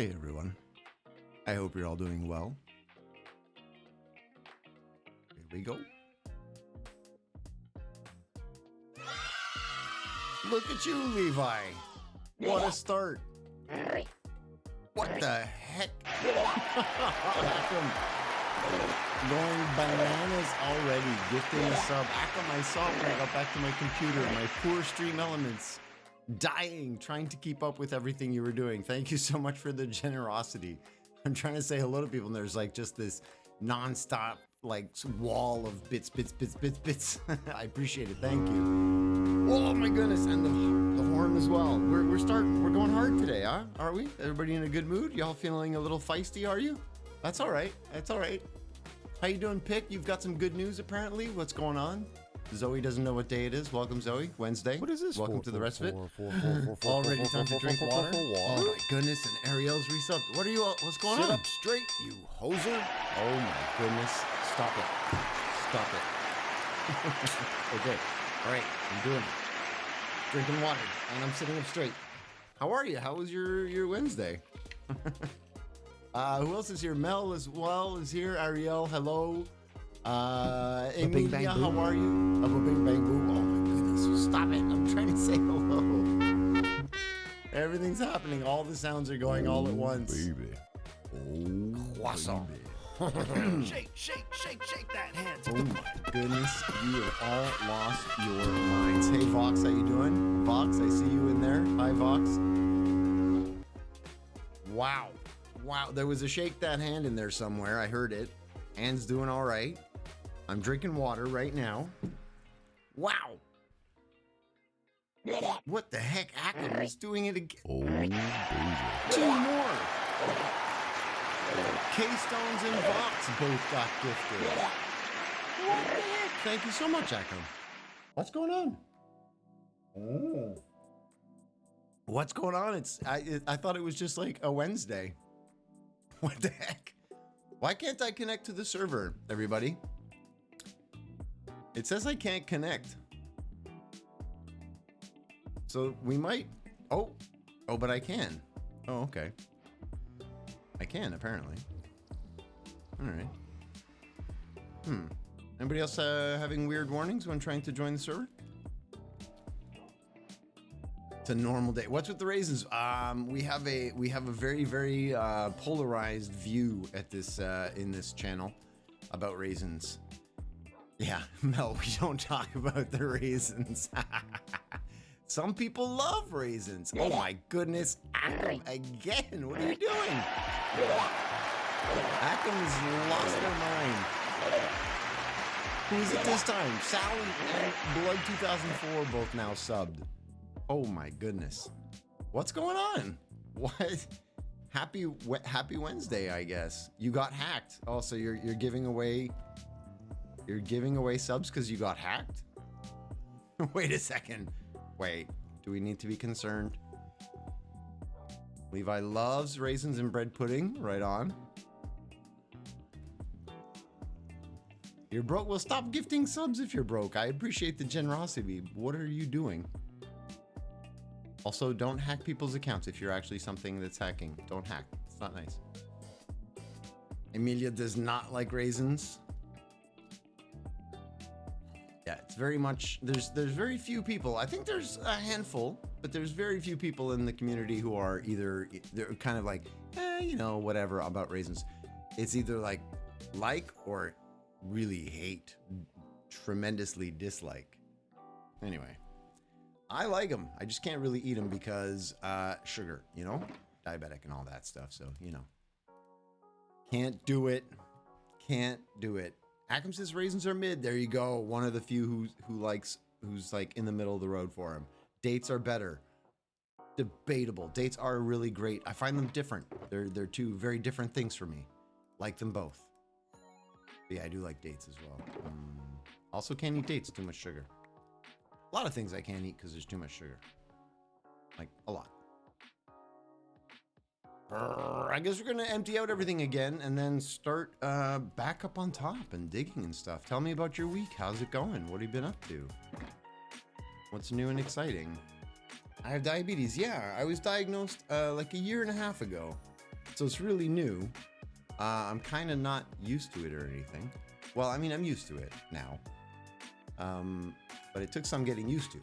Hey everyone. I hope you're all doing well. Here we go. Look at you, Levi. What a start. What the heck? Akam going bananas already, gifting a sub. Akam, I saw when I got back to my computer, my poor stream elements dying, trying to keep up with everything you were doing. Thank you so much for the generosity. I'm trying to say hello to people, and there's like just this non-stop like wall of bits. I appreciate it. Thank you. Oh my goodness, and the horn as well. We're going hard today, huh? Are we? Everybody in a good mood? Y'all feeling a little feisty? Are you? That's all right. That's all right. How you doing, Pick? You've got some good news apparently. What's going on? Zoe doesn't know what day it is. Welcome, Zoe. Wednesday. What is this? Welcome to the rest of it. Already time to drink water. Oh my goodness! And Ariel's resubbed. What are you? What's going on? Sit up straight, you hoser. Oh my goodness! Stop it! Stop it! Okay. All right. I'm doing it. Drinking water, and I'm sitting up straight. How are you? How was your Wednesday? Who else is here? Mel as well is here. Ariel, hello. Emilia, how are you? Bing bang boom. Oh my goodness! Stop it! I'm trying to say hello. Everything's happening. All the sounds are going all at once. Baby. Oh, Croissant. Shake that hand. Oh my goodness, you have all lost your minds. Hey Vox, how you doing? Vox, I see you in there. Hi Vox. Wow. Wow, there was a shake that hand in there somewhere. I heard it. Hand's doing all right. I'm drinking water right now. Wow. What the heck? Akam is doing it again. Oh, baby. Two more. K-Stones and Vox both got gifted. What the heck? Thank you so much, Akam. What's going on? Oh. What's going on? I thought it was just like a Wednesday. What the heck? Why can't I connect to the server, everybody? It says I can't connect. So we might... Oh, but I can. Oh, okay. I can, apparently. All right. Anybody else having weird warnings when trying to join the server? It's a normal day. What's with the raisins? We have a very, very polarized view at this in this channel about raisins. Yeah, Mel, we don't talk about the raisins. Some people love raisins. Oh my goodness, Akam again. What are you doing? Akam's lost their mind. Who is it this time? Sally and Blood 2004 both now subbed. Oh my goodness. What's going on? What? Happy Wednesday, I guess. You got hacked. Oh, so you're giving away subs because you got hacked? Wait a second. Wait, do we need to be concerned? Levi loves raisins and bread pudding. Right on. You're broke? Well, stop gifting subs if you're broke. I appreciate the generosity. What are you doing? Also, don't hack people's accounts if you're actually something that's hacking. Don't hack. It's not nice. Emilia does not like raisins. Yeah, it's very much... There's very few people. I think there's a handful, but there's very few people in the community who are either... They're kind of like, you know, whatever about raisins. It's either like or really hate, tremendously dislike. Anyway. I like them. I just can't really eat them because sugar, you know, diabetic and all that stuff. So, you know, can't do it. Can't do it. Akam says raisins are mid. There you go. One of the few who's like in the middle of the road for him. Dates are better. Debatable. Dates are really great. I find them different. They're two very different things for me. Like them both. But yeah, I do like dates as well. Also can't eat dates. Too much sugar. A lot of things I can't eat because there's too much sugar. Like, a lot. I guess we're going to empty out everything again and then start back up on top and digging and stuff. Tell me about your week. How's it going? What have you been up to? What's new and exciting? I have diabetes. Yeah, I was diagnosed like a year and a half ago. So it's really new. I'm kind of not used to it or anything. Well, I mean, I'm used to it now. But it took some getting used to.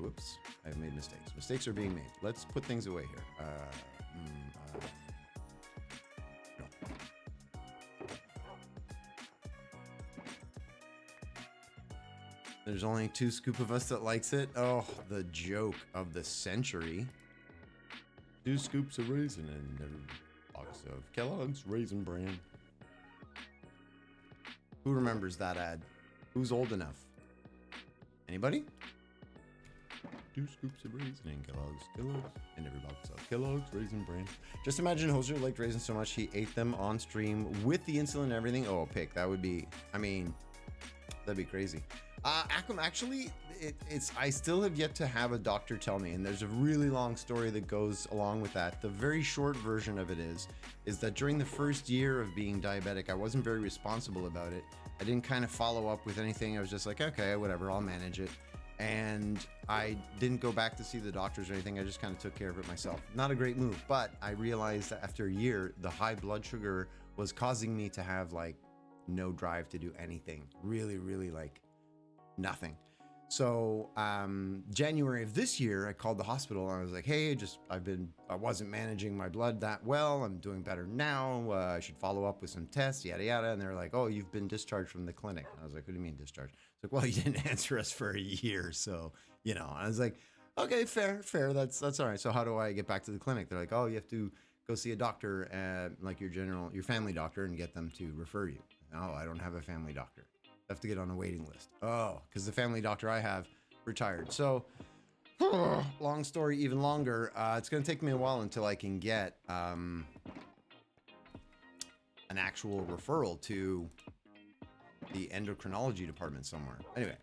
Whoops, I've made mistakes. Mistakes are being made. Let's put things away here. No. There's only 2 scoop of us that likes it. Oh, the joke of the century. 2 scoops of raisin and a box of Kellogg's Raisin Bran. Who remembers that ad? Who's old enough? Anybody? 2 scoops of raisin and Kellogg's, and every box of Kellogg's Raisin Bran. Just imagine Hoser liked raisins so much he ate them on stream with the insulin and everything. Oh, pick. That would be, I mean, that'd be crazy. Akum, actually, I still have yet to have a doctor tell me, and there's a really long story that goes along with that. The very short version of it is that during the first year of being diabetic, I wasn't very responsible about it. I didn't kind of follow up with anything. I was just like, okay, whatever, I'll manage it. And I didn't go back to see the doctors or anything. I just kind of took care of it myself. Not a great move, but I realized that after a year, the high blood sugar was causing me to have like no drive to do anything. Really, really like nothing. So January of this year, I called the hospital and I was like, hey, I wasn't managing my blood that well. I'm doing better now. I should follow up with some tests, yada, yada. And they're like, oh, you've been discharged from the clinic. And I was like, what do you mean discharged? It's like, well, you didn't answer us for a year. So, you know, I was like, okay, fair. That's all right. So how do I get back to the clinic? They're like, oh, you have to go see a doctor, like your family doctor, and get them to refer you. Oh, I don't have a family doctor. I have to get on a waiting list. Oh, because the family doctor I have retired. So, long story, even longer. It's going to take me a while until I can get an actual referral to the endocrinology department somewhere. Anyway,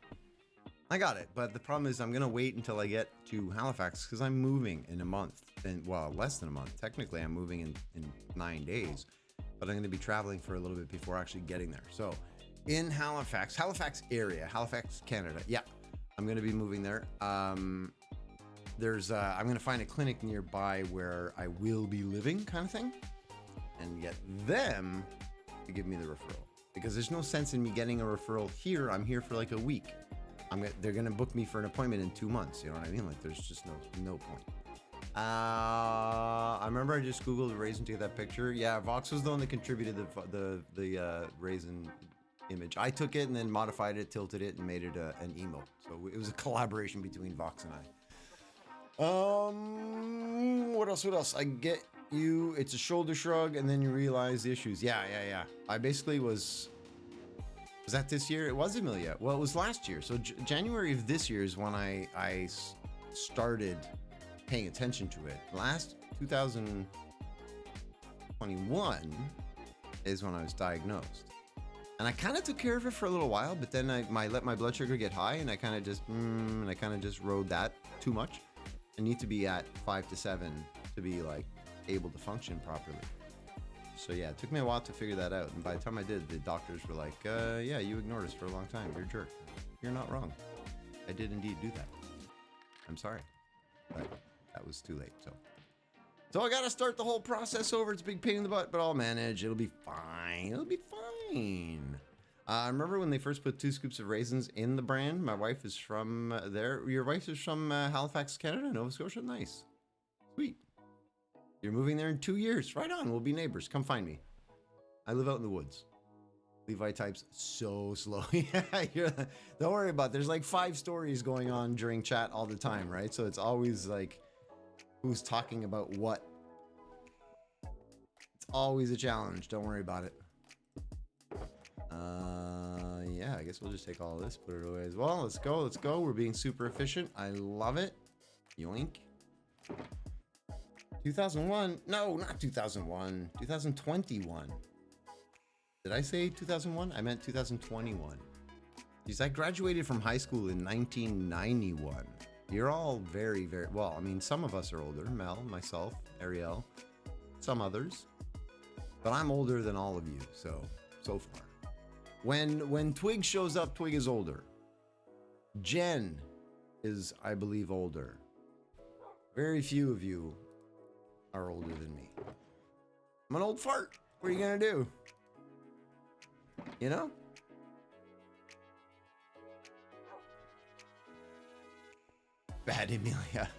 I got it. But the problem is I'm going to wait until I get to Halifax because I'm moving in a month. Well, less than a month. Technically, I'm moving in 9 days. But I'm going to be traveling for a little bit before actually getting there. So, in Halifax area, Halifax, Canada. Yeah, I'm going to be moving there. I'm going to find a clinic nearby where I will be living, kind of thing, and get them to give me the referral. Because there's no sense in me getting a referral here. I'm here for like a week. They're going to book me for an appointment in 2 months. You know what I mean? Like, there's just no point. I remember I just Googled raisin to get that picture. Yeah, Vox was the one that contributed the raisin image. I took it and then modified it, tilted it, and made it an emote. So it was a collaboration between Vox and I. What else? I get you. It's a shoulder shrug, and then you realize the issues. Yeah. I basically was that this year? It was Amelia. Well, it was last year. So January of this year is when I started paying attention to it. Last 2021 is when I was diagnosed. And I kind of took care of it for a little while, but then I let my blood sugar get high, and I kind of just rode that too much. I need to be at 5 to 7 to be like able to function properly. So yeah, it took me a while to figure that out. And by the time I did, the doctors were like, yeah, you ignored us for a long time. You're a jerk. You're not wrong. I did indeed do that. I'm sorry. But that was too late. So I got to start the whole process over. It's a big pain in the butt, but I'll manage. It'll be fine. I remember when they first put 2 scoops of raisins in the brand. My wife is from there. Your wife is from Halifax, Canada, Nova Scotia. Nice. Sweet. You're moving there in 2 years. Right on. We'll be neighbors. Come find me. I live out in the woods. Levi types so slow. Yeah, don't worry about it. There's like 5 stories going on during chat all the time, right? So it's always like, who's talking about what? It's always a challenge. Don't worry about it. Yeah, I guess we'll just take all of this, put it away as well. Let's go. We're being super efficient. I love it. Yoink. 2001. No, not 2001. 2021. Did I say 2001? I meant 2021. Because I graduated from high school in 1991. You're all very, very, well, I mean, some of us are older. Mel, myself, Ariel, some others. But I'm older than all of you, so far. When Twig shows up, Twig is older. Jen is, I believe, older. Very few of you are older than me. I'm an old fart. What are you gonna do? You know? Bad Emilia.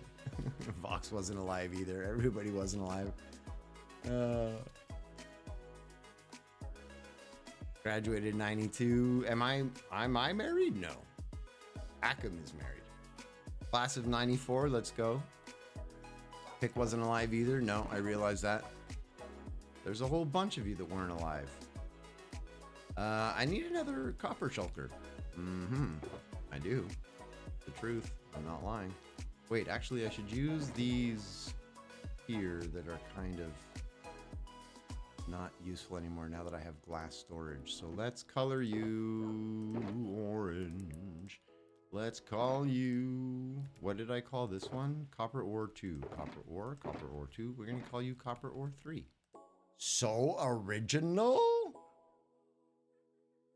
Vox wasn't alive either. Everybody wasn't alive. Graduated 92. Am I married? No. Akam is married. Class of 94, let's go. Pick wasn't alive either. No, I realized that. There's a whole bunch of you that weren't alive. I need another copper shulker. I do. The truth. I'm not lying. Wait, actually, I should use these here that are kind of not useful anymore now that I have glass storage. So let's color you orange. Let's call you, what did I call this one? Copper ore 2. Copper ore 2. We're going to call you copper ore 3. So original.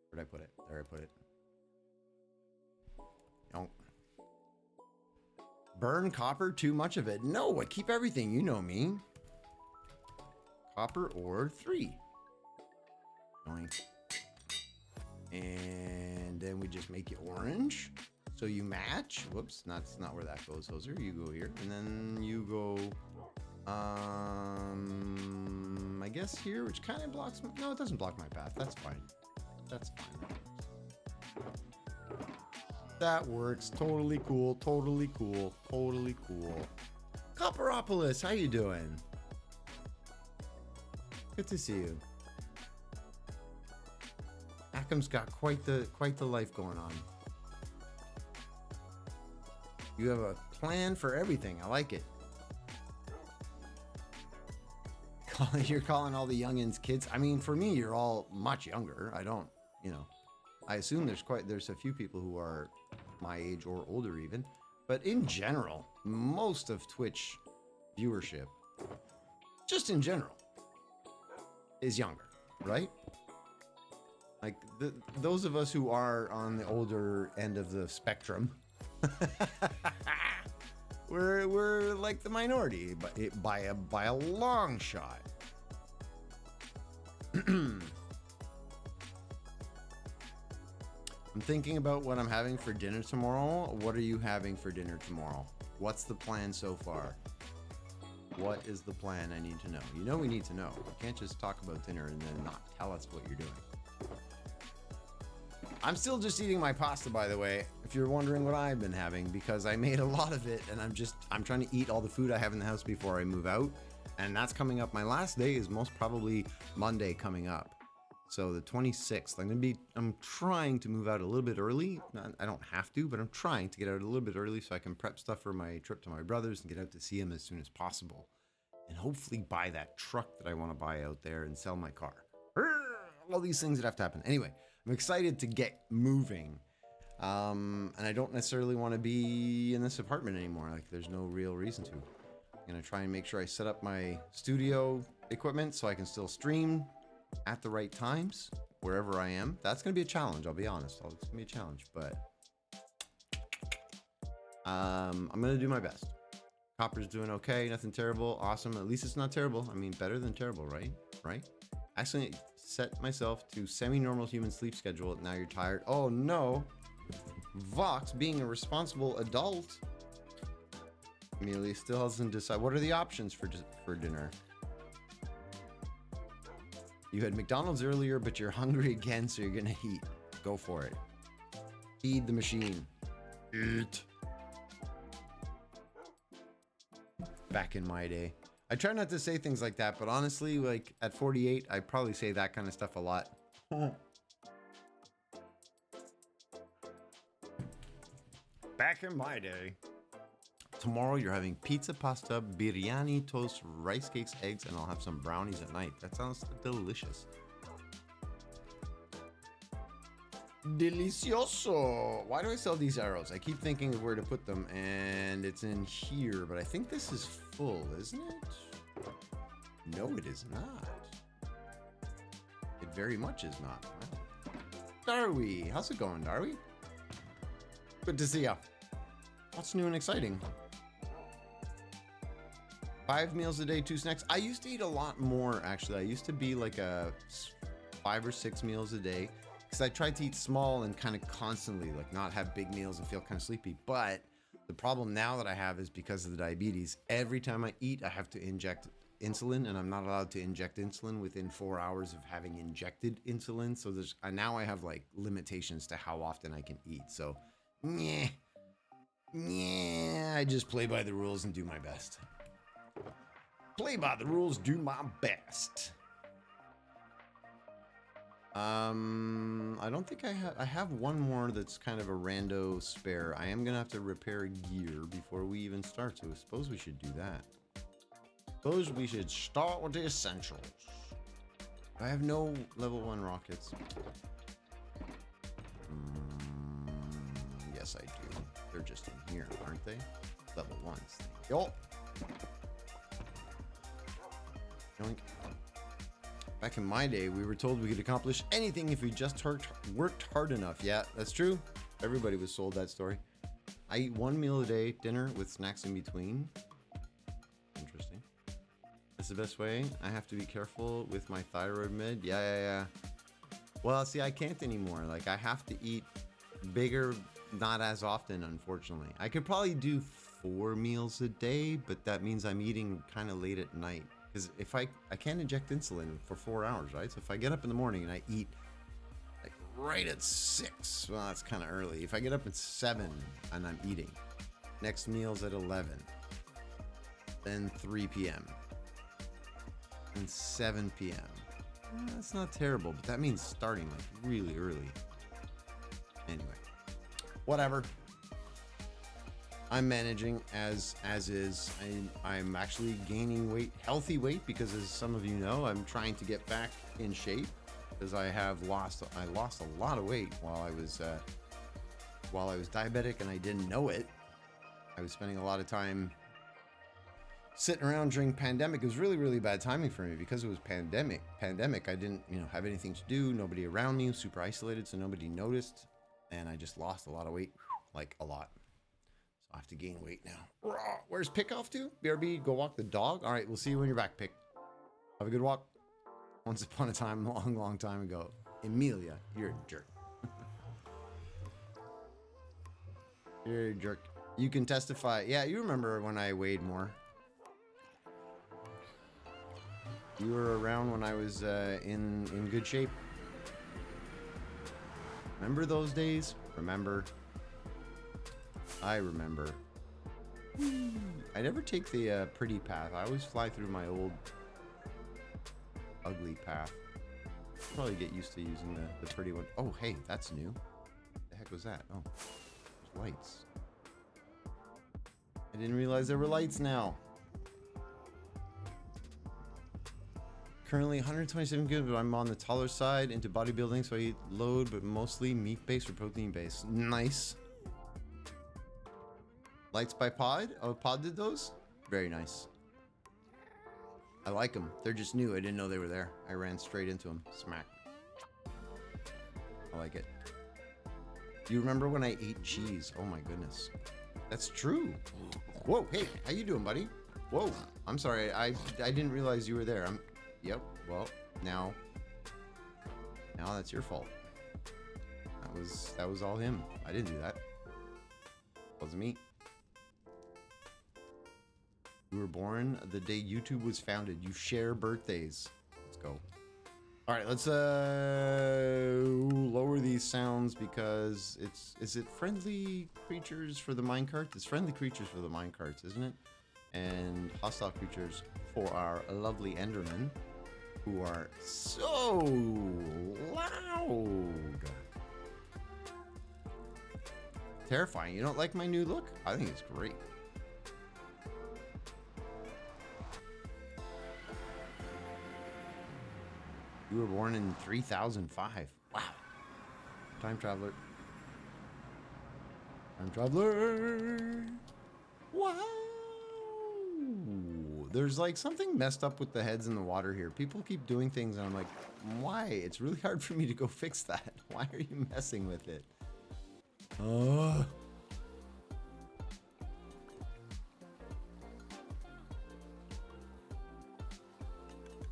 Where'd I put it? There I put it. No. Burn copper, too much of it. No, I keep everything. You know me. Copper ore 3. Yoink. And then we just make it orange. So you match. Whoops, that's not where that goes, Hoser. You go here. And then you go, I guess here, which kind of blocks, no, it doesn't block my path. That's fine. That's fine. That works. Totally cool. Totally cool. Totally cool. Copperopolis, how you doing? Good to see you. Akam's got quite the life going on. You have a plan for everything. I like it. You're calling all the youngins kids. I mean, for me, you're all much younger. I don't, you know. I assume there's a few people who are my age or older even. But in general, most of Twitch viewership, just in general, is younger, right? Like those of us who are on the older end of the spectrum, we're like the minority, but by a long shot. I'm thinking about what I'm having for dinner tomorrow. What are you having for dinner tomorrow? What's the plan so far? What is the plan? I need to know. You know we need to know. You can't just talk about dinner and then not tell us what you're doing. I'm still just eating my pasta, by the way, if you're wondering what I've been having, because I made a lot of it and I'm trying to eat all the food I have in the house before I move out. And that's coming up. My last day is most probably Monday coming up. So the 26th, I'm trying to move out a little bit early. I don't have to, but I'm trying to get out a little bit early so I can prep stuff for my trip to my brother's and get out to see him as soon as possible. And hopefully buy that truck that I want to buy out there and sell my car. All these things that have to happen. Anyway, I'm excited to get moving. And I don't necessarily want to be in this apartment anymore. Like, there's no real reason to. I'm going to try and make sure I set up my studio equipment so I can still stream at the right times wherever I am. That's going to be a challenge, I'll be honest. It's going to be a challenge, but I'm going to do my best. Copper's doing okay, nothing terrible, awesome. At least it's not terrible. I mean, better than terrible, right? Right? Actually, set myself to semi-normal human sleep schedule. Now you're tired. Oh no. Vox, being a responsible adult, Amelia still hasn't decided. What are the options for dinner? You had McDonald's earlier, but you're hungry again, so you're gonna eat. Go for it. Feed the machine. Eat. Back in my day. I try not to say things like that, but honestly, like at 48, I probably say that kind of stuff a lot. Back in my day. Tomorrow you're having pizza, pasta, biryani, toast, rice cakes, eggs, and I'll have some brownies at night. That sounds delicious. Delicioso. Why do I sell these arrows? I keep thinking of where to put them, and it's in here, but I think this is full, isn't it? No, it is not. It very much is not. Darby, how's it going, Darby? Good to see ya. What's new and exciting? 5 meals a day, 2 snacks. I used to eat a lot more, actually. I used to be like a 5 or 6 meals a day because I tried to eat small and kind of constantly, like not have big meals and feel kind of sleepy. But the problem now that I have is because of the diabetes. Every time I eat, I have to inject insulin, and I'm not allowed to inject insulin within 4 hours of having injected insulin. So now I have like limitations to how often I can eat. So, yeah, I just play by the rules and do my best. Play by the rules, do my best. I don't think I have one more that's kind of a rando spare. I am gonna have to repair gear before we even start, so I suppose we should do that. Suppose we should start with the essentials. I have no level 1 rockets. Yes, I do. They're just in here, aren't they? Level 1s. Yo. Yoink. Back in my day, we were told we could accomplish anything if we just worked hard enough. Yeah, that's true. Everybody was sold that story. I eat 1 meal a day, dinner with snacks in between. Interesting. That's the best way. I have to be careful with my thyroid med. Yeah. Well, see, I can't anymore. Like, I have to eat bigger, not as often, unfortunately. I could probably do 4 meals a day, but that means I'm eating kind of late at night. Because if I can't inject insulin for 4 hours, right? So if I get up in the morning and I eat like right at 6, well, that's kind of early. If I get up at 7 and I'm eating, next meal's at 11, then 3 p.m., and 7 p.m. That's not terrible, but that means starting like really early. Anyway, whatever. I'm managing as is. I'm actually gaining weight, healthy weight, because as some of you know, I'm trying to get back in shape because I lost a lot of weight while I was diabetic and I didn't know it. I was spending a lot of time sitting around during pandemic. It was really, really bad timing for me because it was pandemic. I didn't, have anything to do, nobody around me, super isolated, so nobody noticed, and I just lost a lot of weight, like a lot. I have to gain weight now. Where's Pick off to? BRB, go walk the dog? All right, we'll see you when you're back, Pick. Have a good walk. Once upon a time, long time ago. Emilia, you're a jerk. You're a jerk. You can testify. Yeah, you remember when I weighed more. You were around when I was in good shape. Remember those days? Remember? I remember. I never take the pretty path. I always fly through my old ugly path. Probably get used to using the pretty one. Oh, hey, that's new. What the heck was that? Oh, there's lights. I didn't realize there were lights now. Currently 127 good, but I'm on the taller side into bodybuilding, so I eat load, but mostly meat-based or protein-based. Nice. Lights by Pod? Oh, Pod did those? Very nice. I like them. They're just new. I didn't know they were there. I ran straight into them. Smack. I like it. Do you remember when I ate cheese? Oh my goodness. That's true. Whoa, hey, how you doing, buddy? Whoa, I'm sorry. I didn't realize you were there. Yep, well, now that's your fault. That was all him. I didn't do that. Wasn't me. You were born the day YouTube was founded. You share birthdays. Let's go. All right, let's lower these sounds because is it friendly creatures for the minecarts? It's friendly creatures for the minecarts, isn't it? And hostile creatures for our lovely Endermen, who are so loud. Terrifying. You don't like my new look? I think it's great. You were born in 3005. Wow. Time traveler. Time traveler. Wow. There's like something messed up with the heads in the water here. People keep doing things and I'm like, why? It's really hard for me to go fix that. Why are you messing with it?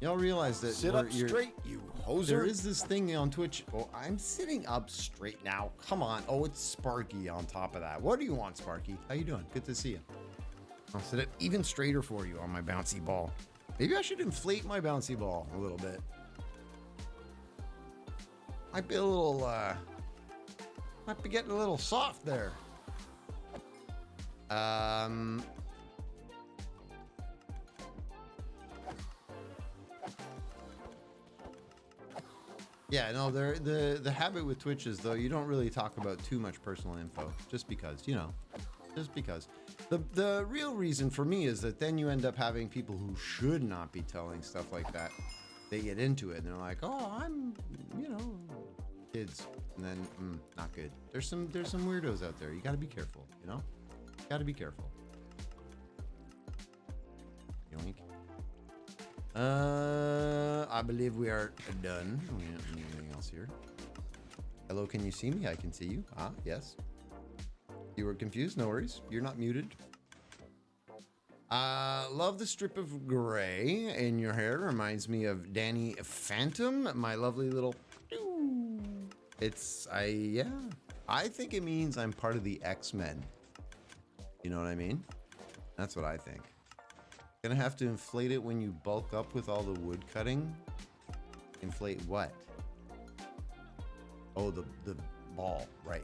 Y'all realize that Sit up straight, you hoser. there is this thing on Twitch. Oh, I'm sitting up straight now. Come on. Oh, it's Sparky on top of that. What do you want, Sparky? How you doing? Good to see you. I'll sit up even straighter for you on my bouncy ball. Maybe I should inflate my bouncy ball a little bit. Might be a little, might be getting a little soft there. Yeah, no, the habit with Twitch is, though, you don't really talk about too much personal info, just because, you know, just because. The real reason for me is that then you end up having people who should not be telling stuff like that. They get into it and they're like, oh, I'm, you know, kids, and then not good. There's some weirdos out there. You got to be careful, you know. Got to be careful. Yoink. I believe we are done. We don't need anything else here. Hello, can you see me? I can see you. Ah, yes. You were confused? No worries. You're not muted. Love the strip of gray in your hair. Reminds me of Danny Phantom, my lovely little... yeah. I think it means I'm part of the X-Men. You know what I mean? That's what I think. Gonna have to inflate it when you bulk up with all the wood cutting. Inflate what? Oh, the ball, right.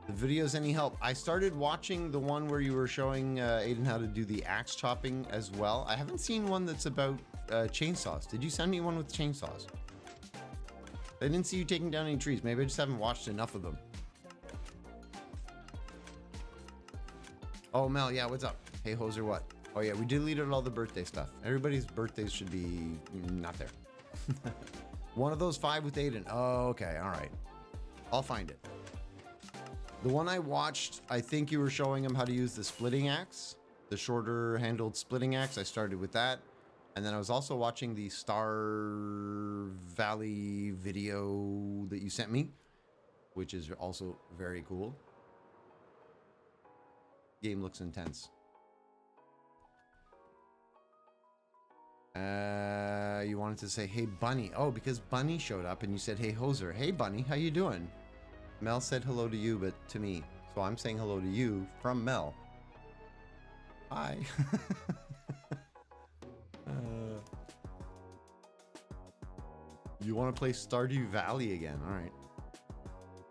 The videos any help? I started watching the one where you were showing Aiden how to do the axe chopping as well. I haven't seen one that's about chainsaws. Did you send me one with chainsaws? I didn't see you taking down any trees. Maybe I just haven't watched enough of them. Oh, Mel, yeah, what's up? Hey, hoser, what? Oh, yeah, we deleted all the birthday stuff. Everybody's birthdays should be not there. One of those 5 with Aiden. Oh, okay, all right. I'll find it. The one I watched, I think you were showing him how to use the splitting axe, the shorter handled splitting axe. I started with that. And then I was also watching the Star Valley video that you sent me, which is also very cool. Game looks intense. You wanted to say, hey, Bunny. Oh, because Bunny showed up and you said, hey, hoser. Hey, Bunny, how you doing? Mel said hello to you, but to me. So I'm saying hello to you from Mel. Hi. You want to play Stardew Valley again? All right.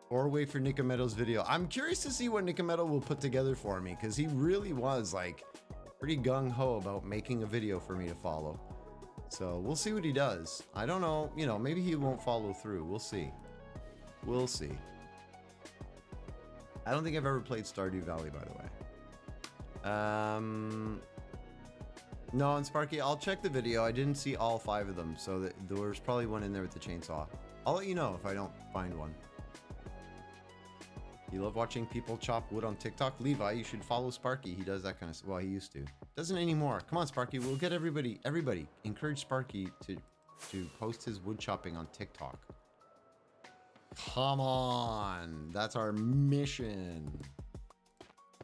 Or wait for Nicometto's video. I'm curious to see what Nicometto will put together for me, because he really was like pretty gung-ho about making a video for me to follow. So we'll see what he does. I don't know, you know, maybe he won't follow through. We'll see. We'll see. I don't think I've ever played Stardew Valley, by the way. No, and Sparky, I'll check the video. I didn't see all 5 of them, so there was probably one in there with the chainsaw. I'll let you know if I don't find one. You love watching people chop wood on TikTok? Levi, you should follow Sparky. He does that kind of stuff. Well, he used to. Doesn't anymore. Come on, Sparky. We'll get everybody. Encourage Sparky to post his wood chopping on TikTok. Come on. That's our mission.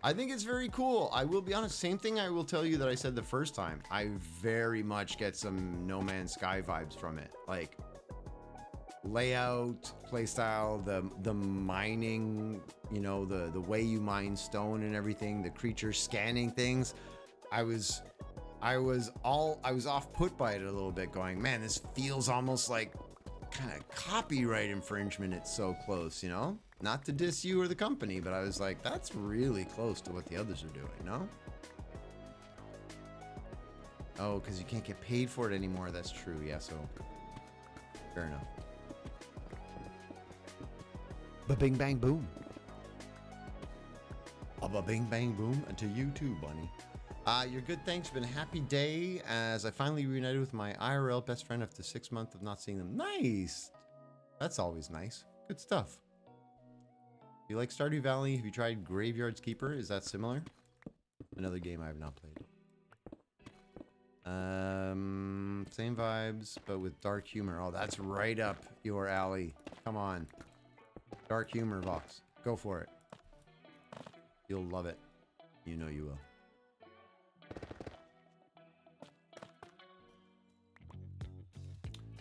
I think it's very cool. I will be honest. Same thing I will tell you that I said the first time. I very much get some No Man's Sky vibes from it. Like layout, playstyle, the mining, you know, the way you mine stone and everything, the creature scanning things. I was off put by it a little bit, going, man, this feels almost like kind of copyright infringement. It's so close, you know? Not to diss you or the company, but I was like, that's really close to what the others are doing, no? Oh, because you can't get paid for it anymore. That's true. Yeah, so fair enough. Ba-bing bang boom. Ba-bing bang boom. And to you too, Bunny. You're good, thanks. Been a happy day as I finally reunited with my IRL best friend after 6 months of not seeing them. Nice! That's always nice. Good stuff. You like Stardew Valley? Have you tried Graveyard's Keeper? Is that similar? Another game I have not played. Same vibes, but with dark humor. Oh, that's right up your alley. Come on. Dark humor, Vox. Go for it. You'll love it. You know you will.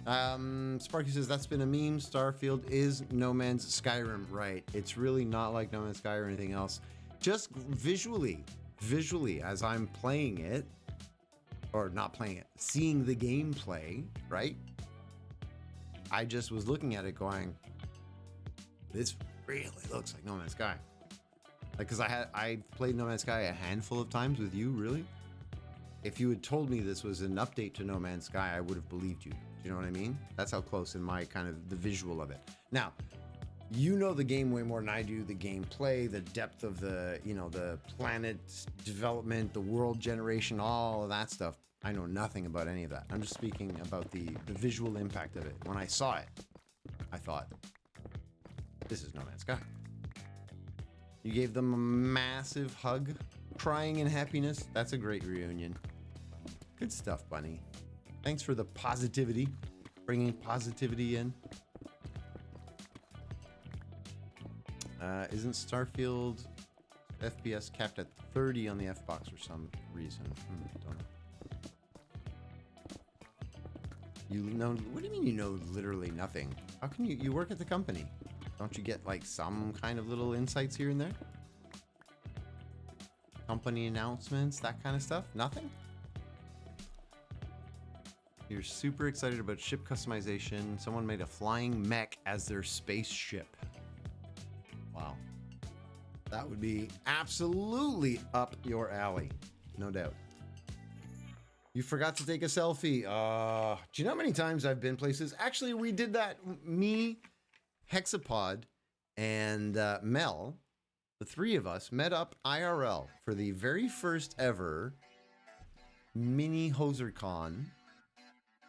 Sparky says that's been a meme. Starfield is No Man's Skyrim, right? It's really not like No Man's Sky or anything else. Just visually, as I'm playing it, or not playing it, seeing the gameplay, right? I just was looking at it going, this really looks like No Man's Sky. Like, cause I played No Man's Sky a handful of times with you, really. If you had told me this was an update to No Man's Sky, I would have believed you. Do you know what I mean? That's how close in my kind of the visual of it. Now, you know the game way more than I do, the gameplay, the depth of the, you know, the planet development, the world generation, all of that stuff. I know nothing about any of that. I'm just speaking about the visual impact of it. When I saw it, I thought, this is No Man's Sky. You gave them a massive hug, crying in happiness. That's a great reunion. Good stuff, Bunny. Thanks for the positivity, bringing positivity in. Isn't Starfield FPS capped at 30 on the Xbox for some reason? Don't know. You know, what do you mean you know literally nothing? How can you work at the company? Don't you get like some kind of little insights here and there? Company announcements, that kind of stuff? Nothing? You're super excited about ship customization. Someone made a flying mech as their spaceship. Wow. That would be absolutely up your alley. No doubt. You forgot to take a selfie. Do you know how many times I've been places? Actually, we did that. Me, Hexapod, and Mel, the three of us, met up IRL for the very first ever mini HoserCon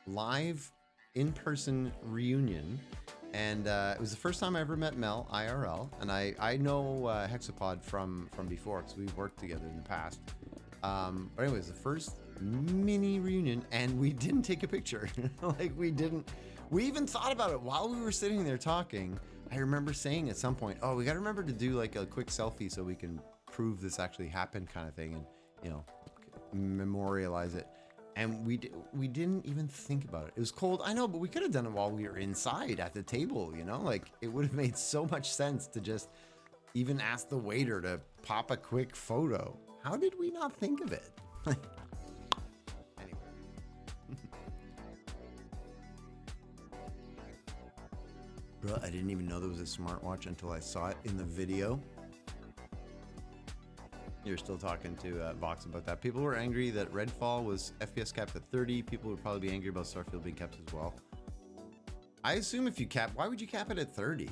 live in-person reunion. And it was the first time I ever met Mel IRL. And I know Hexapod from before because we've worked together in the past. But anyways, the first mini reunion, and we didn't take a picture. Like we even thought about it while we were sitting there talking. I remember saying at some point, oh, we got to remember to do like a quick selfie so we can prove this actually happened kind of thing, and, you know, memorialize it. And we didn't even think about it. It was cold, I know, but we could have done it while we were inside at the table, you know? Like, it would have made so much sense to just even ask the waiter to pop a quick photo. How did we not think of it? Anyway. Bro, I didn't even know there was a smartwatch until I saw it in the video. You're still talking to Vox about that. People were angry that Redfall was FPS capped at 30. People would probably be angry about Starfield being capped as well. I assume if you cap, why would you cap it at 30?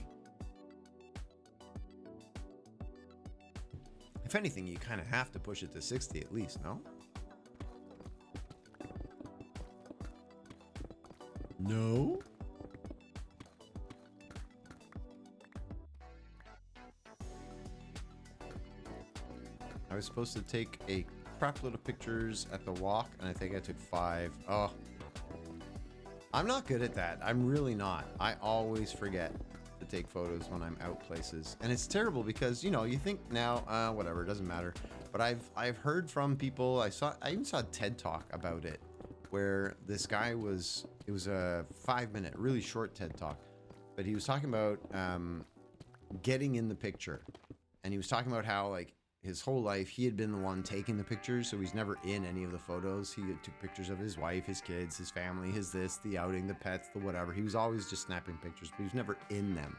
If anything, you kind of have to push it to 60 at least, no? No? I was supposed to take a crap load of pictures at the walk, and I think I took 5. Oh. I'm not good at that. I'm really not. I always forget to take photos when I'm out places. And it's terrible because, you know, you think now, whatever, it doesn't matter. But I've heard from people, I even saw a TED Talk about it, where this guy it was a 5-minute, really short TED Talk, but he was talking about getting in the picture. And he was talking about how, like, his whole life, he had been the one taking the pictures, so he's never in any of the photos. He took pictures of his wife, his kids, his family, his this, the outing, the pets, the whatever. He was always just snapping pictures, but he was never in them.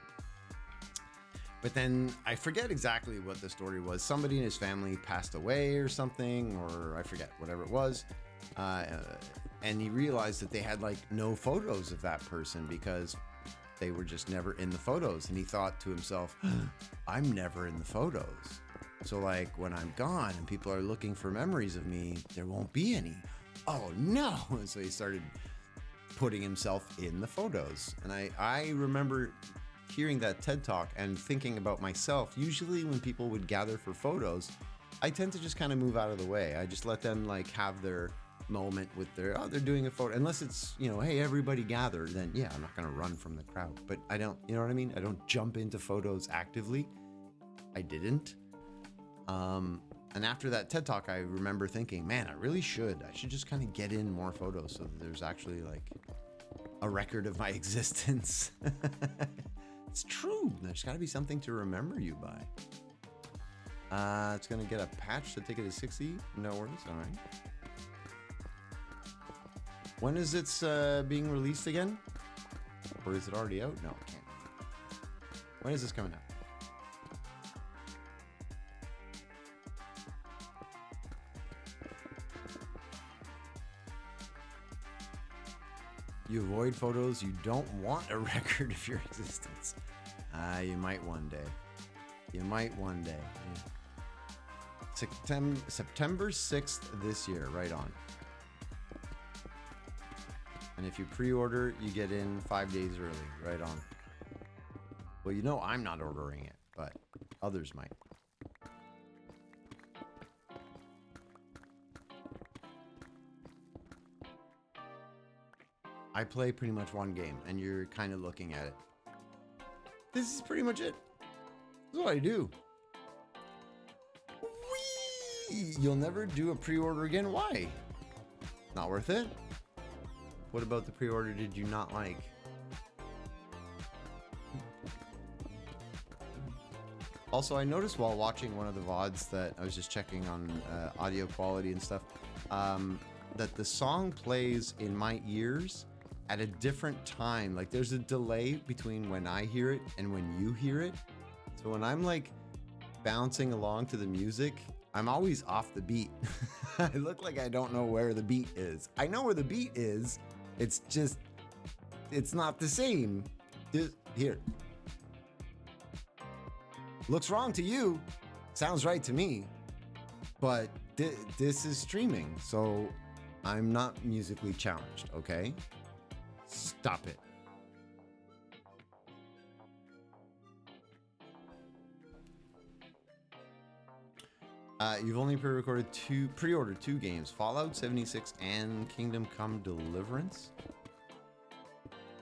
But then, I forget exactly what the story was. Somebody in his family passed away or something, or I forget, whatever it was. And he realized that they had, like, no photos of that person because they were just never in the photos. And he thought to himself, I'm never in the photos. So, like, when I'm gone and people are looking for memories of me, there won't be any. Oh, no. And so he started putting himself in the photos. And I remember hearing that TED Talk and thinking about myself. Usually when people would gather for photos, I tend to just kind of move out of the way. I just let them, like, have their moment with they're doing a photo. Unless it's, you know, hey, everybody gather, then yeah, I'm not going to run from the crowd. But I don't, you know what I mean? I don't jump into photos actively. I didn't. And after that TED Talk, I remember thinking, man, I should just kind of get in more photos so that there's actually, like, a record of my existence. It's true. There's got to be something to remember you by. It's going to get a patch to take it to 60. No worries. All right. When is it being released again? Or is it already out? No, it can't. When is this coming out? You avoid photos. You don't want a record of your existence. You might one day. You might one day. Yeah. September 6th this year. Right on. And if you pre-order, you get in 5 days early. Right on. Well, you know I'm not ordering it, but others might. I play pretty much one game, and you're kind of looking at it. This is pretty much it. This is what I do. Whee! You'll never do a pre-order again? Why? Not worth it? What about the pre-order did you not like? Also, I noticed while watching one of the VODs that I was just checking on audio quality and stuff, that the song plays in my ears at a different time. Like there's a delay between when I hear it and when you hear it. So when I'm like bouncing along to the music, I'm always off the beat. I look like I don't know where the beat is. I know where the beat is. It's just, it's not the same. Just here. Looks wrong to you. Sounds right to me. But this is streaming, so I'm not musically challenged, okay? Stop it. You've only pre-ordered two games, Fallout 76 and Kingdom Come Deliverance.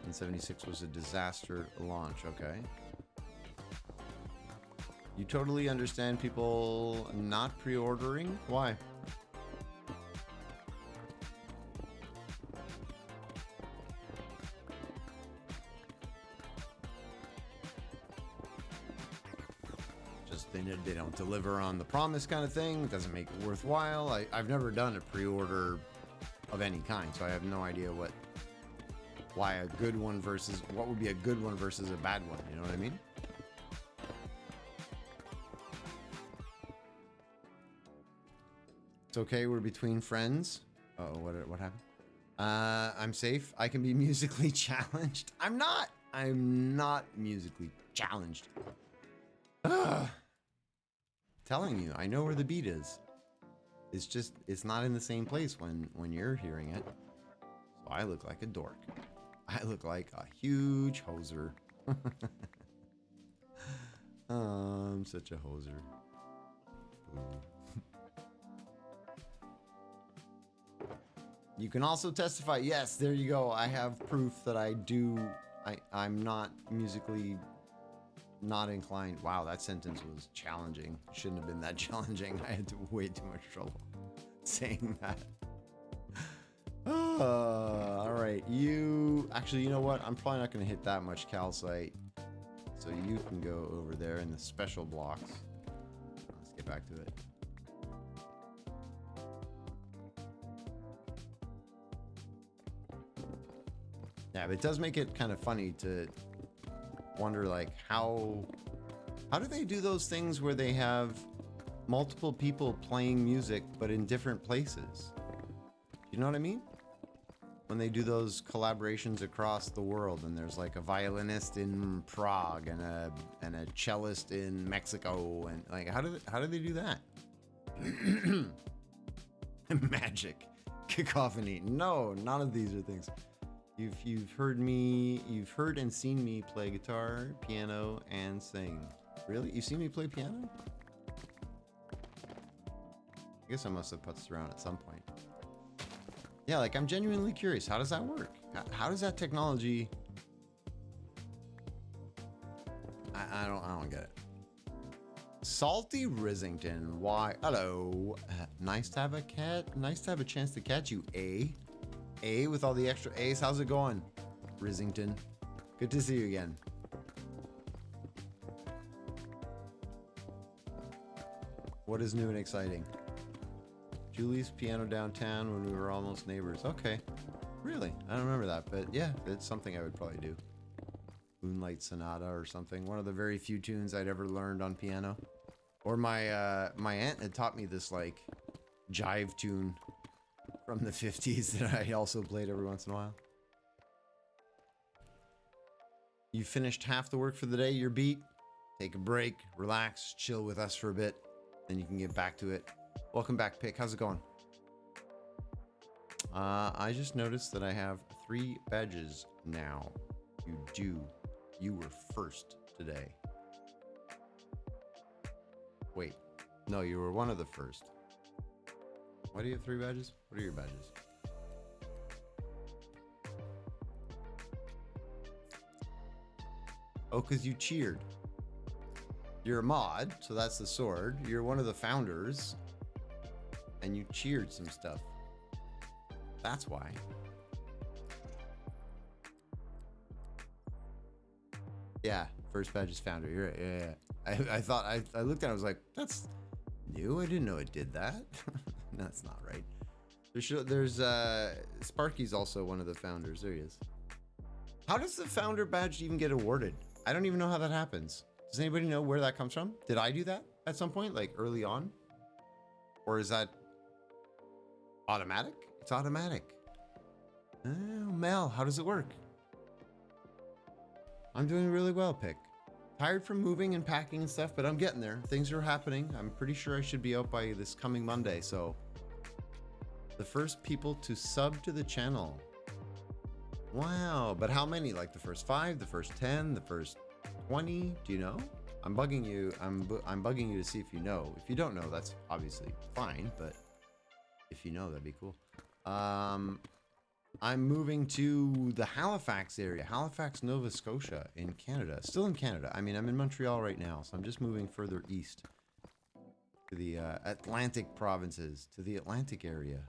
And 76 was a disaster launch, okay? You totally understand people not pre-ordering? Why? Just they don't deliver on the promise kind of thing. It doesn't make it worthwhile. I've never done a pre-order of any kind, so I have no idea why a good one versus what would be a good one versus a bad one. You know what I mean? It's okay. We're between friends. Uh-oh, what happened? I'm safe. I can be musically challenged. I'm not musically challenged. Ugh. Telling you, I know where the beat is. It's just, it's not in the same place when you're hearing it. So I look like a dork. I look like a huge hoser. I'm such a hoser. You can also testify. Yes, there you go. I have proof that I'm not musically not inclined. Wow, that sentence was challenging. Shouldn't have been that challenging. I had way too much trouble saying that. All right, actually, you know what? I'm probably not going to hit that much calcite. So you can go over there in the special blocks. Let's get back to it. Yeah, but it does make it kind of funny to wonder, like, how do they do those things where they have multiple people playing music but in different places? You know what I mean? When they do those collaborations across the world, and there's like a violinist in Prague and a cellist in Mexico, and like, how do they do that? Magic, cacophony. No, none of these are things. You've heard and seen me play guitar, piano, and sing. Really? You've seen me play piano? I guess I must have putzed around at some point. Yeah, like, I'm genuinely curious. How does that work? How does that technology... I don't get it. Salty Risington, why? Hello. Nice to have a cat. Nice to have a chance to catch you, A with all the extra A's. How's it going? Risington. Good to see you again. What is new and exciting? Julie's piano downtown when we were almost neighbors. Okay. Really? I don't remember that, but yeah, it's something I would probably do. Moonlight Sonata or something. One of the very few tunes I'd ever learned on piano. Or my my aunt had taught me this like jive tune from the 50s that I also played every once in a while. You finished half the work for the day, you're beat. Take a break, relax, chill with us for a bit, then you can get back to it. Welcome back, Pick. How's it going? I just noticed that I have 3 badges now. You do. You were first today. Wait. No, you were one of the first. Why do you have 3 badges? What are your badges? Oh, because you cheered. You're a mod, so that's the sword. You're one of the founders. And you cheered some stuff. That's why. Yeah, first badge is founder. You're right. Yeah. I thought I looked at it, I was like, that's new. I didn't know it did that. No, that's not right. There's Sparky's also one of the founders. There he is. How does the founder badge even get awarded? I don't even know how that happens. Does anybody know where that comes from? Did I do that at some point, like early on? Or is that automatic? It's automatic. Oh, Mel, how does it work? I'm doing really well, Pick. Tired from moving and packing and stuff, but I'm getting there. Things are happening. I'm pretty sure I should be out by this coming Monday, so. The first people to sub to the channel. Wow, but how many? Like the first 5, the first 10, the first 20? Do you know? I'm bugging you. I'm bugging you to see if you know. If you don't know, that's obviously fine, but if you know, that'd be cool. I'm moving to the Halifax area, Halifax, Nova Scotia in Canada. Still in Canada. I mean, I'm in Montreal right now, so I'm just moving further east to the Atlantic provinces, to the Atlantic area.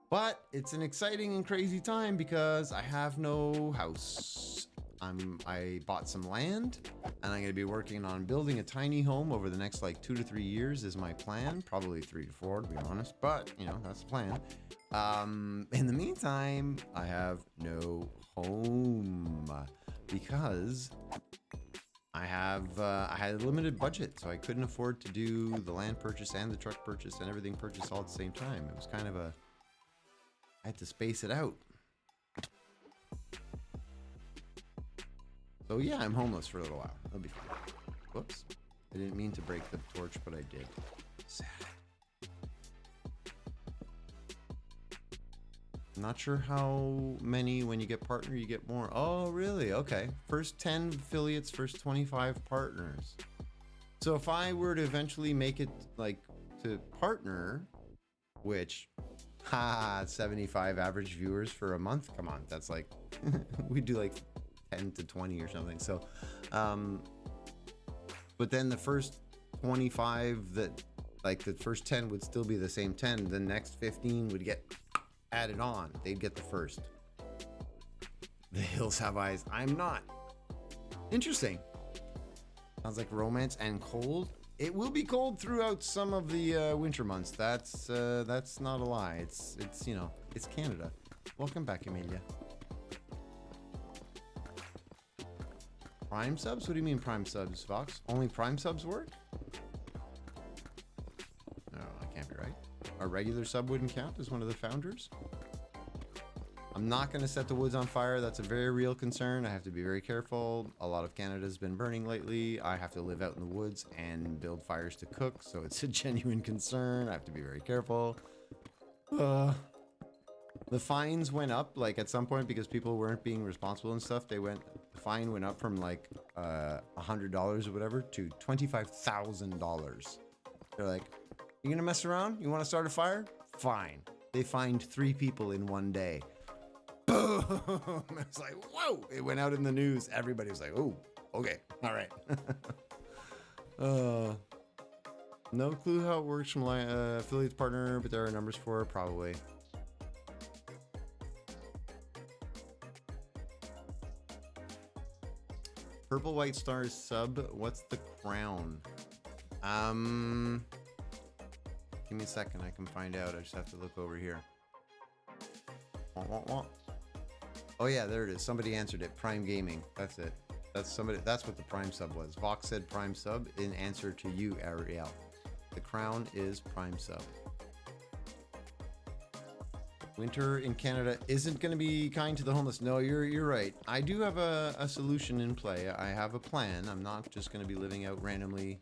But it's an exciting and crazy time because I have no house. I bought some land and I'm going to be working on building a tiny home over the next like 2 to 3 years is my plan. Probably 3 to 4 to be honest, but you know, that's the plan. In the meantime, I have no home because I had a limited budget, so I couldn't afford to do the land purchase and the truck purchase and everything purchase all at the same time. It was kind of I had to space it out. So yeah, I'm homeless for a little while. That'll be fine. Whoops. I didn't mean to break the torch, but I did. Sad. I'm not sure how many when you get partner, you get more. Oh, really? Okay. First 10 affiliates, first 25 partners. So if I were to eventually make it like to partner, which 75 average viewers for a month. Come on, that's like we do like 10 to 20 or something. So but then the first 25 that like the first 10 would still be the same 10. The next 15 would get added on. They'd get the first. The hills have eyes. I'm not. Interesting. Sounds like romance and cold. It will be cold throughout some of the winter months. That's not a lie. It's you know, it's Canada. Welcome back, Amelia. Prime subs? What do you mean prime subs, Fox? Only prime subs work? No, that can't be right. A regular sub wouldn't count as one of the founders? I'm not going to set the woods on fire. That's a very real concern. I have to be very careful. A lot of Canada's been burning lately. I have to live out in the woods and build fires to cook, so it's a genuine concern. I have to be very careful. The fines went up like at some point because people weren't being responsible and stuff. The fine went up from like $100 or whatever to $25,000. They're like, you gonna mess around? You want to start a fire? Fine. They fined 3 people in one day. Boom! It's like, whoa! It went out in the news. Everybody was like, oh, okay, all right. No clue how it works from affiliates partner, but there are numbers for it, probably. Purple White Stars sub. What's the crown? Give me a second. I can find out. I just have to look over here. Wah, wah, wah. Oh yeah, there it is. Somebody answered it. Prime Gaming. That's it. That's somebody. That's what the Prime sub was. Vox said Prime sub in answer to you, Ariel. The crown is Prime sub. Winter in Canada isn't going to be kind to the homeless. No, you're right. I do have a solution in play. I have a plan. I'm not just going to be living out randomly,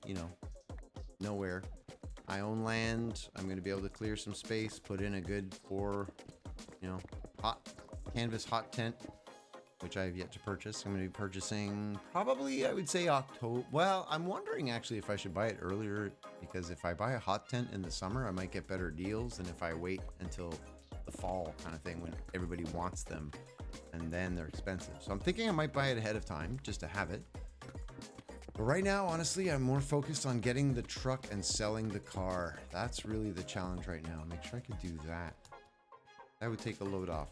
nowhere. I own land. I'm going to be able to clear some space, put in a good hot canvas hot tent, which I have yet to purchase. I'm going to be purchasing probably, I would say October. Well, I'm wondering actually if I should buy it earlier, because if I buy a hot tent in the summer, I might get better deals than if I wait until the fall kind of thing when everybody wants them and then they're expensive. So I'm thinking I might buy it ahead of time just to have it. But right now, honestly, I'm more focused on getting the truck and selling the car. That's really the challenge right now. Make sure I could do that. That would take a load off.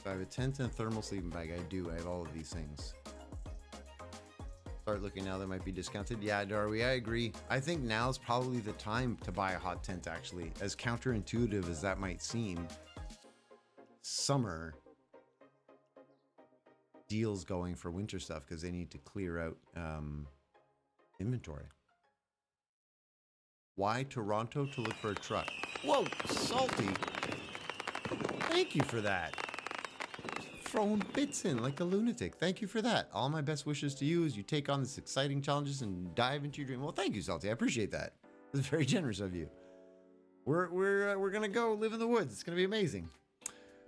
So I have a tent and a thermal sleeping bag. I do. I have all of these things. Start looking now, that might be discounted. Yeah, Darby, I agree. I think now's probably the time to buy a hot tent, actually. As counterintuitive as that might seem, summer deals going for winter stuff because they need to clear out inventory. Why Toronto to look for a truck? Whoa, Salty. Thank you for that. Throwing bits in like a lunatic. Thank you for that. All my best wishes to you as you take on this exciting challenges and dive into your dream. Well, thank you, Salty. I appreciate that. It's very generous of you. We're gonna go live in the woods. It's gonna be amazing.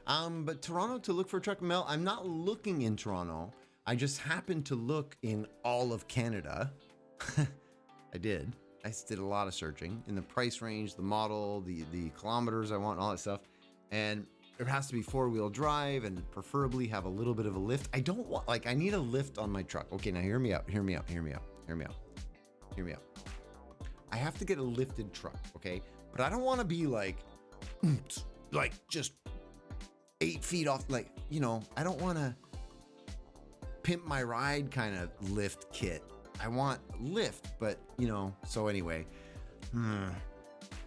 But Toronto to look for a truck. Mel, I'm not looking in Toronto. I just happened to look in all of Canada. I did. I just did a lot of searching in the price range, the model, the kilometers I want, all that stuff, and it has to be 4-wheel drive and preferably have a little bit of a lift. I don't want, I need a lift on my truck. Okay, now hear me out. I have to get a lifted truck, okay? But I don't want to be like just 8 feet off, I don't want to pimp my ride kind of lift kit. I want lift, but, so anyway,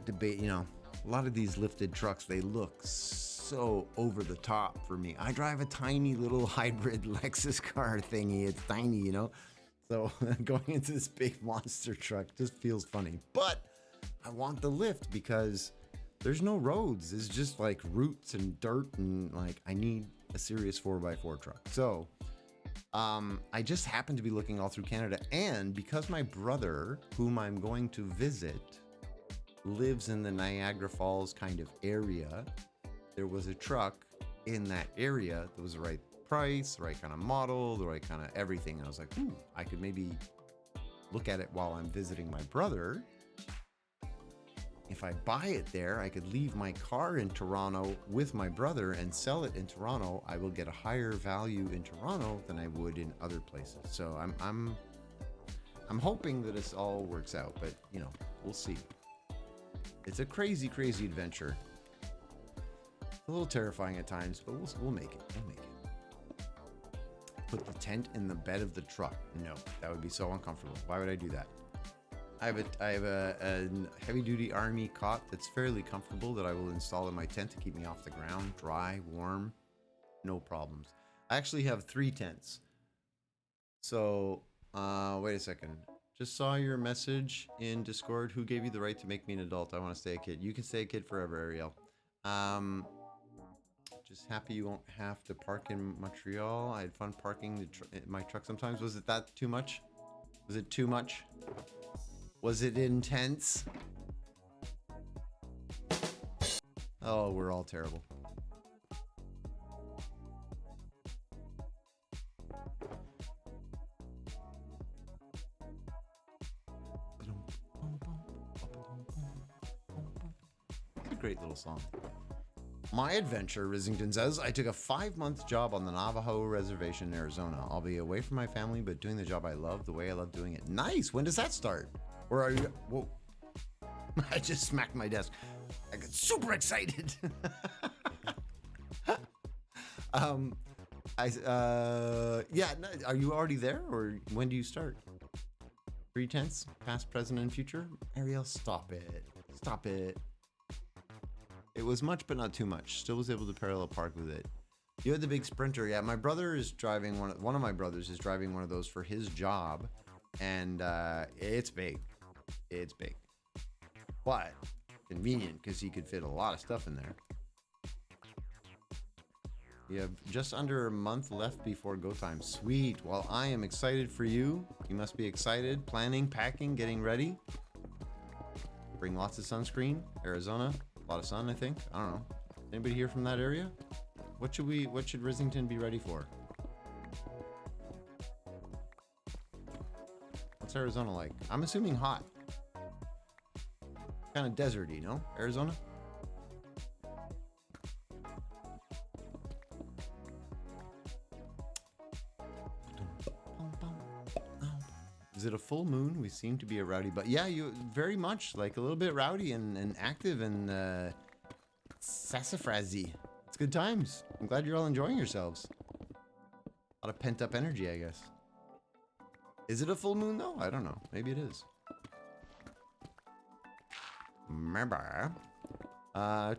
debate, a lot of these lifted trucks, they look so over the top for me. I drive a tiny little hybrid Lexus car thingy. It's tiny, so going into this big monster truck just feels funny, but I want the lift because there's no roads. It's just like roots and dirt, and I need a serious 4x4 truck. So I just happen to be looking all through Canada, and because my brother, whom I'm going to visit, lives in the Niagara Falls kind of area, there was a truck in that area that was the right price, the right kind of model, the right kind of everything. And I was like, ooh, I could maybe look at it while I'm visiting my brother. If I buy it there, I could leave my car in Toronto with my brother and sell it in Toronto. I will get a higher value in Toronto than I would in other places. So I'm hoping that this all works out, but we'll see. It's a crazy, crazy adventure. A little terrifying at times, but we'll make it. We'll make it. Put the tent in the bed of the truck. No, that would be so uncomfortable. Why would I do that? I have a heavy-duty army cot that's fairly comfortable that I will install in my tent to keep me off the ground, dry, warm, no problems. I actually have 3 tents. So, wait a second. Just saw your message in Discord. Who gave you the right to make me an adult? I want to stay a kid. You can stay a kid forever, Ariel. Just happy you won't have to park in Montreal. I had fun parking my truck sometimes. Was it that too much? Was it too much? Was it intense? Oh, we're all terrible. It's a great little song. My adventure, Risington says, I took a 5-month job on the Navajo Reservation in Arizona. I'll be away from my family, but doing the job I love, the way I love doing it. Nice! When does that start? Or are you... Whoa. I just smacked my desk. I got super excited. Yeah. No, are you already there, or when do you start? 3/10, past, present, and future. Ariel, stop it. Stop it. It was much, but not too much. Still was able to parallel park with it. You had the big Sprinter. Yeah, my brother is driving one of my brothers is driving one of those for his job, and it's big. It's big, but convenient because he could fit a lot of stuff in there. You have just under a month left before go time. Sweet. Well, I am excited for you. You must be excited. Planning, packing, getting ready. Bring lots of sunscreen. Arizona, a lot of sun, I think. I don't know. Anybody here from that area? What should Rissington be ready for? What's Arizona like? I'm assuming hot. Kind of deserty, no? Arizona? Is it a full moon? We seem to be a rowdy, but yeah, you very much like a little bit rowdy and active and sassafrazzy. It's good times. I'm glad you're all enjoying yourselves. A lot of pent up energy, I guess. Is it a full moon though? I don't know. Maybe it is.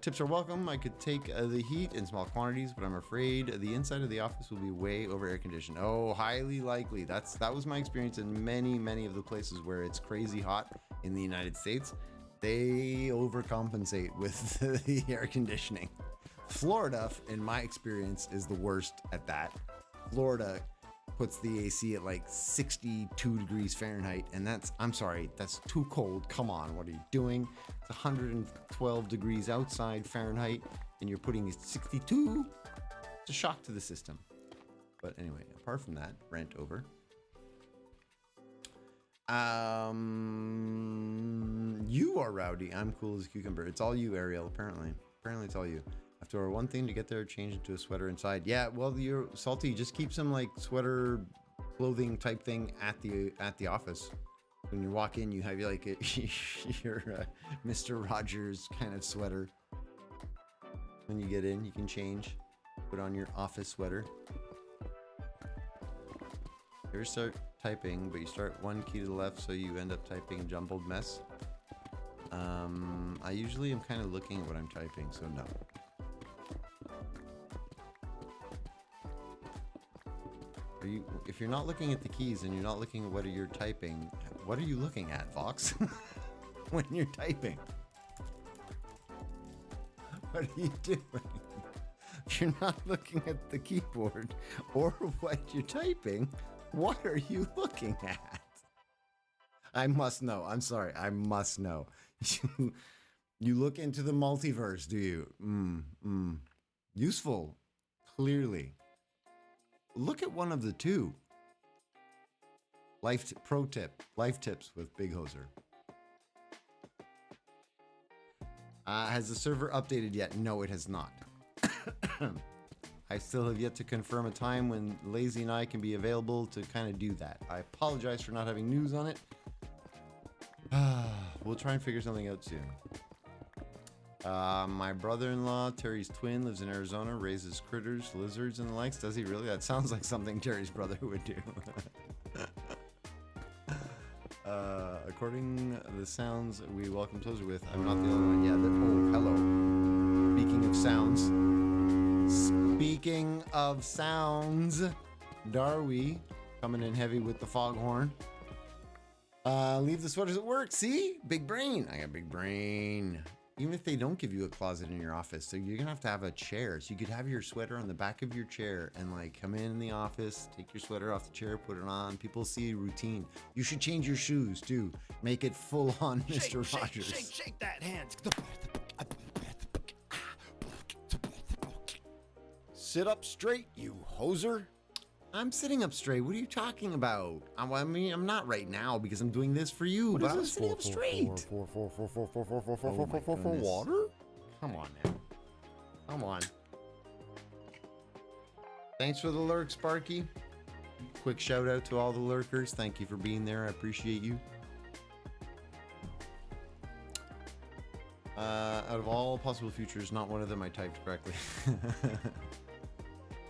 Tips are welcome. I could take the heat in small quantities, but I'm afraid the inside of the office will be way over air conditioned. Oh, highly likely. That was my experience in many of the places where it's crazy hot in the United States. They overcompensate with the air conditioning. Florida, in my experience, is the worst at that. Florida puts the AC at like 62 degrees Fahrenheit, and I'm sorry, that's too cold. Come on, what are you doing? It's 112 degrees outside Fahrenheit, and you're putting it 62? It's a shock to the system. But anyway, apart from that, rant over. You are rowdy. I'm cool as a cucumber. It's all you, Ariel, apparently. Apparently it's all you. After our one thing to get there, change into a sweater inside. Yeah, well, you're salty. Just keep some like sweater clothing type thing at the office. When you walk in, you have like your Mr. Rogers kind of sweater. When you get in, you can change. Put on your office sweater. You ever start typing, but you start one key to the left, so you end up typing a jumbled mess? I usually am kind of looking at what I'm typing, so no. If you're not looking at the keys and you're not looking at what you're typing, what are you looking at, Vox? When you're typing? What are you doing? If you're not looking at the keyboard or what you're typing, what are you looking at? I must know. I'm sorry. I must know. You look into the multiverse, do you? Useful. Clearly. Look at one of the two. Pro tip. Life tips with Big Hoser. Has the server updated yet? No, it has not. I still have yet to confirm a time when Lazy and I can be available to kind of do that. I apologize for not having news on it. We'll try and figure something out soon. My brother-in-law, Terry's twin, lives in Arizona, raises critters, lizards, and the likes. Does he really? That sounds like something Terry's brother would do. According to the sounds we welcome Tozer with, I'm not the only one. Yeah, hello. Speaking of sounds, Darby coming in heavy with the foghorn. Leave the sweaters at work. See? Big brain. I got big brain. Even if they don't give you a closet in your office, so you're gonna have a chair. So you could have your sweater on the back of your chair and like come in the office, take your sweater off the chair, put it on. People see your routine. You should change your shoes too. Make it full on Mr. Rogers. Shake that hand. Sit up straight, you hoser. I'm sitting up straight. What are you talking about? I mean, I'm not right now because I'm doing this for you. But I'm sitting up straight. For water? Come on now. Come on. Thanks for the lurk, Sparky. Quick shout out to all the lurkers. Thank you for being there. I appreciate you. Out of all possible futures, not one of them I typed correctly.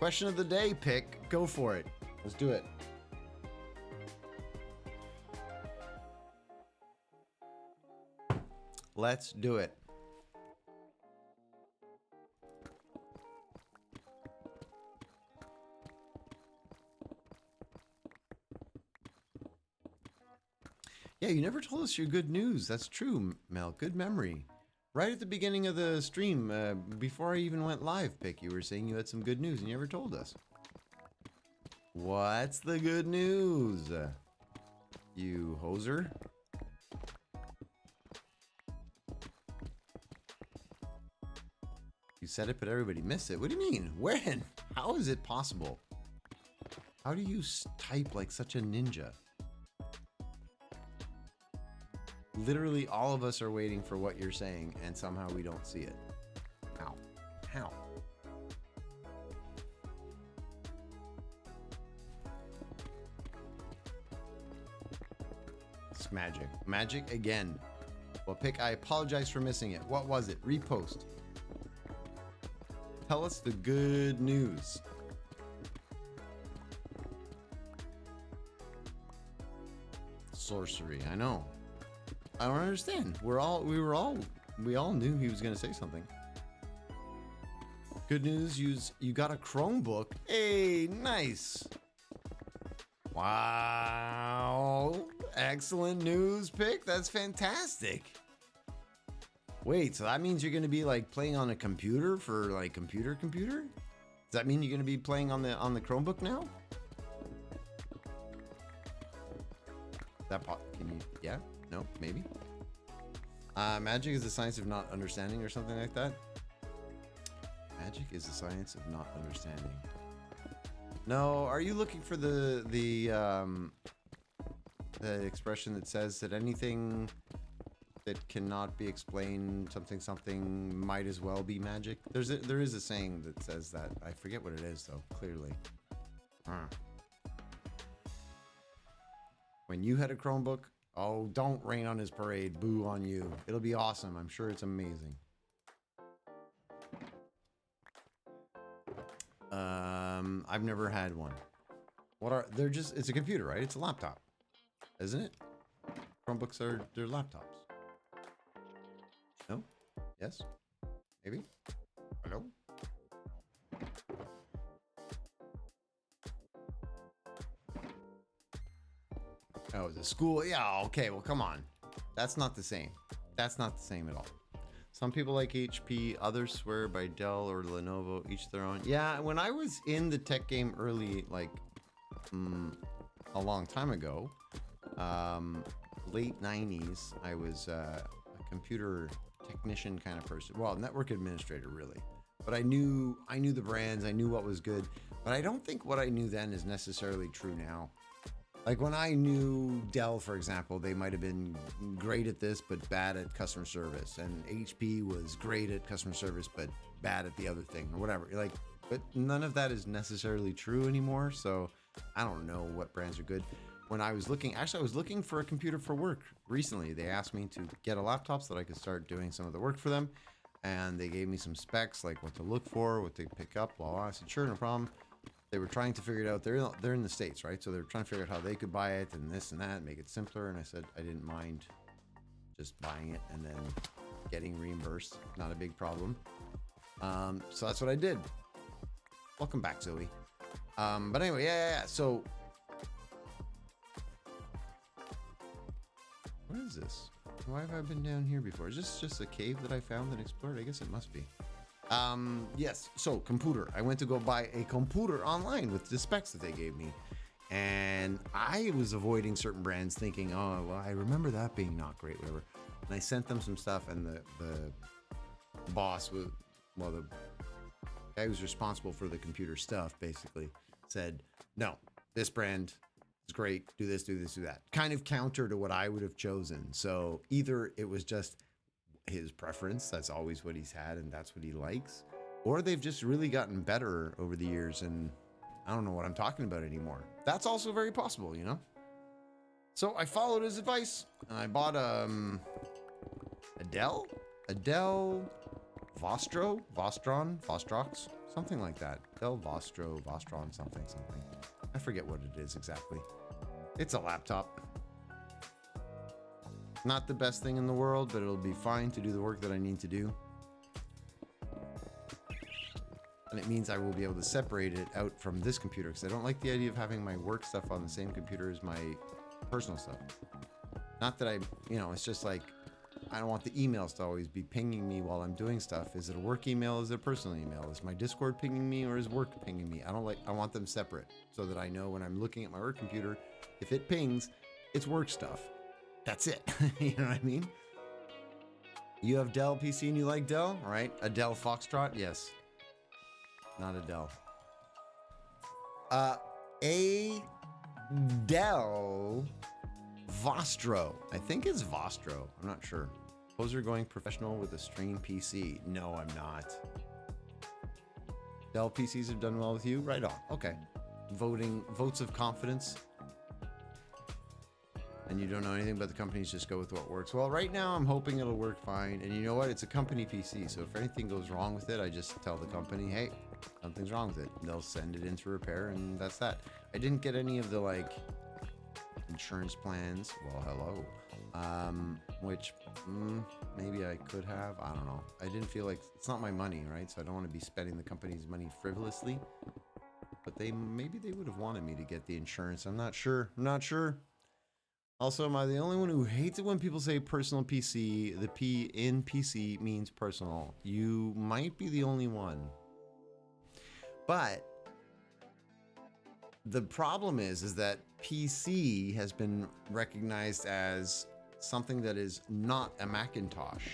Question of the day, Pick. Go for it. Let's do it. Let's do it. Yeah, you never told us your good news. That's true, Mel. Good memory. Right at the beginning of the stream, before I even went live, Pick, you were saying you had some good news and you never told us. What's the good news? You hoser? You said it, but everybody missed it. What do you mean? When? How is it possible? How do you type like such a ninja? Literally all of us are waiting for what you're saying, and somehow we don't see it. How? How? It's magic. Magic again. Well, Pick, I apologize for missing it. What was it? Repost. Tell us the good news. Sorcery. I know. I don't understand. We all knew he was going to say something. Good news, you got a Chromebook. Hey, nice. Wow. Excellent news, Pick. That's fantastic. Wait, so that means you're going to be like playing on a computer for like computer? Does that mean you're going to be playing on the Chromebook now? Can you? Yeah? No? Maybe? Magic is the science of not understanding or something like that? Magic is the science of not understanding. No, are you looking for the expression that says that anything that cannot be explained, something might as well be magic? There is a saying that says that. I forget what it is though, clearly. When you had a Chromebook, oh, don't rain on his parade. Boo on you. It'll be awesome. I'm sure it's amazing. I've never had one. It's a computer, right? It's a laptop, isn't it? Chromebooks they're laptops. No? Yes? Maybe? Hello? Oh, the school? Yeah, okay, well, come on. That's not the same. That's not the same at all. Some people like HP, others swear by Dell or Lenovo, each their own. Yeah, when I was in the tech game early, like a long time ago, late 90s, I was a computer technician kind of person. Well, network administrator, really. But I knew the brands, I knew what was good. But I don't think what I knew then is necessarily true now. Like when I knew Dell, for example, they might have been great at this, but bad at customer service. And HP was great at customer service, but bad at the other thing or whatever. Like, but none of that is necessarily true anymore. So I don't know what brands are good. When I was looking, actually, I was looking for a computer for work recently. They asked me to get a laptop so that I could start doing some of the work for them. And they gave me some specs, like what to look for, what to pick up, blah, blah. I said, sure, no problem. They were trying to figure it out. They're in the States, right? So they're trying to figure out how they could buy it and this and that, make it simpler. And I said I didn't mind just buying it and then getting reimbursed. Not a big problem. So that's what I did. Welcome back, Zoe. But anyway, yeah. So what is this? Why have I been down here before? Is this just a cave that I found and explored? I guess it must be. Yes, so computer. I went to go buy a computer online with the specs that they gave me. And I was avoiding certain brands thinking, oh, well, I remember that being not great, whatever. And I sent them some stuff and the boss was, well, the guy who's responsible for the computer stuff basically said, no, this brand is great. Do this, do this, do that. Kind of counter to what I would have chosen. So either it was just his preference, that's always what he's had and that's what he likes, or they've just really gotten better over the years and I don't know what I'm talking about anymore. That's also very possible, you know? So I followed his advice and I bought a Dell Vostron, Vostrox, something like that. Dell Vostro, Vostron, something. I forget what it is exactly. It's a laptop. Not the best thing in the world, but it'll be fine to do the work that I need to do. And it means I will be able to separate it out from this computer because I don't like the idea of having my work stuff on the same computer as my personal stuff. Not that it's just like, I don't want the emails to always be pinging me while I'm doing stuff. Is it a work email? Is it a personal email? Is my Discord pinging me or is work pinging me? I want them separate so that I know when I'm looking at my work computer, if it pings, it's work stuff. That's it. You know what I mean? You have Dell PC and you like Dell, right? A Dell Foxtrot? Yes. Not a Dell. A Dell Vostro. I think it's Vostro. I'm not sure. Poser going professional with a Strain PC. No, I'm not. Dell PCs have done well with you? Right on. Okay. Votes of confidence. And you don't know anything about the companies, just go with what works. Well, right now I'm hoping it'll work fine. And you know what? It's a company PC. So if anything goes wrong with it, I just tell the company, hey, something's wrong with it. And they'll send it in to repair and that's that. I didn't get any of the insurance plans. Well, hello. Which maybe I could have. I don't know. I didn't feel like it's not my money, right? So I don't want to be spending the company's money frivolously. But maybe they would have wanted me to get the insurance. I'm not sure. Also, am I the only one who hates it when people say personal PC? The P in PC means personal. You might be the only one. But the problem is that PC has been recognized as something that is not a Macintosh.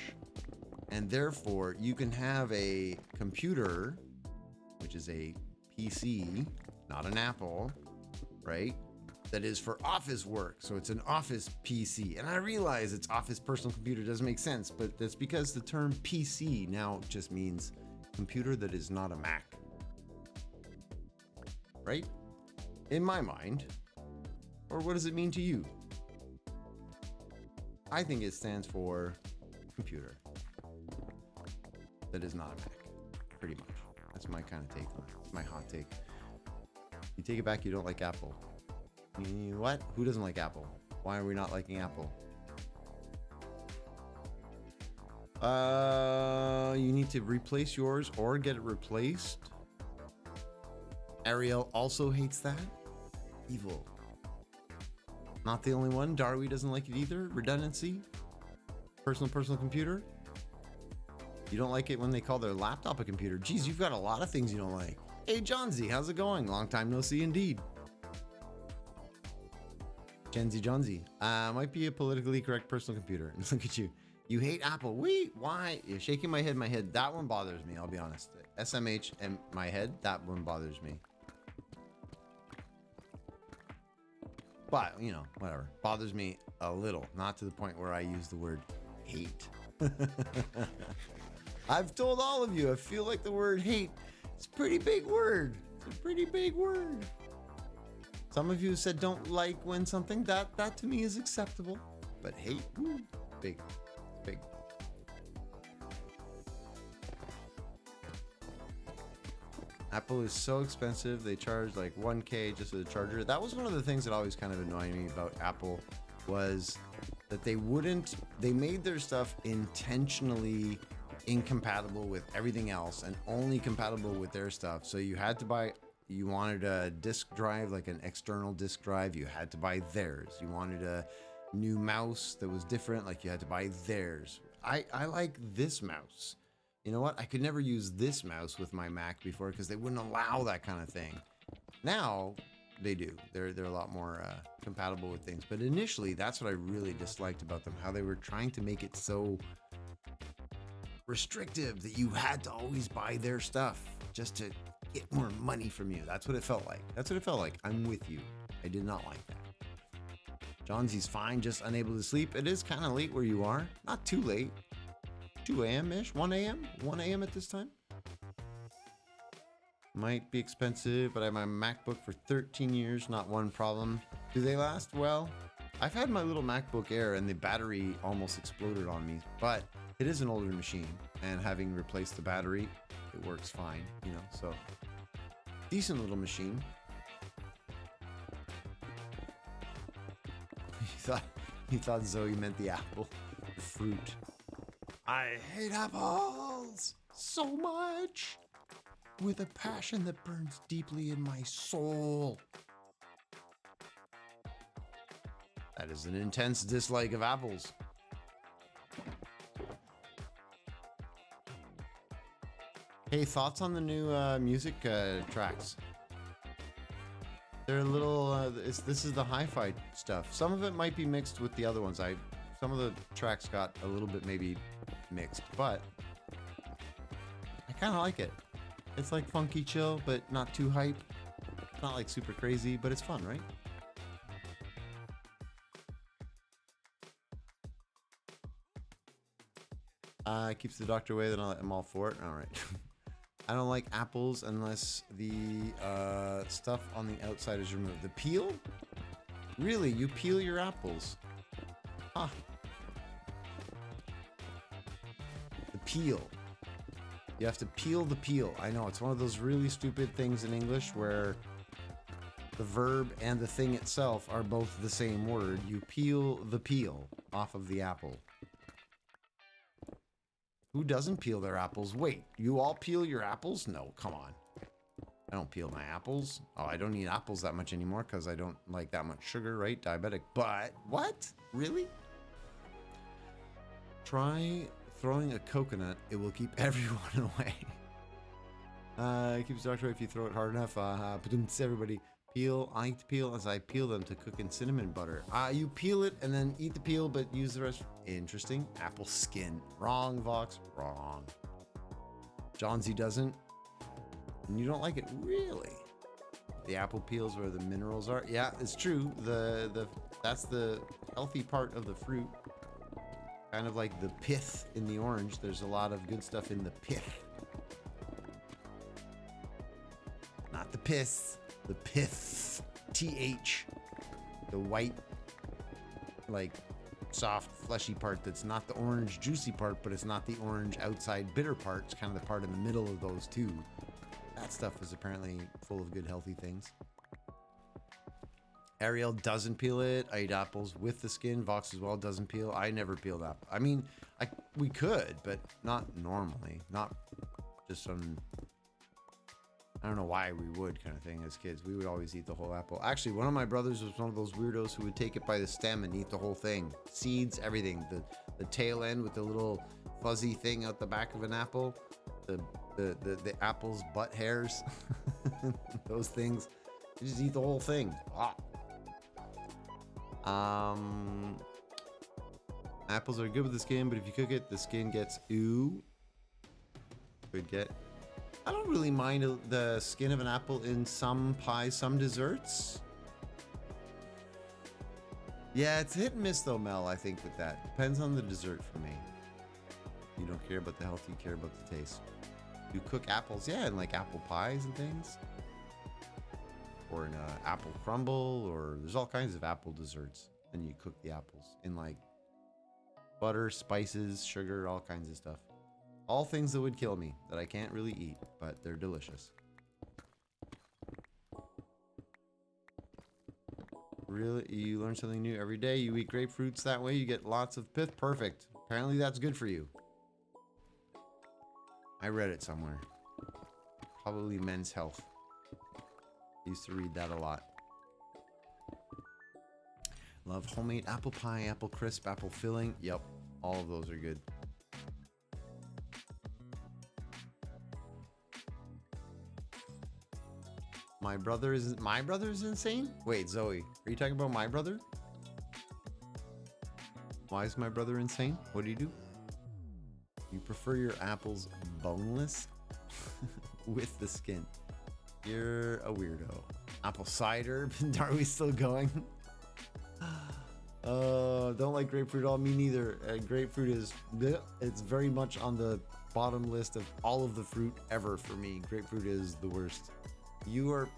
And therefore, you can have a computer, which is a PC, not an Apple, right? That is for office work. So it's an office PC. And I realize it's office personal computer doesn't make sense, but that's because the term PC now just means computer that is not a Mac. Right? In my mind. Or what does it mean to you? I think it stands for computer that is not a Mac. Pretty much. That's my kind of take on it. It's my hot take. You take it back, you don't like Apple. What? Who doesn't like Apple? Why are we not liking Apple? You need to replace yours or get it replaced. Ariel also hates that. Evil. Not the only one. Darby doesn't like it either. Redundancy. Personal computer. You don't like it when they call their laptop a computer. Geez, you've got a lot of things you don't like. Hey, John Z, how's it going? Long time no see indeed. Gen Z John Z. Might be a politically correct personal computer. Look at you. You hate Apple. Wait, why? You're shaking my head. That one bothers me, I'll be honest. SMH and my head, that one bothers me. But, whatever. Bothers me a little. Not to the point where I use the word hate. I've told all of you, I feel like the word hate, it's a pretty big word. It's a pretty big word. Some of you said don't like when something, that to me is acceptable. But hate, ooh, big. Apple is so expensive. They charge like $1,000 just for the charger. That was one of the things that always kind of annoyed me about Apple was that they made their stuff intentionally incompatible with everything else and only compatible with their stuff. So you wanted a disk drive, like an external disk drive, you had to buy theirs. You wanted a new mouse that was different, like you had to buy theirs. I like this mouse. You know what? I could never use this mouse with my Mac before because they wouldn't allow that kind of thing. Now they do. They're a lot more compatible with things. But initially, that's what I really disliked about them, how they were trying to make it so restrictive that you had to always buy their stuff just to get more money from you. That's what it felt like. I'm with you. I did not like that. John Z's fine, just unable to sleep. It is kind of late where you are. Not too late. 2 a.m.-ish? 1 a.m.? 1 a.m. at this time? Might be expensive, but I have my MacBook for 13 years, not one problem. Do they last? Well, I've had my little MacBook Air and the battery almost exploded on me, but it is an older machine. and having replaced the battery, it works fine, you know, so decent little machine. He thought Zoe meant the apple, the fruit. I hate apples so much, with a passion that burns deeply in my soul. That is an intense dislike of apples. Hey, thoughts on the new music tracks? They're a little. This is the hi-fi stuff. Some of it might be mixed with the other ones. Some of the tracks got a little bit maybe mixed, but I kind of like it. It's like funky chill, but not too hype. It's not like super crazy, but it's fun, right? Keeps the doctor away, then I'm all for it. All right. I don't like apples unless the stuff on the outside is removed. The peel? Really? You peel your apples? Huh. The peel. You have to peel the peel. I know, it's one of those really stupid things in English where the verb and the thing itself are both the same word. You peel the peel off of the apple. Who doesn't peel their apples? Wait, you all peel your apples? No, come on. I don't peel my apples. Oh, I don't eat apples that much anymore because I don't like that much sugar, right? Diabetic. But, what? Really? Try throwing a coconut. It will keep everyone away. It keeps the doctor away if you throw it hard enough. Everybody peel. I eat the peel as I peel them to cook in cinnamon butter. You peel it and then eat the peel, but use the rest. Interesting. Apple skin. Wrong, Vox. Wrong. Johnsy doesn't. And you don't like it, really? The apple peels where the minerals are. Yeah, it's true. That's the healthy part of the fruit. Kind of like the pith in the orange. There's a lot of good stuff in the pith. Not the piss. The pith. TH. The white, like, soft, fleshy part that's not the orange juicy part, but it's not the orange outside bitter part. It's kind of the part in the middle of those two. That stuff is apparently full of good healthy things. Ariel doesn't peel it. I eat apples with the skin. Vox as well doesn't peel. I never peeled apple. I mean, we could, but not normally. Not just on, I don't know why we would kind of thing as kids. We would always eat the whole apple. Actually, one of my brothers was one of those weirdos who would take it by the stem and eat the whole thing. Seeds, everything. The tail end with the little fuzzy thing out the back of an apple. The apple's butt hairs. Those things. You just eat the whole thing. Apples are good with the skin, but if you cook it, the skin gets ooh. Could get. I don't really mind the skin of an apple in some pies, some desserts. Yeah, it's hit and miss though, Mel, I think with that. Depends on the dessert for me. You don't care about the health, you care about the taste. You cook apples, yeah, in like apple pies and things. Or in apple crumble, or there's all kinds of apple desserts. And you cook the apples in like butter, spices, sugar, all kinds of stuff. All things that would kill me, that I can't really eat, but they're delicious. Really? You learn something new every day. You eat grapefruits that way, you get lots of pith. Perfect. Apparently that's good for you. I read it somewhere. Probably Men's Health. Used to read that a lot. Love homemade apple pie, apple crisp, apple filling. Yep, all of those are good. My brother is insane? Wait, Zoe, are you talking about my brother? Why is my brother insane? What do you do? You prefer your apples boneless? With the skin. You're a weirdo. Apple cider? Are we still going? Don't like grapefruit at all. Me neither. Grapefruit is, it's very much on the bottom list of all of the fruit ever for me. Grapefruit is the worst. You are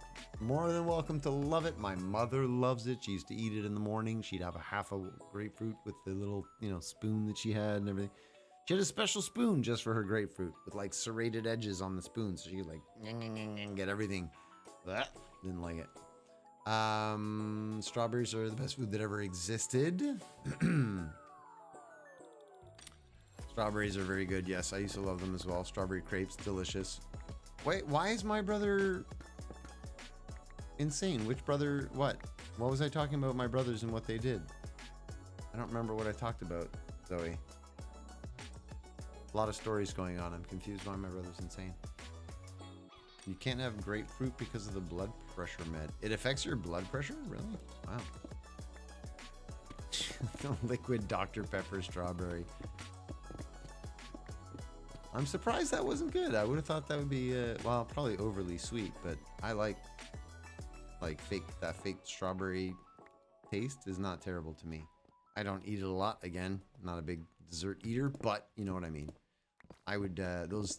more than welcome to love it. My mother loves it. She used to eat it in the morning. She'd have a half a grapefruit with the little, spoon that she had and everything. She She had a special spoon just for her grapefruit with like serrated edges on the spoon, so she could like get everything. Blah, didn't like it. Strawberries are the best food that ever existed. Strawberries are very good. Yes, I used to love them as well. Strawberry crepes, delicious. Wait, why is my brother insane? Which brother? What? What was I talking about my brothers and what they did? I don't remember what I talked about, Zoe. A lot of stories going on. I'm confused why my brother's insane. You can't have grapefruit because of the blood pressure med. It affects your blood pressure? Really? Wow. Liquid Dr. Pepper strawberry. I'm surprised that wasn't good. I would have thought that would be, well, probably overly sweet, but I like that fake strawberry taste is not terrible to me. I don't eat it a lot. Again, not a big dessert eater, but you know what I mean. I would, those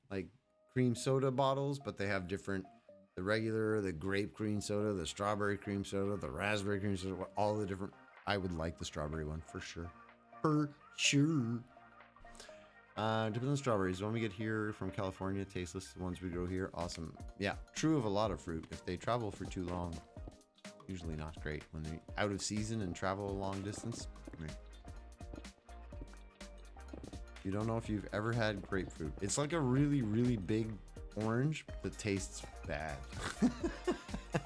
like cream soda bottles, but they have different, the regular, the grape cream soda, the strawberry cream soda, the raspberry cream soda, all the different, I would like the strawberry one for sure. For sure. Depends on strawberries. The one we get here from California, tasteless. The ones we grow here, awesome. Yeah, true of a lot of fruit. If they travel for too long, usually not great. When they're out of season and travel a long distance. You don't know if you've ever had grapefruit. It's like a really, really big orange that tastes bad.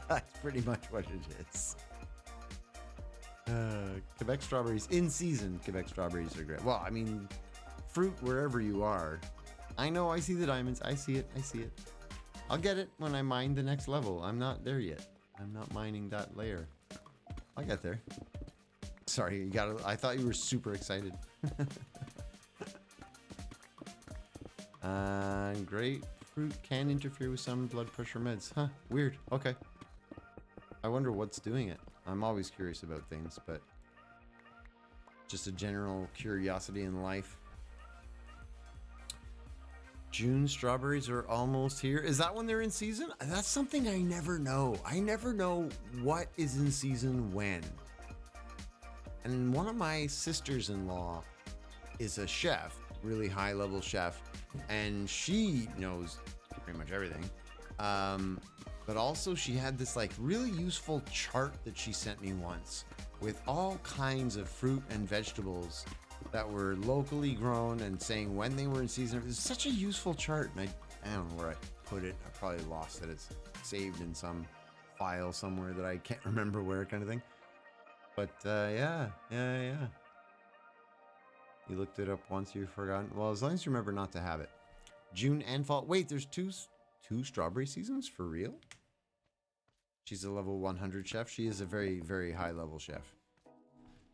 That's pretty much what it is. Quebec strawberries in season. Quebec strawberries are great. Well, I mean, fruit wherever you are. I know, I see the diamonds. I see it. I see it. I'll get it when I mine the next level. I'm not there yet. I'm not mining that layer. I'll get there. Sorry, you gotta. I thought you were super excited. Grapefruit can interfere with some blood pressure meds. Huh, weird. Okay. I wonder what's doing it. I'm always curious about things, but just a general curiosity in life. June strawberries are almost here. Is that when they're in season? That's something I never know. I never know what is in season when. And one of my sisters-in-law is a chef, really high-level chef, and she knows pretty much everything. But also she had this like really useful chart that she sent me once with all kinds of fruit and vegetables that were locally grown and saying when they were in season. It was such a useful chart, and I don't know where I put it. I probably lost it. It's saved in some file somewhere that I can't remember where, kind of thing. But yeah. You looked it up once, you've forgotten. Well, as long as you remember not to have it. June and fall. Wait, there's two strawberry seasons for real? She's a level 100 chef. She is a very, very high level chef.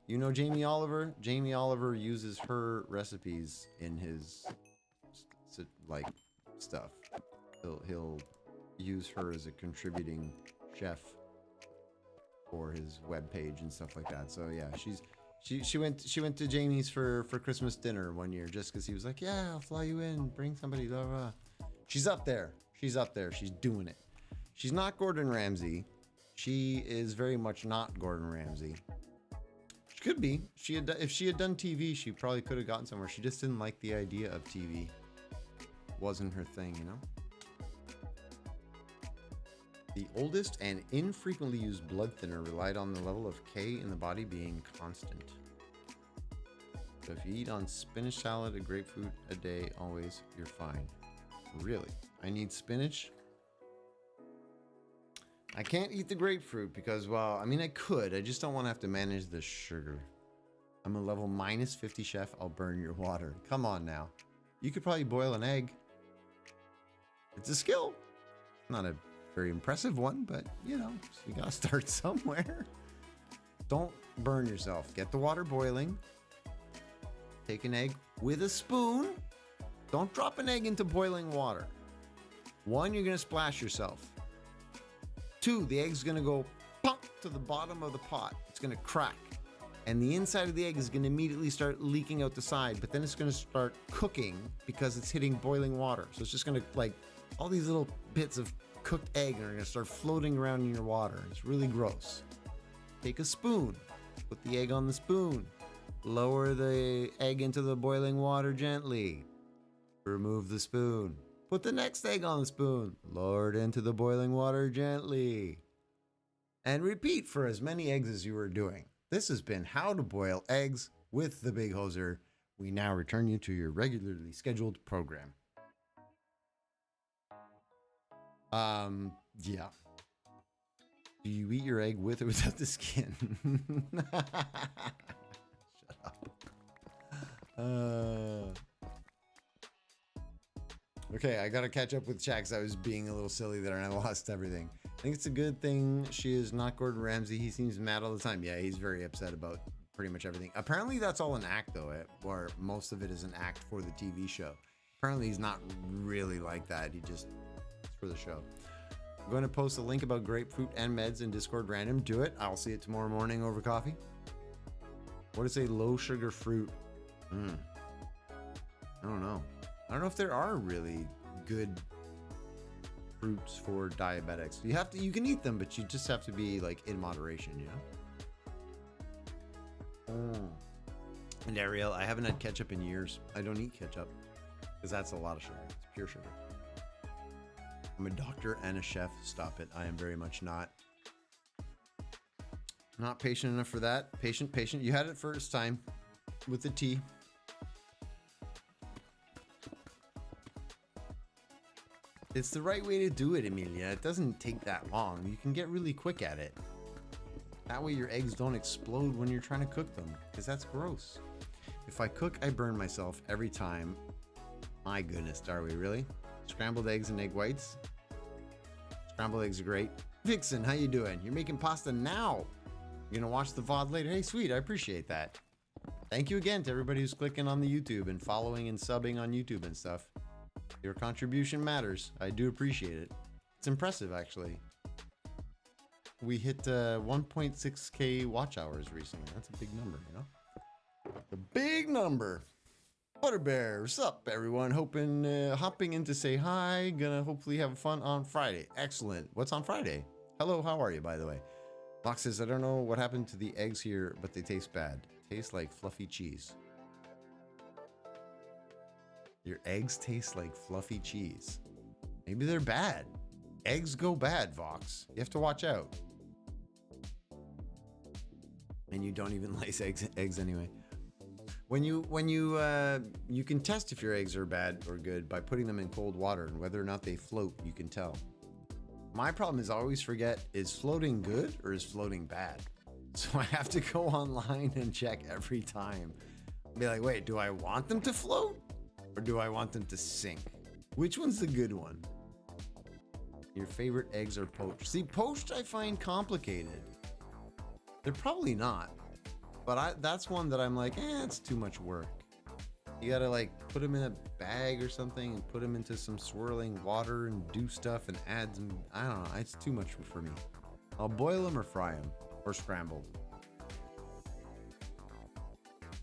You know Jamie Oliver? Jamie Oliver uses her recipes in his like stuff. He'll use her as a contributing chef for his webpage and stuff like that. So yeah, she went to Jamie's for Christmas dinner one year just because he was like, yeah, I'll fly you in, bring somebody, blah, blah. She's up there. She's up there. She's doing it. She's not Gordon Ramsay. She is very much not Gordon Ramsay. She could be. If she had done TV, she probably could have gotten somewhere. She just didn't like the idea of TV. Wasn't her thing, you know? The oldest and infrequently used blood thinner relied on the level of K in the body being constant. So if you eat on spinach salad, a grapefruit a day, always, you're fine. Really? I need spinach? I can't eat the grapefruit because, well, I mean, I could. I just don't want to have to manage the sugar. I'm a level -50 chef. I'll burn your water. Come on now. You could probably boil an egg. It's a skill. Not a very impressive one, but, you know, you gotta start somewhere. Don't burn yourself. Get the water boiling. Take an egg with a spoon. Don't drop an egg into boiling water. 1, you're gonna splash yourself. 2, the egg's gonna go pop to the bottom of the pot. It's gonna crack. And the inside of the egg is gonna immediately start leaking out the side, but then it's gonna start cooking because it's hitting boiling water. So it's just gonna, like, all these little bits of cooked egg are gonna start floating around in your water. It's really gross. Take a spoon, put the egg on the spoon, Lower the egg into the boiling water gently. Remove the spoon. Put the next egg on the spoon. Lower it into the boiling water gently. And repeat for as many eggs as you are doing. This has been How to Boil Eggs with the Big Hoser. We now return you to your regularly scheduled program. Yeah. Do you eat your egg with or without the skin? Shut up. Okay, I gotta catch up with Shaq because I was being a little silly there and I lost everything. I think it's a good thing she is not Gordon Ramsay. He seems mad all the time. Yeah, he's very upset about pretty much everything. Apparently that's all an act though, or most of it is an act for the TV show. Apparently he's not really like that. He just, it's for the show. I'm going to post a link about grapefruit and meds in Discord random. Do it. I'll see it tomorrow morning over coffee. What is a low sugar fruit? I don't know. I don't know if there are really good fruits for diabetics. You can eat them, but you just have to be like in moderation, you know? And Ariel, I haven't had ketchup in years. I don't eat ketchup because that's a lot of sugar. It's pure sugar. I'm a doctor and a chef. Stop it. I am very much not. Not patient enough for that. Patient. You had it first time with the tea. It's the right way to do it, Amelia. It doesn't take that long. You can get really quick at it. That way your eggs don't explode when you're trying to cook them, because that's gross. If I cook, I burn myself every time. My goodness, Darby, really? Scrambled eggs and egg whites? Scrambled eggs are great. Vixen, how you doing? You're making pasta now. You're gonna watch the VOD later. Hey, sweet, I appreciate that. Thank you again to everybody who's clicking on the YouTube and following and subbing on YouTube and stuff. Your contribution matters. I do appreciate it. It's impressive, actually. We hit 1.6k watch hours recently. That's a big number, you know? A big number. Butterbear, what's up, everyone? Hopping in to say hi. Gonna hopefully have fun on Friday. Excellent. What's on Friday? Hello, how are you, by the way? Box says, I don't know what happened to the eggs here, but they taste bad. Taste like fluffy cheese. Your eggs taste like fluffy cheese. Maybe they're bad. Eggs go bad, Vox. You have to watch out. And you don't even like eggs anyway. When you can test if your eggs are bad or good by putting them in cold water, and whether or not they float, you can tell. My problem is I always forget, is floating good or is floating bad? So I have to go online and check every time. Be like, wait, do I want them to float or do I want them to sink? Which one's the good one? Your favorite eggs are poached. See, poached I find complicated. They're probably not. But that's one that I'm like, it's too much work. You gotta like put them in a bag or something and put them into some swirling water and do stuff and add some, I don't know, it's too much for me. I'll boil them or fry them or scrambled.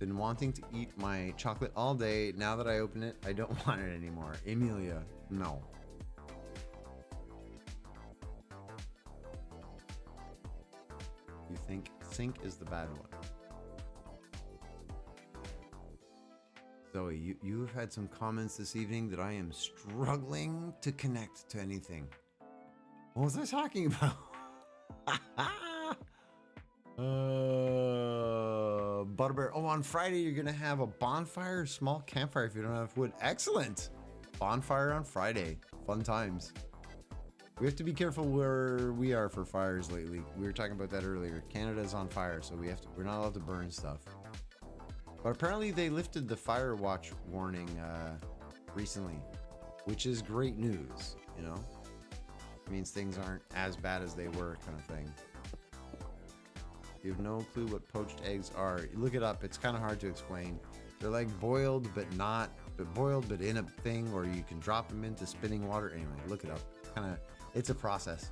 Been wanting to eat my chocolate all day. Now that I open it, I don't want it anymore. Emilia, no. You think sink is the bad one? Zoe, you've had some comments this evening that I am struggling to connect to anything. What was I talking about? Butterbear. Oh, on Friday you're gonna have a bonfire, small campfire if you don't have wood. Excellent. Bonfire on Friday. Fun times. We have to be careful where we are for fires lately. We were talking about that earlier. Canada's on fire, so we're not allowed to burn stuff. But apparently they lifted the fire watch warning recently, which is great news, you know? It means things aren't as bad as they were, kind of thing. You have no clue what poached eggs are. Look it up. It's kind of hard to explain. They're like boiled but in a thing, or you can drop them into spinning water. Anyway, look it up. It's a process.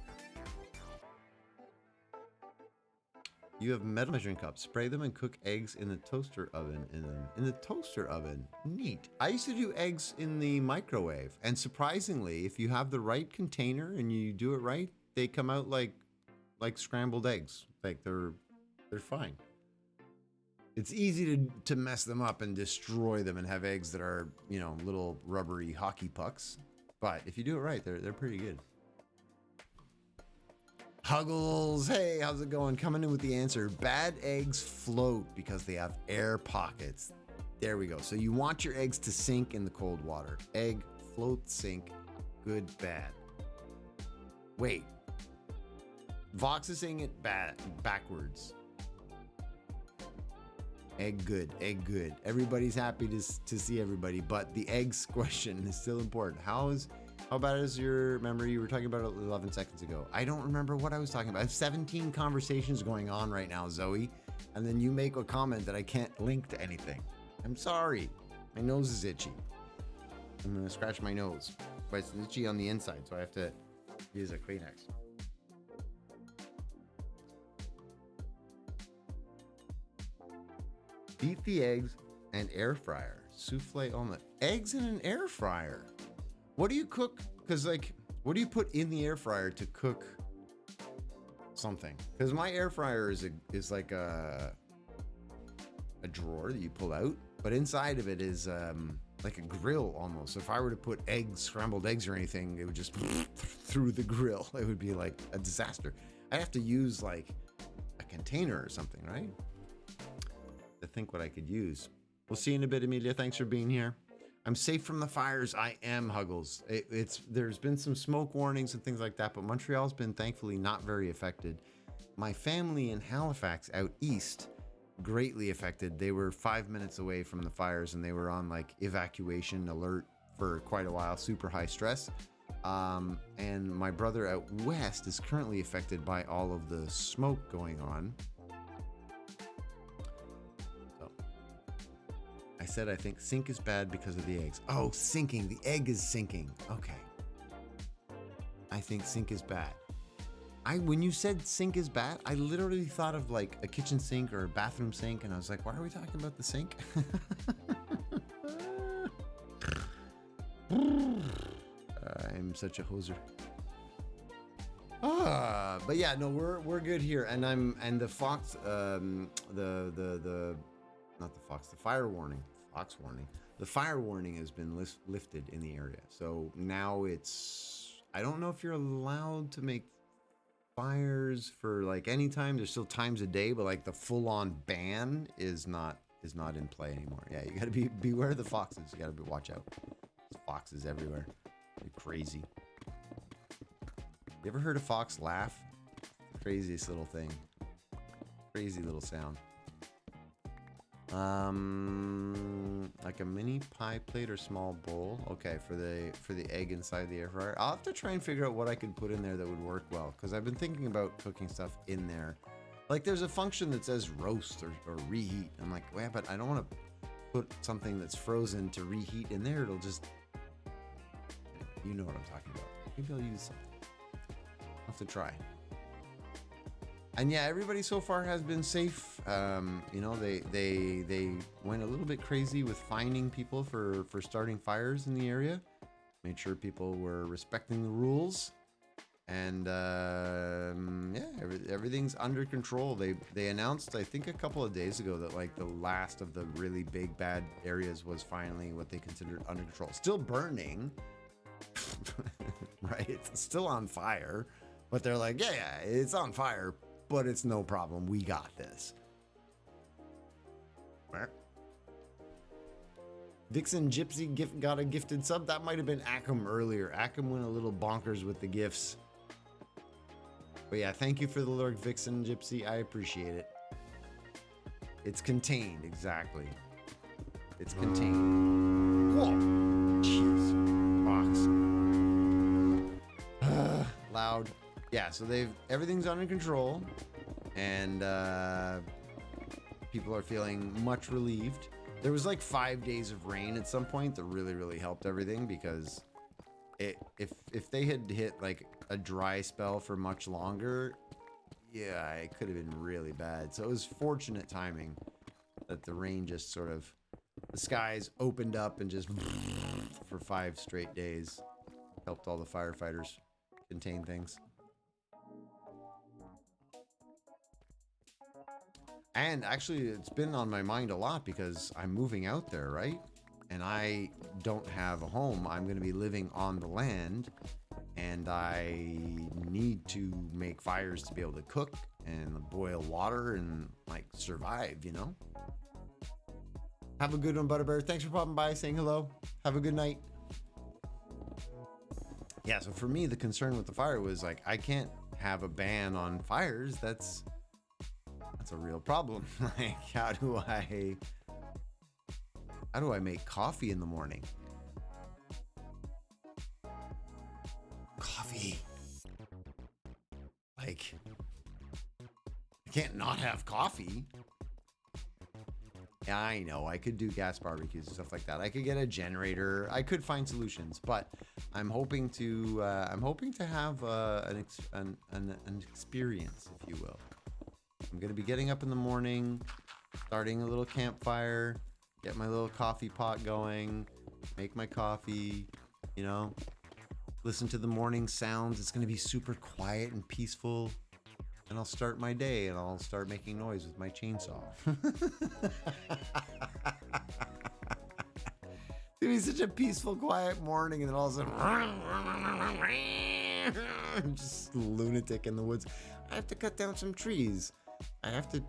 You have metal measuring cups. Spray them and cook eggs in the toaster oven. In the toaster oven. Neat. I used to do eggs in the microwave, and surprisingly, if you have the right container and you do it right, they come out like scrambled eggs. Like they're fine. It's easy to mess them up and destroy them and have eggs that are, you know, little rubbery hockey pucks. But if you do it right, they're pretty good. Huggles, hey, how's it going? Coming in with the answer. Bad eggs float because they have air pockets. There we go. So you want your eggs to sink in the cold water. Egg, float, sink, good, bad. Wait. Vox is saying it backwards. Egg good, egg good. Everybody's happy to see everybody, but the eggs question is still important. How bad is your memory? You were talking about it 11 seconds ago. I don't remember what I was talking about. I have 17 conversations going on right now, Zoe, and then you make a comment that I can't link to anything. I'm sorry. My nose is itchy. I'm gonna scratch my nose, but it's itchy on the inside, so I have to use a Kleenex. Beat the eggs and air fryer. Souffle omelet. Eggs in an air fryer. What do you cook? Because, like, what do you put in the air fryer to cook something? Because my air fryer is like a drawer that you pull out, but inside of it is like a grill almost. So if I were to put eggs, scrambled eggs or anything, it would just through the grill. It would be like a disaster. I'd have to use like a container or something, right? To think what I could use. We'll see you in a bit, Amelia. Thanks for being here. I'm safe from the fires. I am, Huggles. There's been some smoke warnings and things like that, but Montreal's been thankfully not very affected. My family in Halifax out east, greatly affected. They were 5 minutes away from the fires and they were on like evacuation alert for quite a while, super high stress. And my brother out west is currently affected by all of the smoke going on. I said I think sink is bad because of the eggs. Oh, sinking. The egg is sinking. Okay. I think sink is bad. When you said sink is bad, I literally thought of like a kitchen sink or a bathroom sink, and I was like, why are we talking about the sink? I'm such a hoser. But yeah, no, we're good here, and the fox, the fire warning. Fox warning. The fire warning has been lifted in the area. So now I don't know if you're allowed to make fires for like any time. There's still times a day, but like the full-on ban is not in play anymore. Yeah, you gotta beware of the foxes. You gotta watch out. There's foxes everywhere. They're crazy. You ever heard a fox laugh? Craziest little thing. Crazy little sound. Like a mini pie plate or small bowl. Okay, for the egg inside the air fryer. I'll have to try and figure out what I could put in there that would work well, because I've been thinking about cooking stuff in there. Like there's a function that says roast or reheat. I'm like, yeah, but I don't want to put something that's frozen to reheat in there. It'll just, you know what I'm talking about. Maybe I'll use something. I'll have to try. And yeah, everybody so far has been safe. You know, they went a little bit crazy with fining people for starting fires in the area. Made sure people were respecting the rules. And yeah, everything's under control. They announced, I think a couple of days ago, that like the last of the really big bad areas was finally what they considered under control. Still burning, right? It's still on fire, but they're like, yeah, it's on fire, but it's no problem. We got this. Vixen Gypsy got a gifted sub. That might have been Ackham earlier. Ackham went a little bonkers with the gifts. But yeah, thank you for the lurk, Vixen Gypsy. I appreciate it. It's contained, exactly. It's contained. Whoa! Jeez. Box. Loud. Yeah, so everything's under control, and people are feeling much relieved. There was like 5 days of rain at some point that really, really helped everything, because if they had hit like a dry spell for much longer, yeah, it could have been really bad. So it was fortunate timing that the rain just sort of, the skies opened up and just for 5 straight days helped all the firefighters contain things. And actually, it's been on my mind a lot because I'm moving out there, right? And I don't have a home. I'm going to be living on the land, and I need to make fires to be able to cook and boil water and like survive, you know? Have a good one, Butterbear. Thanks for popping by, saying hello. Have a good night. Yeah, so for me, the concern with the fire was like, I can't have a ban on fires. That's a real problem. Like, how do I make coffee in the morning? Coffee. Like, I can't not have coffee. Yeah, I know. I could do gas barbecues and stuff like that. I could get a generator. I could find solutions, but I'm hoping to have an experience, if you will. I'm gonna be getting up in the morning, starting a little campfire, get my little coffee pot going, make my coffee, you know, listen to the morning sounds. It's gonna be super quiet and peaceful. And I'll start my day and I'll start making noise with my chainsaw. It's gonna be such a peaceful, quiet morning, and then all of a sudden, I'm just lunatic in the woods. I have to cut down some trees. I have to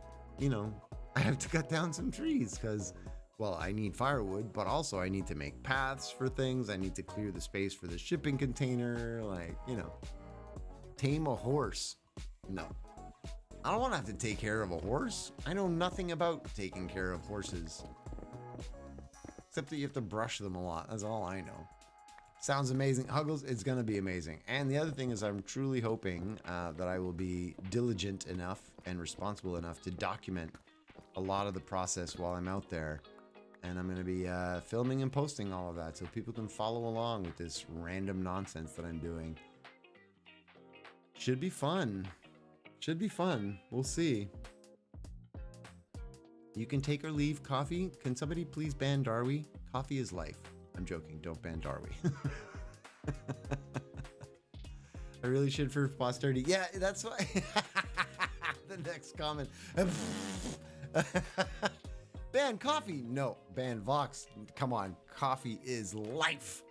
cut down some trees because, well, I need firewood, but also I need to make paths for things. I need to clear the space for the shipping container. Like, you know, tame a horse. No. I don't want to have to take care of a horse. I know nothing about taking care of horses. Except that you have to brush them a lot. That's all I know. Sounds amazing. Huggles, it's going to be amazing. And the other thing is I'm truly hoping that I will be diligent enough and responsible enough to document a lot of the process while I'm out there. And I'm going to be filming and posting all of that so people can follow along with this random nonsense that I'm doing. Should be fun. Should be fun. We'll see. You can take or leave coffee. Can somebody please ban Darby? Coffee is life. I'm joking. Don't ban Darby. I really should for posterity. Yeah, that's why. The next comment. Ban coffee. No. Ban Vox. Come on. Coffee is life.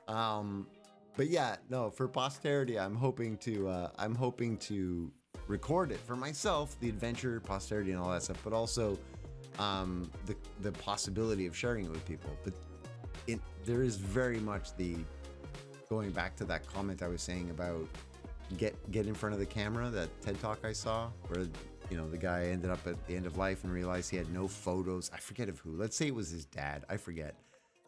But yeah, no, for posterity, I'm hoping to record it for myself, the adventure, posterity, and all that stuff, but also the possibility of sharing it with people. But there is very much the going back to that comment I was saying about get in front of the camera, that TED Talk I saw, where the guy ended up at the end of life and realized he had no photos. I forget of who. Let's say it was his dad. I forget.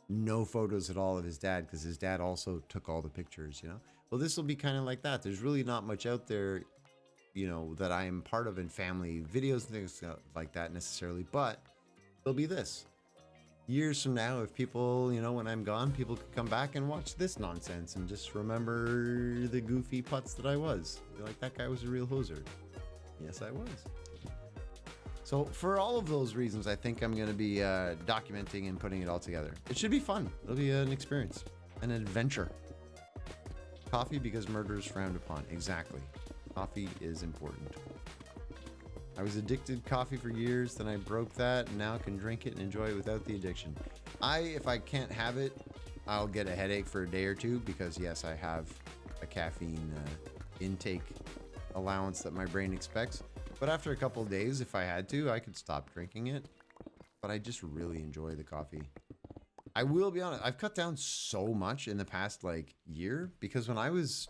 No photos at all of his dad because his dad also took all the pictures. Well, this will be kind of like that. There's really not much out there that I am part of in family videos and things like that necessarily, but there'll be this. Years from now, if people, when I'm gone, people could come back and watch this nonsense and just remember the goofy putz that I was. Be like, that guy was a real hoser. Yes, I was. So for all of those reasons, I think I'm going to be documenting and putting it all together. It should be fun. It'll be an experience, an adventure. Coffee because murder is frowned upon. Exactly. Coffee is important. I was addicted to coffee for years, then I broke that, and now can drink it and enjoy it without the addiction. If I can't have it, I'll get a headache for a day or two because, yes, I have a caffeine intake allowance that my brain expects. But after a couple of days, if I had to, I could stop drinking it. But I just really enjoy the coffee. I will be honest, I've cut down so much in the past year because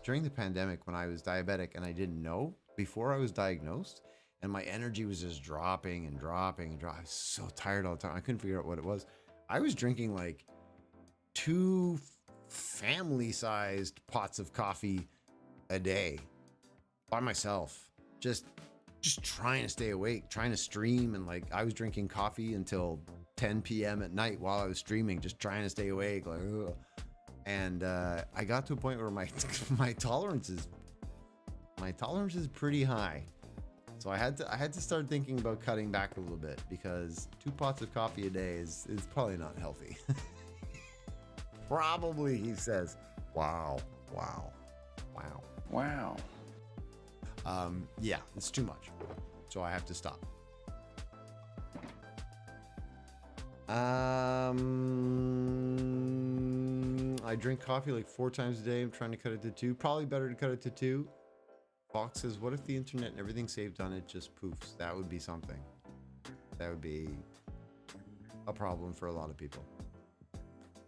during the pandemic, when I was diabetic and I didn't know before I was diagnosed, and my energy was just dropping and dropping and dropping. I was so tired all the time. I couldn't figure out what it was. I was drinking 2 family-sized pots of coffee a day by myself. Just trying to stay awake, trying to stream, and I was drinking coffee until 10 p.m. at night while I was streaming, just trying to stay awake. And I got to a point where my tolerance is pretty high. So I had to start thinking about cutting back a little bit because 2 pots of coffee a day is probably not healthy. Probably, he says. Wow. Yeah, it's too much. So I have to stop. I drink coffee like 4 times a day. I'm trying to cut it to 2. Probably better to cut it to 2. Fox says, what if the internet and everything saved on it just poofs? That would be something. That would be a problem for a lot of people.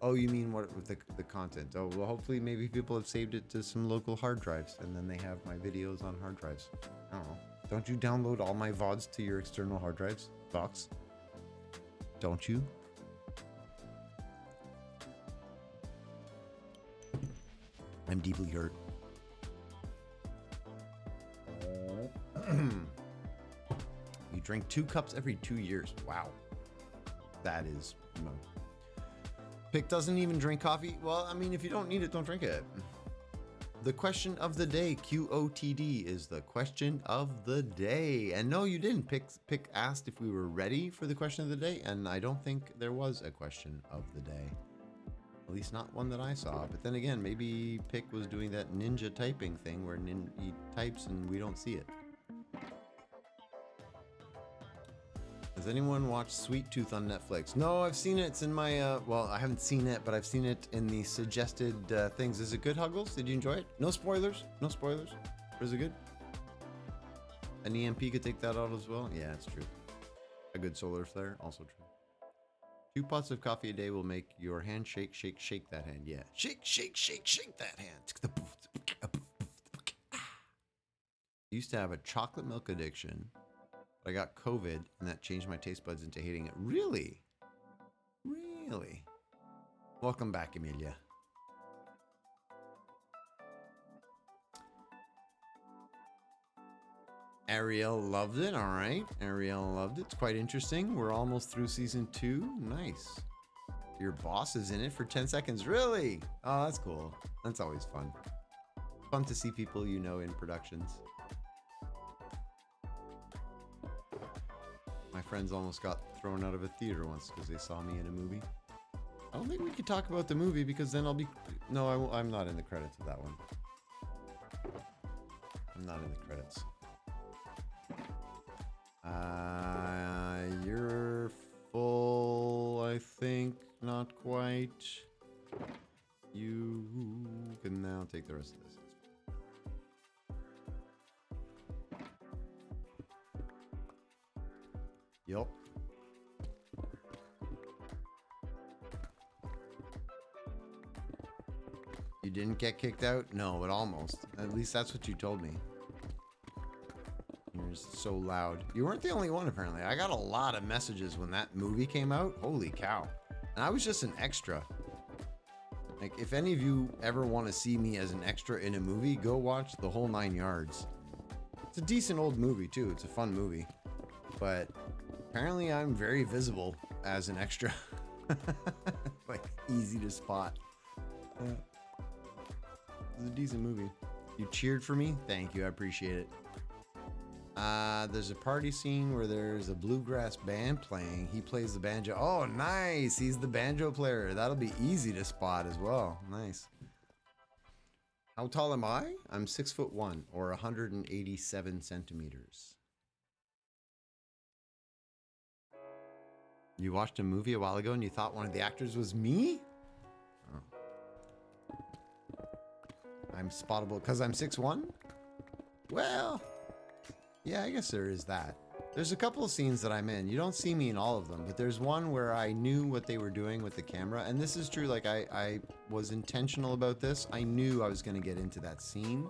Oh, you mean what with the content? Oh, well, hopefully maybe people have saved it to some local hard drives and then they have my videos on hard drives. I don't know. Don't you download all my VODs to your external hard drives, Fox? Don't you? I'm deeply hurt. You drink 2 cups every 2 years. Wow. That is... No. Pick doesn't even drink coffee. Well, I mean, if you don't need it, don't drink it. The question of the day, QOTD, is the question of the day. And no, you didn't. Pick asked if we were ready for the question of the day, and I don't think there was a question of the day. At least not one that I saw. But then again, maybe Pick was doing that ninja typing thing where he types and we don't see it. Has anyone watched Sweet Tooth on Netflix? No, I've seen it. It's in my, well, I haven't seen it, but I've seen it in the suggested things. Is it good, Huggles? Did you enjoy it? No spoilers? No spoilers? Or is it good? An EMP could take that out as well? Yeah, it's true. A good solar flare? Also true. 2 pots of coffee a day will make your hand shake, shake, shake that hand. Yeah. Shake, shake, shake, shake that hand. I used to have a chocolate milk addiction. I got COVID, and that changed my taste buds into hating it. Really? Really? Welcome back, Amelia. Ariel loved it. All right. Ariel loved it. It's quite interesting. We're almost through season 2. Nice. Your boss is in it for 10 seconds. Really? Oh, that's cool. That's always fun. Fun to see people you know in productions. My friends almost got thrown out of a theater once because they saw me in a movie. I don't think we could talk about the movie because then I'll be... No, I'm not in the credits of that one. I'm not in the credits. You're full, I think. Not quite. You can now take the rest of this. Yup. You didn't get kicked out? No, but almost. At least that's what you told me. You're so loud. You weren't the only one, apparently. I got a lot of messages when that movie came out. Holy cow. And I was just an extra. Like, if any of you ever want to see me as an extra in a movie, go watch The Whole 9 Yards. It's a decent old movie, too. It's a fun movie. But... apparently I'm very visible as an extra. Like, easy to spot. It's a decent movie. You cheered for me? Thank you, I appreciate it. There's a party scene where there's a bluegrass band playing. He plays the banjo. Oh, nice! He's the banjo player. That'll be easy to spot as well. Nice. How tall am I? I'm 6'1", or 187 centimeters. You watched a movie a while ago and you thought one of the actors was me? Oh. I'm spottable because I'm 6'1"? Well, yeah, I guess there is that. There's a couple of scenes that I'm in. You don't see me in all of them, but there's one where I knew what they were doing with the camera. And this is true, like I was intentional about this. I knew I was going to get into that scene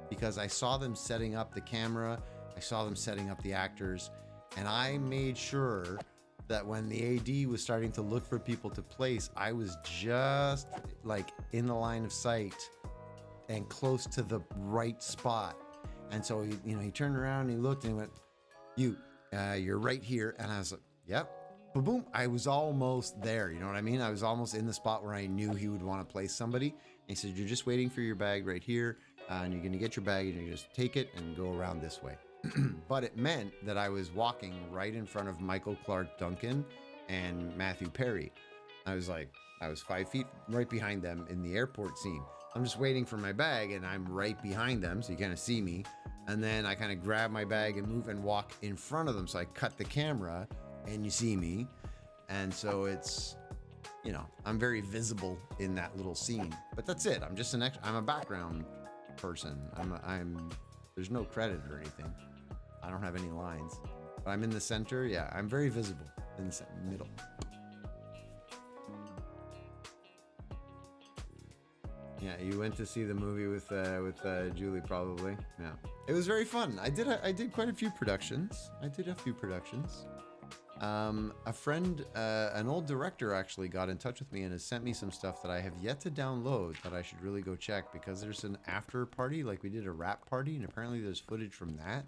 because I saw them setting up the camera. I saw them setting up the actors. And I made sure that when the AD was starting to look for people to place, I was just like in the line of sight and close to the right spot. And so he turned around and he looked and he went, you're right here. And I was like, yep. Boom. I was almost there. You know what I mean? I was almost in the spot where I knew he would want to place somebody. And he said, you're just waiting for your bag right here. And you're going to get your bag and you just take it and go around this way. But it meant that I was walking right in front of Michael Clark Duncan and Matthew Perry. I was 5 feet right behind them in the airport scene. I'm just waiting for my bag and I'm right behind them. So you kind of see me. And then I kind of grab my bag and move and walk in front of them. So I cut the camera and you see me. And so it's, you know, I'm very visible in that little scene. But that's it. I'm just I'm a background person. There's no credit or anything. I don't have any lines. But I'm in the center. Yeah, I'm very visible in the middle. Yeah, you went to see the movie with Julie, probably. Yeah, it was very fun. I did quite a few productions. A friend, an old director, actually got in touch with me and has sent me some stuff that I have yet to download that I should really go check, because there's an after party, like we did a rap party, and apparently there's footage from that.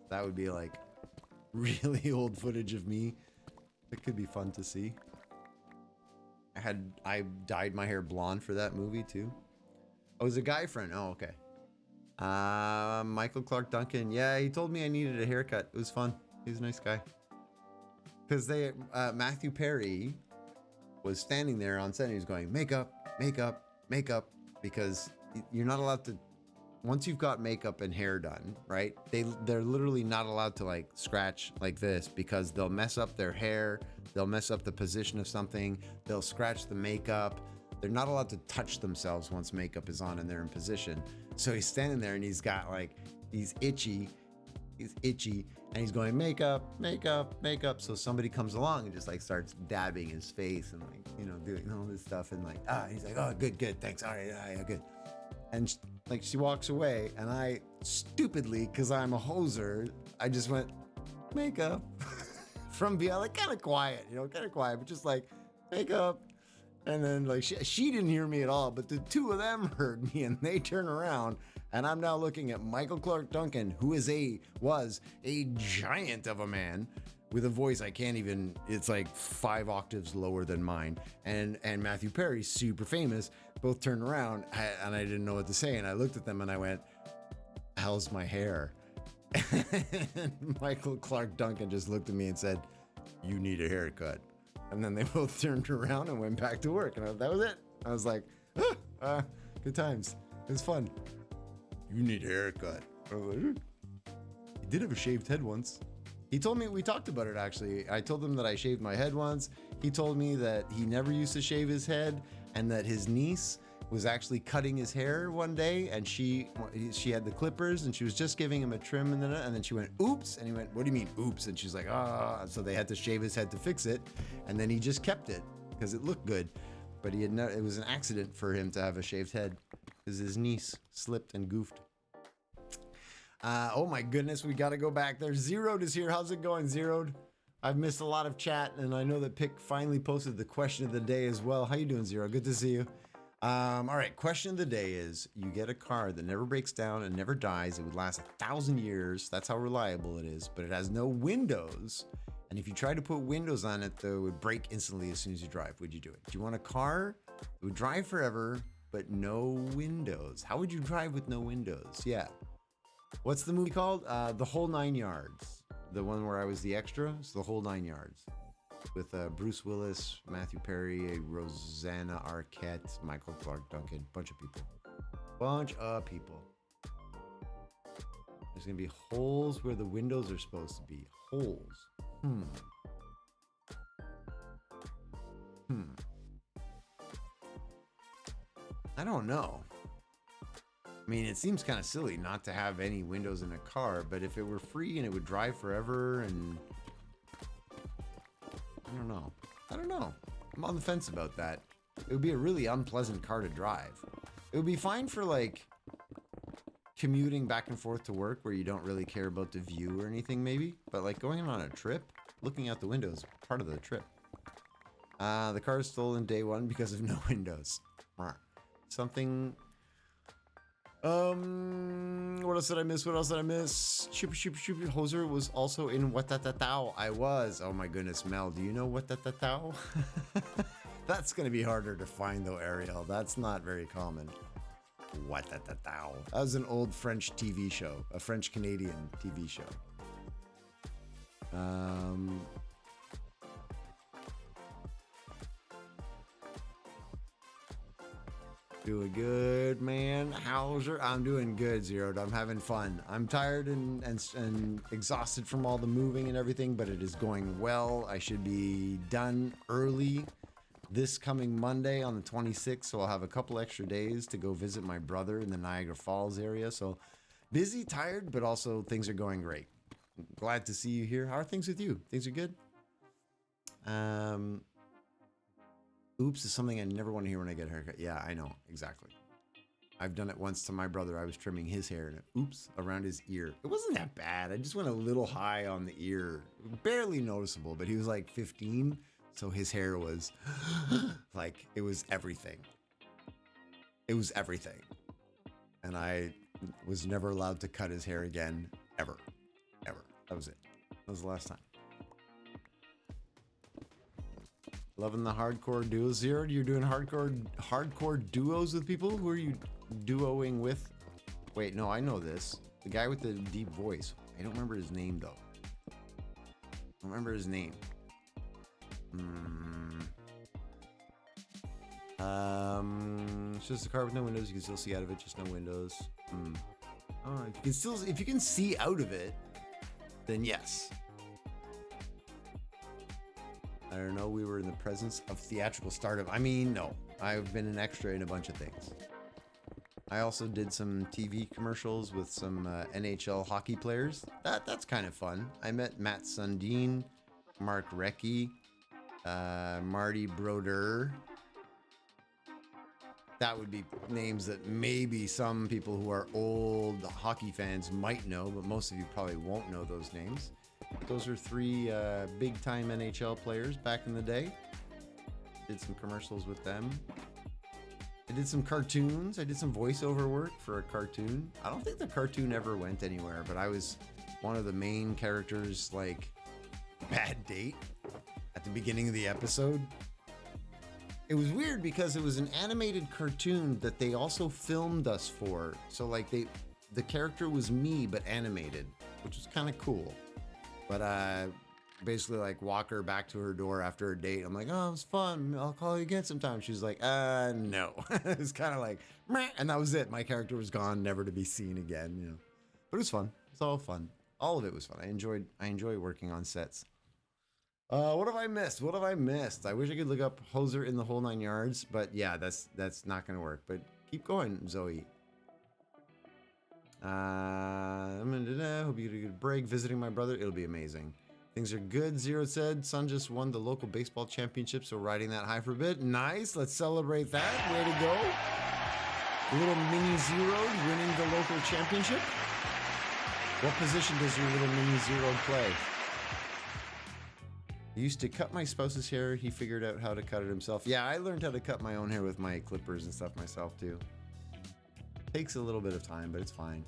That would be like really old footage of me. It could be fun to see. I dyed my hair blonde for that movie too. Oh, it was a guy friend. Oh, okay. Michael Clark Duncan. Yeah, he told me I needed a haircut. It was fun. He's a nice guy. Because Matthew Perry was standing there on set and he was going, makeup, makeup, makeup, because you're not allowed to, once you've got makeup and hair done, right? They're literally not allowed to like scratch like this, because they'll mess up their hair, they'll mess up the position of something, they'll scratch the makeup. They're not allowed to touch themselves once makeup is on and they're in position. So he's standing there and he's got like, he's itchy, and he's going, makeup, makeup, makeup. So somebody comes along and just like starts dabbing his face and like, you know, doing all this stuff, and like, he's like, oh, good, thanks, all right, yeah, good. And she walks away, and I stupidly, because I'm a hoser, I just went, makeup. From being like kind of quiet, but just like, makeup. And then like she didn't hear me at all, but the two of them heard me, and they turn around, and I'm now looking at Michael Clark Duncan, who was a giant of a man with a voice I can't even, it's like 5 octaves lower than mine. And Matthew Perry, super famous, both turned around, and I didn't know what to say. And I looked at them and I went, how's my hair? And Michael Clark Duncan just looked at me and said, you need a haircut. And then they both turned around and went back to work. And that was it. I was like, good times. It was fun. You need a haircut. I was like, he did have a shaved head once. He told me, we talked about it actually. I told him that I shaved my head once. He told me that he never used to shave his head, and that his niece was actually cutting his hair one day, and she had the clippers, and she was just giving him a trim, and then she went, oops, and he went, what do you mean oops? And she's like, so they had to shave his head to fix it, and then he just kept it because it looked good, but it was an accident for him to have a shaved head because his niece slipped and goofed. Oh my goodness, we got to go back there. Zeroed is here. How's it going, Zeroed? I've missed a lot of chat, and I know that Pick finally posted the question of the day as well. How you doing, Zero? Good to see you. All right, question of the day is, you get a car that never breaks down and never dies. It would last 1,000 years. That's how reliable it is, but it has no windows. And if you try to put windows on it, though, it would break instantly as soon as you drive. Would you do it? Do you want a car that would drive forever, but no windows? How would you drive with no windows? Yeah. What's the movie called? The Whole Nine Yards. The one where I was the extra. It's The Whole Nine Yards. With Bruce Willis, Matthew Perry, Rosanna Arquette, Michael Clark Duncan, bunch of people. There's gonna be holes where the windows are supposed to be. Holes. I don't know. I mean, it seems kind of silly not to have any windows in a car, but if it were free and it would drive forever, and I don't know. I'm on the fence about that. It would be a really unpleasant car to drive. It would be fine for like commuting back and forth to work where you don't really care about the view or anything maybe, but like going on a trip, looking out the window is part of the trip. The car is stolen day one because of no windows. Something. What else did I miss? Chupa Hoser was also in Watatatao. I was. Oh my goodness, Mel, do you know Watatatao? That's gonna be harder to find though, Ariel. That's not very common. Watatatao. That was an old French TV show, a French-Canadian TV show. Doing good, man. How's your? I'm doing good, Zeroed. I'm having fun. I'm tired and exhausted from all the moving and everything, but it is going well. I should be done early this coming Monday on the 26th, so I'll have a couple extra days to go visit my brother in the Niagara Falls area. So busy, tired, but also things are going great. Glad to see you here. How are things with you? Things are good? Oops is something I never want to hear when I get a haircut. Yeah, I know. Exactly. I've done it once to my brother. I was trimming his hair and oops, around his ear. It wasn't that bad. I just went a little high on the ear. Barely noticeable, but he was like 15. So his hair was like, it was everything. It was everything. And I was never allowed to cut his hair again. Ever. Ever. That was it. That was the last time. Loving the hardcore duos. Zero, you're doing hardcore duos with people? Who are you duoing with? Wait, no, I know this. The guy with the deep voice. I don't remember his name though. I don't remember his name. It's just a car with no windows. You can still see out of it, just no windows. Oh, if you can see out of it, then yes. I don't know, we were in the presence of theatrical stardom. I mean, no. I've been an extra in a bunch of things. I also did some TV commercials with some NHL hockey players. That's kind of fun. I met Matt Sundin, Mark Recchi, Marty Brodeur. That would be names that maybe some people who are old hockey fans might know, but most of you probably won't know those names. Those are three big-time NHL players back in the day. Did some commercials with them. I did some cartoons. I did some voiceover work for a cartoon. I don't think the cartoon ever went anywhere, but I was one of the main characters, like Bad Date, at the beginning of the episode. It was weird because it was an animated cartoon that they also filmed us for. So like the character was me, but animated, which was kind of cool. But basically like walk her back to her door after a date. I'm like, oh, it was fun. I'll call you again sometime. She's like, no. It was kind of like, meh. And that was it. My character was gone, never to be seen again, you know. But it was fun. It's all fun. All of it was fun. I enjoy working on sets. What have I missed? What have I missed? I wish I could look up Hoser in the whole 9 yards, but yeah, that's not gonna work. But keep going, Zoe. Hope you get a good break visiting my brother. It'll be amazing. Things are good, Zero said. Son just won the local baseball championship, so riding that high for a bit. Nice. Let's celebrate that. Way to go. Little mini Zero winning the local championship. What position does your little mini Zero play? I used to cut my spouse's hair. He figured out how to cut it himself. Yeah, I learned how to cut my own hair with my clippers and stuff myself too. Takes a little bit of time, but it's fine.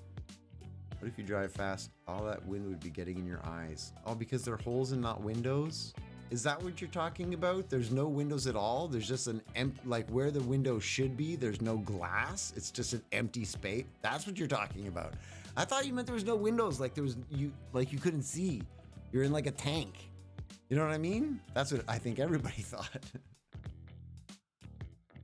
What if you drive fast? All that wind would be getting in your eyes. Oh, because they're holes and not windows? Is that what you're talking about? There's no windows at all? There's just an like where the window should be, there's no glass? It's just an empty space? That's what you're talking about. I thought you meant there was no windows, like you couldn't see. You're in like a tank. You know what I mean? That's what I think everybody thought.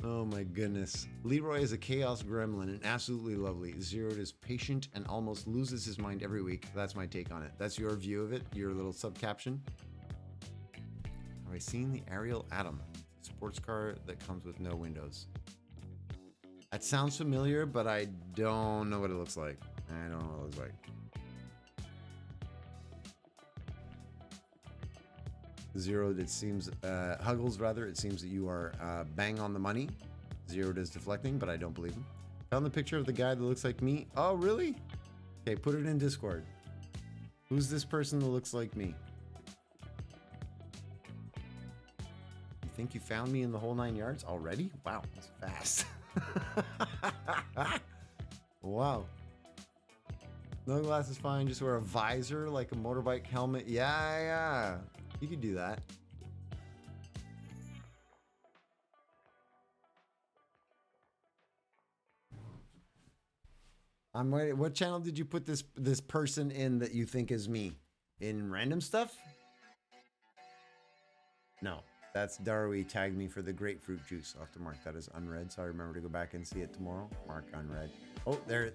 Oh my goodness. Leroy is a chaos gremlin and absolutely lovely. Zeroed is patient and almost loses his mind every week. That's my take on it. That's your view of it, your little subcaption. Have I seen the Ariel Atom? Sports car that comes with no windows. That sounds familiar, but I don't know what it looks like. I don't know what it looks like. Zeroed, it seems, Huggles rather, it seems that you are bang on the money. Zeroed is deflecting, but I don't believe him. Found the picture of the guy that looks like me. Oh, really? Okay, put it in Discord. Who's this person that looks like me? You think you found me in the whole 9 yards already? Wow, that's fast. Wow. No glass is fine, just wear a visor like a motorbike helmet. Yeah. You could do that. I'm waiting. What channel did you put this person in that you think is me? In random stuff? No. That's Darwy tagged me for the grapefruit juice. I'll have to mark that as unread, so I remember to go back and see it tomorrow. Mark unread. Oh, there.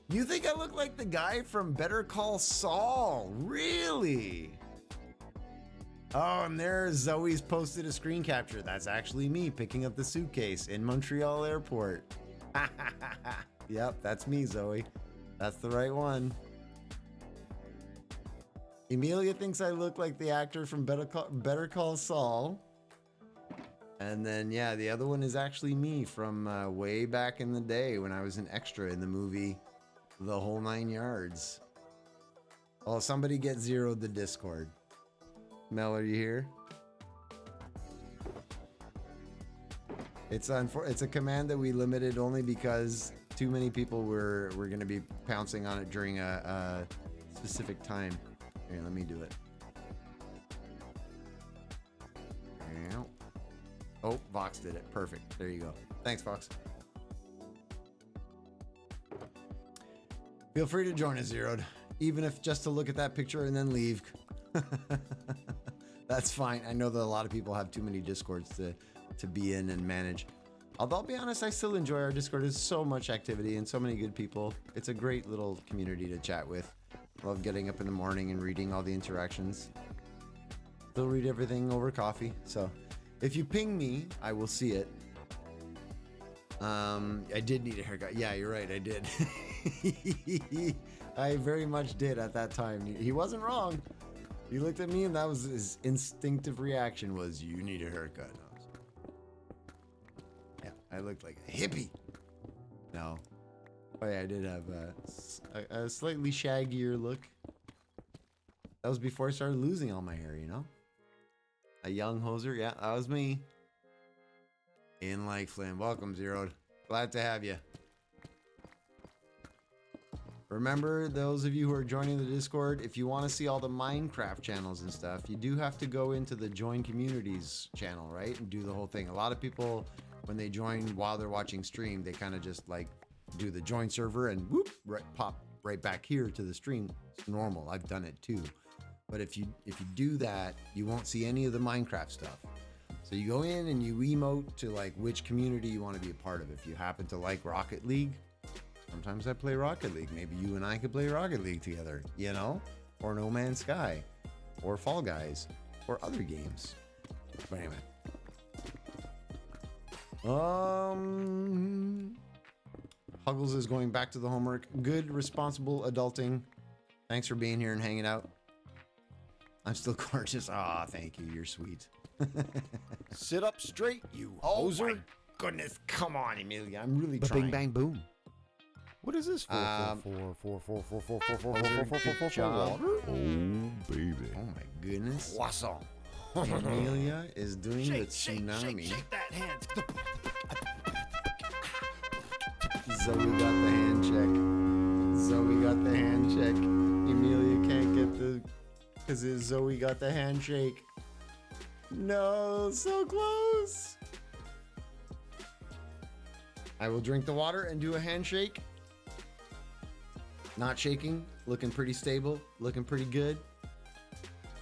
You think I look like the guy from Better Call Saul? Really? Oh, and there Zoe's posted a screen capture. That's actually me picking up the suitcase in Montreal Airport. Yep, that's me, Zoe. That's the right one. Emilia thinks I look like the actor from Better Call Saul. And then, yeah, the other one is actually me from way back in the day when I was an extra in the movie The Whole Nine Yards. Oh, somebody get zeroed the Discord. Mel, are you here? It's a command that we limited only because too many people were going to be pouncing on it during a specific time. Here, let me do it. Oh, Vox did it. Perfect. There you go. Thanks, Vox. Feel free to join us, Zeroed. Even if just to look at that picture and then leave. That's fine. I know that a lot of people have too many Discords to be in and manage. Although I'll be honest, I still enjoy our Discord. There's so much activity and so many good people. It's a great little community to chat with. Love getting up in the morning and reading all the interactions. They'll read everything over coffee. So if you ping me, I will see it. I did need a haircut. Yeah, you're right. I did. I very much did at that time. He wasn't wrong. He looked at me and that was his instinctive reaction was, you need a haircut. Yeah, I looked like a hippie. No. Oh yeah, I did have a slightly shaggier look. That was before I started losing all my hair, you know? A young hoser, yeah, that was me. In like Flynn. Welcome, Zeroed. Glad to have you. Remember, those of you who are joining the Discord, if you want to see all the Minecraft channels and stuff, you do have to go into the Join Communities channel, right? And do the whole thing. A lot of people, when they join while they're watching stream, they kind of just like do the join server and whoop, pop right back here to the stream. It's normal. I've done it too. But if you do that, you won't see any of the Minecraft stuff. So you go in and you emote to like which community you want to be a part of. If you happen to like Rocket League, sometimes I play Rocket League. Maybe you and I could play Rocket League together, you know? Or No Man's Sky, or Fall Guys, or other games. But anyway. Huggles is going back to the homework. Good, responsible adulting. Thanks for being here and hanging out. I'm still gorgeous. Ah, thank you. You're sweet. Sit up straight, you Oh hoser. my goodness. Come on, Emilia. I'm really Bing trying. bang boom. What is this for? Good job. Oh, baby. Oh my goodness. Poisson. Amelia is doing the tsunami. Shake that hand. Zoe got the hand check. Zoe got the hand check. Emilia can't get the... Because Zoe got the handshake. No, so close. I will drink the water and do a handshake. Not shaking. Looking pretty stable. Looking pretty good.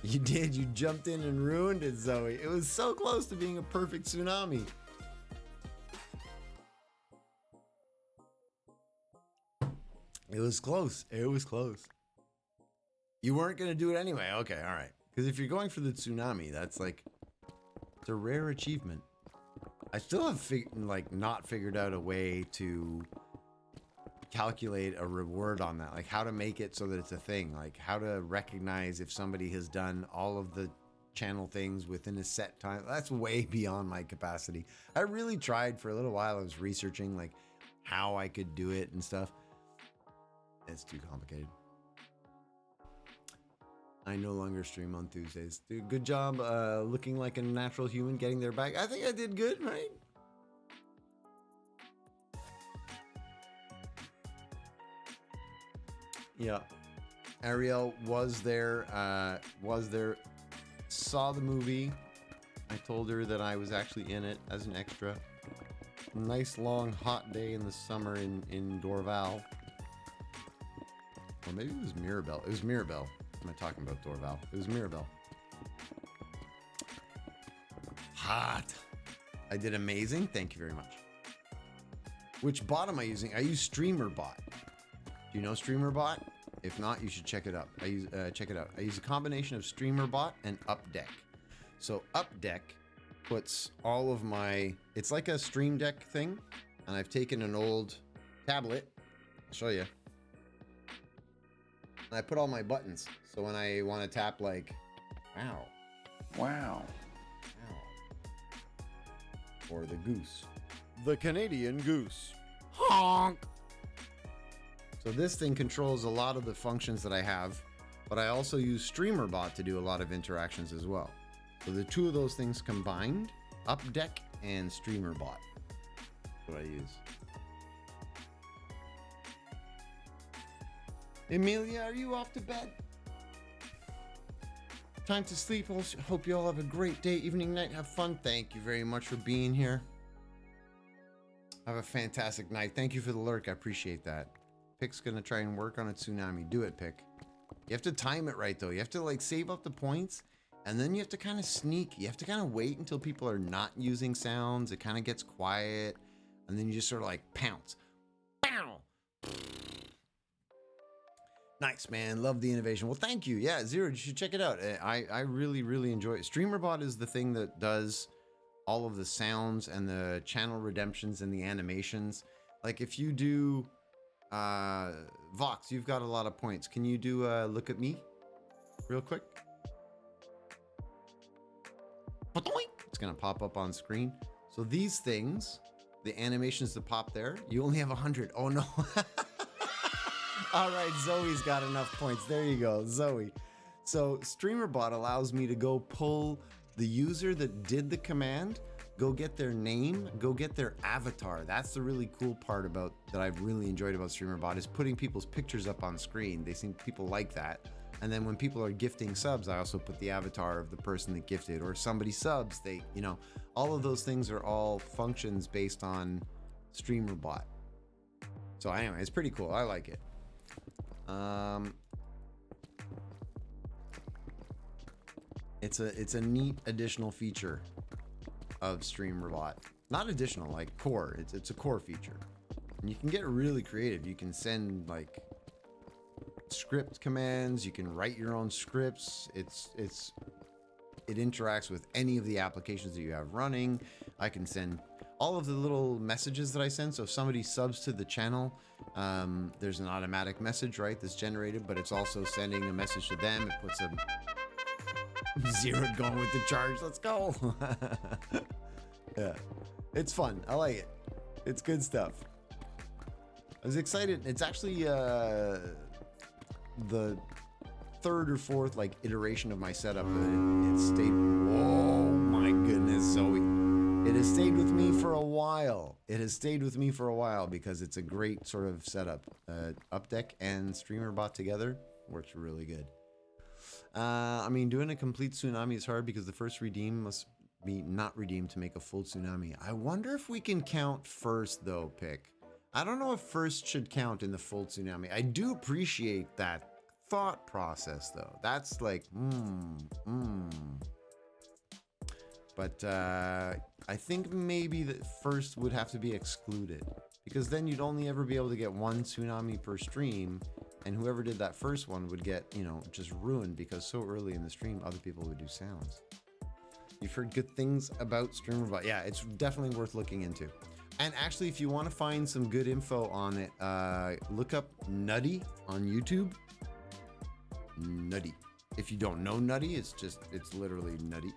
You did. You jumped in and ruined it, Zoe. It was so close to being a perfect tsunami. It was close. It was close. You weren't going to do it anyway. Okay, all right. Because if you're going for the tsunami, that's like, it's a rare achievement. I still have not figured out a way to calculate a reward on that. Like how to make it so that it's a thing. Like how to recognize if somebody has done all of the channel things within a set time. That's way beyond my capacity. I really tried for a little while. I was researching like how I could do it and stuff. It's too complicated. I no longer stream on Tuesdays. Dude, good job looking like a natural human getting their back. I think I did good, right? Yeah. Ariel was there, saw the movie. I told her that I was actually in it as an extra. Nice long hot day in the summer in Dorval. Or maybe it was Mirabel. It was Mirabel. Am I talking about Dorval? It was Mirabel. hot. I did amazing. Thank you very much. Which bot am I using? I use StreamerBot. Do you know StreamerBot? If not, you should check it out. Check it out. I use a combination of StreamerBot and Updeck. So Updeck puts all of my, it's like a Stream Deck thing, and I've taken an old tablet. I'll show you. And I put all my buttons. So when I want to tap like, wow. Wow. Or the goose. The Canadian goose. Honk! So this thing controls a lot of the functions that I have, but I also use StreamerBot to do a lot of interactions as well. So the two of those things combined, Updeck and StreamerBot. That's what I use. Emilia, are you off to bed? Time to sleep. Hope you all have a great day, evening, night. Have fun. Thank you very much for being here. Have a fantastic night. Thank you for the lurk. I appreciate that. Pick's gonna try and work on a tsunami. Do it, Pick. You have to time it right though. You have to like save up the points, and then you have to kind of sneak. You have to kind of wait until people are not using sounds. It kind of gets quiet, and then you just sort of like pounce. Pow! Nice, man. Love the innovation. Well, thank you. Yeah, Zero, you should check it out. I really, really enjoy it. StreamerBot is the thing that does all of the sounds and the channel redemptions and the animations. Like if you do Vox, you've got a lot of points. Can you do look at me real quick? It's gonna pop up on screen. So these things, the animations that pop there, you only have 100. Oh no. All right, Zoe's got enough points. There you go, Zoe. So StreamerBot allows me to go pull the user that did the command, go get their name, go get their avatar. That's the really cool part about that I've really enjoyed about StreamerBot is putting people's pictures up on screen. They seem people like that. And then when people are gifting subs, I also put the avatar of the person that gifted, or if somebody subs, they, you know, all of those things are all functions based on StreamerBot. So anyway, it's pretty cool. I like it. It's a neat additional feature of StreamerBot. Not additional, like core. It's a core feature. And you can get really creative. You can send like script commands. You can write your own scripts. It interacts with any of the applications that you have running. I can send all of the little messages that I send. So if somebody subs to the channel, there's an automatic message, right, that's generated, but it's also sending a message to them. It puts a Zero going with the charge. Let's go. Yeah, it's fun. I like it. It's good stuff. I was excited. It's actually the third or fourth like iteration of my setup. It stayed. Oh my goodness, Zoe. It has stayed with me for a while. It has stayed with me for a while because it's a great sort of setup. Updeck and StreamerBot together works really good. I mean, doing a complete tsunami is hard because the first redeem must be not redeemed to make a full tsunami. I wonder if we can count first though, Pick. I don't know if first should count in the full tsunami. I do appreciate that thought process though. That's like, But I think maybe that first would have to be excluded because then you'd only ever be able to get one tsunami per stream, and whoever did that first one would get, you know, just ruined because so early in the stream other people would do sounds. You've heard good things about StreamerBot. Yeah, it's definitely worth looking into. And actually, if you want to find some good info on it, look up Nutty on YouTube. Nutty. If you don't know Nutty, it's literally Nutty.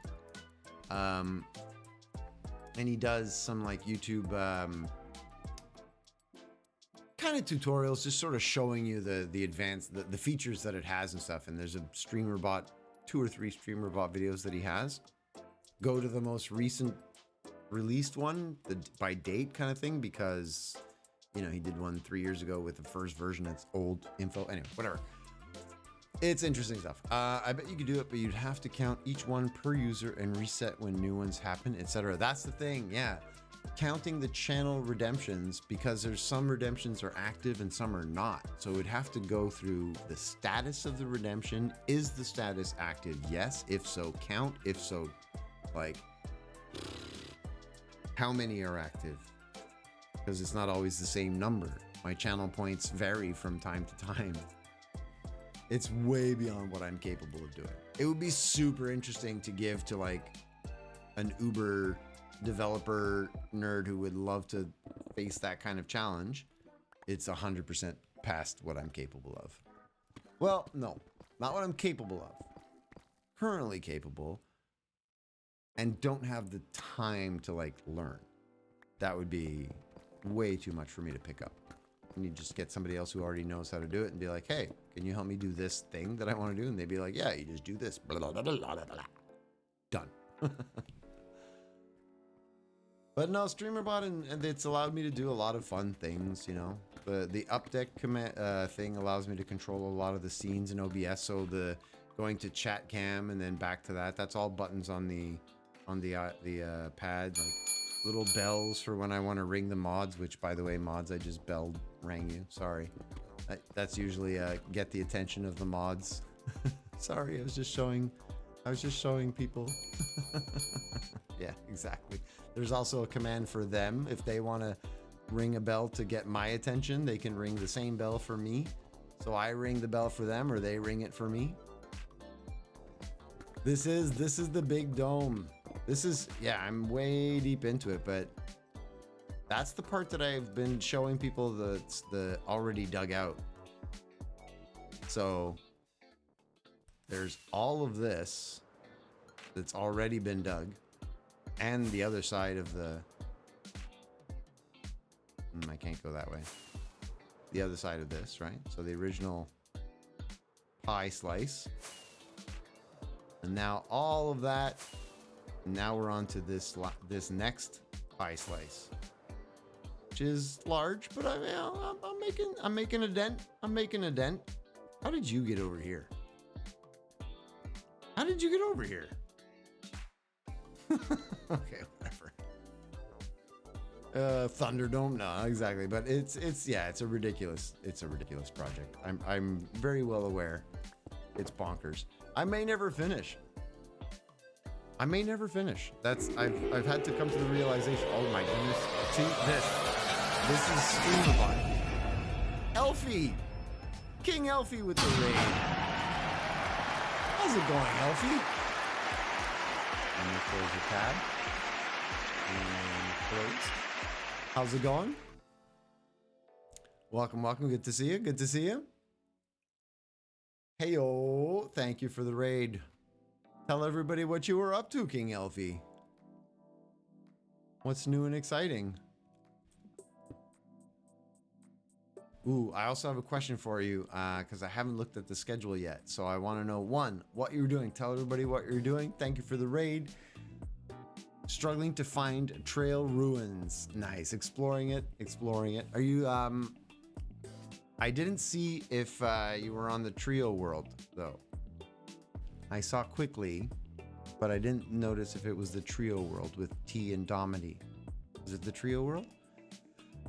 And he does some like YouTube kind of tutorials, just sort of showing you the advanced, the features that it has and stuff. And there's a StreamerBot, 2 or 3 StreamerBot videos that he has. Go to the most recent released one, the by date kind of thing, because, you know, he did one 3 years ago with the first version. It's old info. Anyway, whatever. It's interesting stuff. I bet you could do it, but you'd have to count each one per user and reset when new ones happen, etc. That's the thing, yeah. Counting the channel redemptions, because there's some redemptions are active and some are not. So it would have to go through the status of the redemption. Is the status active? Yes. If so, count. If so, like, How many are active? Because it's not always the same number. My channel points vary from time to time. It's way beyond what I'm capable of doing. It would be super interesting to give to like an Uber developer nerd who would love to face that kind of challenge. It's 100% past what I'm capable of. Well, no, not what I'm capable of. Currently capable, and don't have the time to like learn. That would be way too much for me to pick up. And you just get somebody else who already knows how to do it and be like, hey, can you help me do this thing that I want to do? And they'd be like, yeah, you just do this. Blah, blah, blah, blah, blah, blah. Done. But no, StreamerBot, and it's allowed me to do a lot of fun things, you know. The updeck command thing allows me to control a lot of the scenes in OBS. So the going to chat cam and then back to that, that's all buttons on the pad, like little bells for when I want to ring the mods, which by the way, mods, I just rang you. Sorry. That's usually get the attention of the mods. Sorry, I was just showing people. Yeah, exactly. There's also a command for them. If they want to ring a bell to get my attention, they can ring the same bell for me. So I ring the bell for them or they ring it for me. This is the big dome. This is, yeah, I'm way deep into it, but that's the part that I've been showing people the already dug out. So there's all of this that's already been dug, and the other side of the, I can't go that way. The other side of this, right? So the original pie slice. And now all of that, now we're on to this next pie slice, which is large, but I'm making a dent. I'm making a dent. How did you get over here? How did you get over here? Okay, whatever. Thunderdome? No, exactly. But it's a ridiculous project. I'm very well aware. It's bonkers. I may never finish. That's I've had to come to the realization. Oh my goodness. See this is StreamerBot. Elfie! King Elfie with the raid. How's it going, Elfie? Let me close your tab. And close. How's it going? Welcome. Good to see you. Heyo, thank you for the raid. Tell everybody what you were up to, King Elfie. What's new and exciting? Ooh, I also have a question for you, because I haven't looked at the schedule yet. So I want to know, one, what you're doing. Tell everybody what you're doing. Thank you for the raid. Struggling to find trail ruins. Nice. Exploring it. Are you, I didn't see if you were on the trio world, though. I saw quickly, but I didn't notice if it was the trio world with T and Domity. Is it the trio world?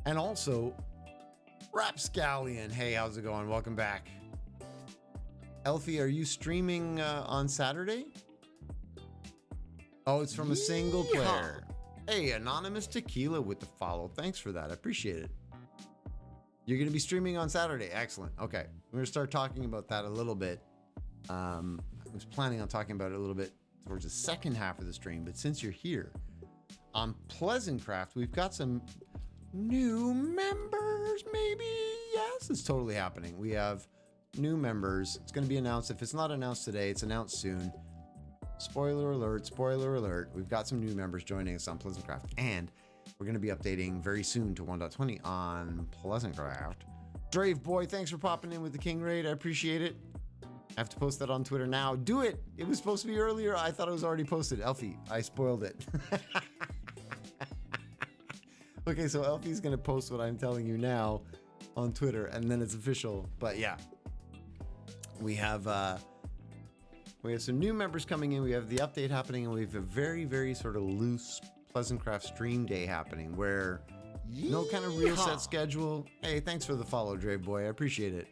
And also, Rapscallion. Hey, how's it going? Welcome back. Elfie, are you streaming on Saturday? Oh, it's from a single player. Hey, Anonymous Tequila with the follow. Thanks for that. I appreciate it. You're going to be streaming on Saturday. Excellent. Okay. We're going to start talking about that a little bit. I was planning on talking about it a little bit towards the second half of the stream, but since you're here on Pleasantcraft, we've got some new members, maybe? Yes, it's totally happening. We have new members. It's going to be announced. If it's not announced today, it's announced soon. Spoiler alert. We've got some new members joining us on Pleasantcraft, and we're going to be updating very soon to 1.20 on Pleasantcraft. Drave Boy, thanks for popping in with the King Raid. I appreciate it. I have to post that on Twitter now. Do it. It was supposed to be earlier. I thought it was already posted. Elfie, I spoiled it. Okay, so Elfie's going to post what I'm telling you now on Twitter, and then it's official. But yeah, we have some new members coming in. We have the update happening, and we have a very, very sort of loose Pleasantcraft stream day happening where no kind of real set schedule. Hey, thanks for the follow, Drave Boy. I appreciate it.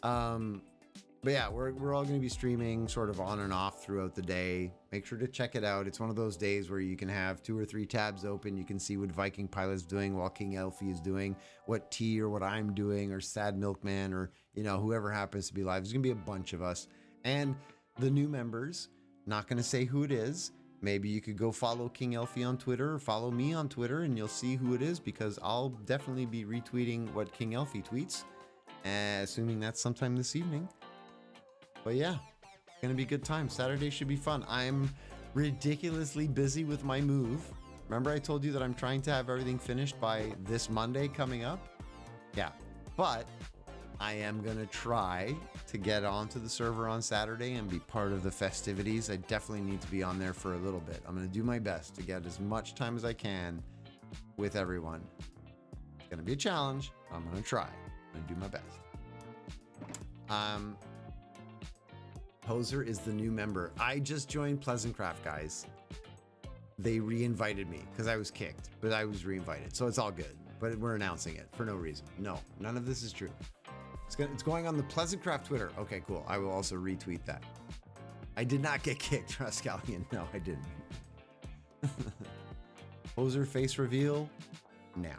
But yeah, we're all going to be streaming sort of on and off throughout the day. Make sure to check it out. It's one of those days where you can have 2 or 3 tabs open. You can see what Viking Pilot's doing while King Elfie is doing, what T or what I'm doing, or Sad Milkman, or, you know, whoever happens to be live. There's going to be a bunch of us. And the new members, not going to say who it is. Maybe you could go follow King Elfie on Twitter or follow me on Twitter and you'll see who it is, because I'll definitely be retweeting what King Elfie tweets, assuming that's sometime this evening. But yeah. Gonna be a good time. Saturday should be fun. I'm ridiculously busy with my move. Remember I told you that I'm trying to have everything finished by this Monday coming up? Yeah, but I am gonna try to get onto the server on Saturday and be part of the festivities. I definitely need to be on there for a little bit. I'm gonna do my best to get as much time as I can with everyone. It's gonna be a challenge. I'm gonna try. I'm gonna do my best. Hoser is the new member. I just joined Pleasantcraft, guys. They re-invited me because I was kicked, but I was re-invited, so it's all good. But we're announcing it for no reason. No, none of this is true. It's going on the Pleasantcraft Twitter. Okay, cool. I will also retweet that. I did not get kicked, Rascallion. No, I didn't. Hoser face reveal now.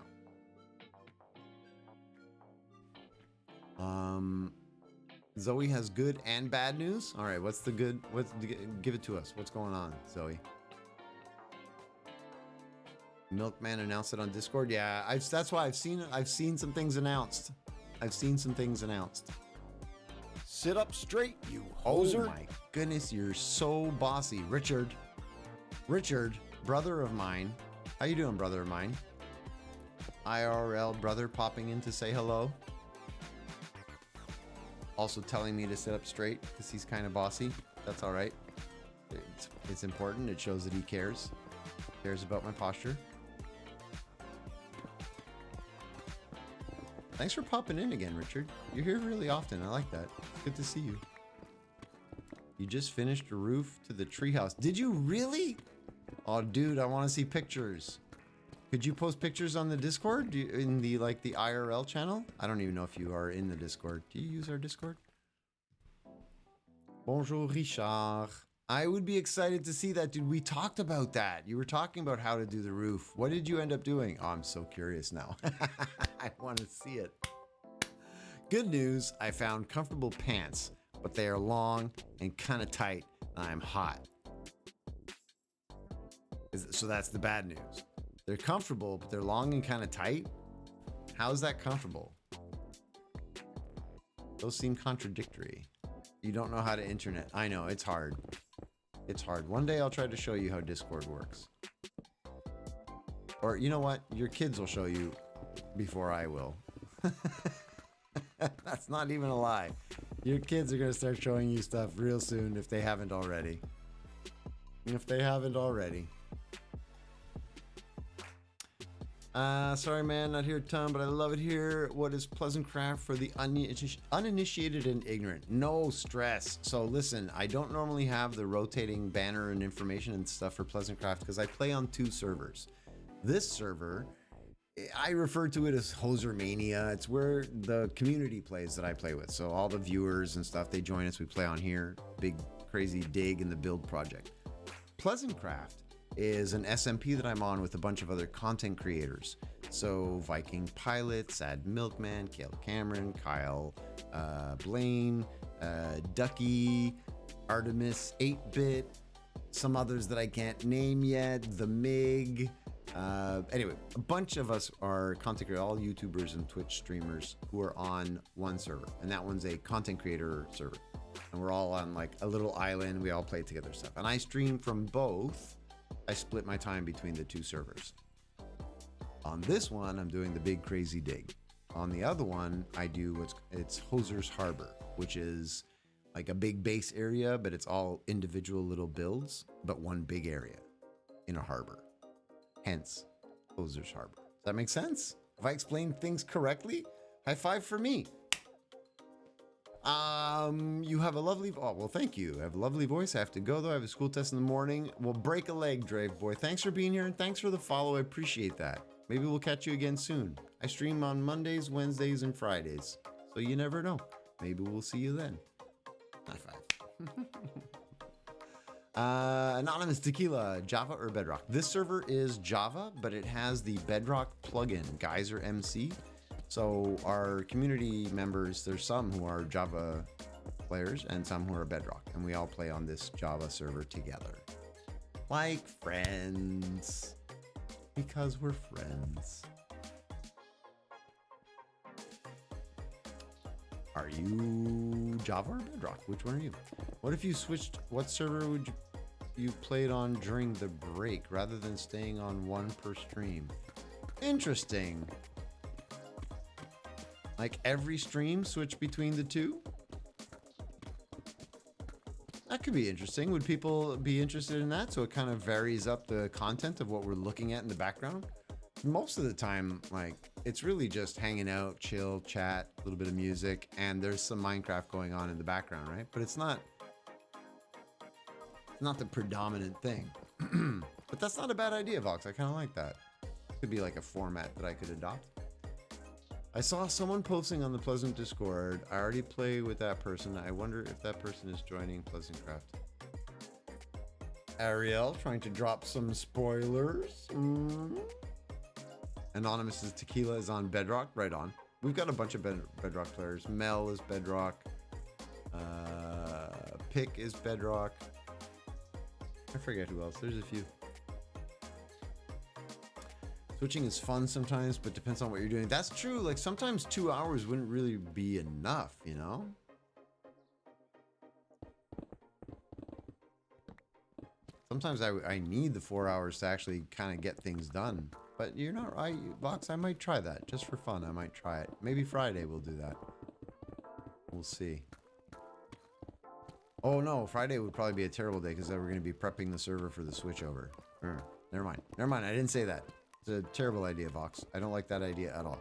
Zoe has good and bad news. All right, what's the good? Give it to us. What's going on, Zoe? Milkman announced it on Discord. Yeah, that's why I've seen it. I've seen some things announced. Sit up straight, you hoser. Oh my goodness, you're so bossy. Richard, brother of mine. How you doing, brother of mine? IRL brother popping in to say hello. Also telling me to sit up straight because he's kind of bossy. That's all right. It's important. It shows that he cares. Cares about my posture. Thanks for popping in again, Richard. You're here really often. I like that. Good to see you. You just finished a roof to the treehouse. Did you really? Oh, dude, I want to see pictures. Could you post pictures on the Discord in the the IRL channel? I don't even know if you are in the Discord. Do you use our Discord? Bonjour, Richard. I would be excited to see that, dude. We talked about that. You were talking about how to do the roof. What did you end up doing? Oh, I'm so curious now. I want to see it. Good news, I found comfortable pants, but they are long and kind of tight, and I'm hot. So that's the bad news. They're comfortable, but they're long and kind of tight. How is that comfortable? Those seem contradictory. You don't know how to internet. I know, it's hard. It's hard. One day I'll try to show you how Discord works. Or you know what? Your kids will show you before I will. That's not even a lie. Your kids are going to start showing you stuff real soon if they haven't already. Sorry, man, not here a ton, but I love it here. What is Pleasantcraft for the uninitiated and ignorant? No stress. So listen, I don't normally have the rotating banner and information and stuff for Pleasantcraft because I play on 2 servers. This server, I refer to it as Hoser Mania. It's where the community plays that I play with. So all the viewers and stuff, they join us. We play on here. Big crazy dig in the build project. Pleasantcraft is an SMP that I'm on with a bunch of other content creators. So Viking Pilot, Sad Milkman, Kale Cameron, Kyle Blaine, Ducky, Artemis 8-Bit, some others that I can't name yet, The Mig. Anyway, a bunch of us are content creators, all YouTubers and Twitch streamers who are on one server. And that one's a content creator server. And we're all on like a little island. We all play together stuff. And I stream from both. I split my time between the 2 servers. On this one, I'm doing the big crazy dig. On the other one, I do it's Hoser's Harbor, which is like a big base area, but it's all individual little builds, but one big area in a harbor. Hence, Hoser's Harbor. Does that make sense? Have I explained things correctly? High five for me. You have a lovely... Oh, well, thank you. I have a lovely voice. I have to go, though. I have a school test in the morning. We'll break a leg, Drave Boy. Thanks for being here, and thanks for the follow. I appreciate that. Maybe we'll catch you again soon. I stream on Mondays, Wednesdays, and Fridays. So you never know. Maybe we'll see you then. High five. Anonymous Tequila, Java or Bedrock? This server is Java, but it has the Bedrock plugin, Geyser MC. So our community members, there's some who are Java players and some who are Bedrock, and we all play on this Java server together. Like friends. Because we're friends. Are you Java or Bedrock? Which one are you? What if you switched? What server would you played on during the break rather than staying on one per stream? Interesting. Like every stream switch between the two? That could be interesting. Would people be interested in that? So it kind of varies up the content of what we're looking at in the background. Most of the time, like, it's really just hanging out, chill, chat, a little bit of music, and there's some Minecraft going on in the background, right? But it's not the predominant thing. But that's not a bad idea, Vox. I kind of like that. Could be like a format that I could adopt. I saw someone posting on the Pleasant Discord. I already play with that person. I wonder if that person is joining Pleasantcraft. Ariel trying to drop some spoilers. Anonymous's Tequila is on Bedrock. Right on. We've got a bunch of Bedrock players. Mel is Bedrock. Pick is Bedrock. I forget who else. There's a few. Switching is fun sometimes, but depends on what you're doing. That's true. Like sometimes 2 hours wouldn't really be enough, you know? Sometimes I need the 4 hours to actually kind of get things done. But you're not right, Vox. I might try that just for fun. I might try it. Maybe Friday we'll do that. We'll see. Oh no, Friday would probably be a terrible day because then we're going to be prepping the server for the switchover. Never mind. Never mind. I didn't say that. It's a terrible idea, Vox. I don't like that idea at all.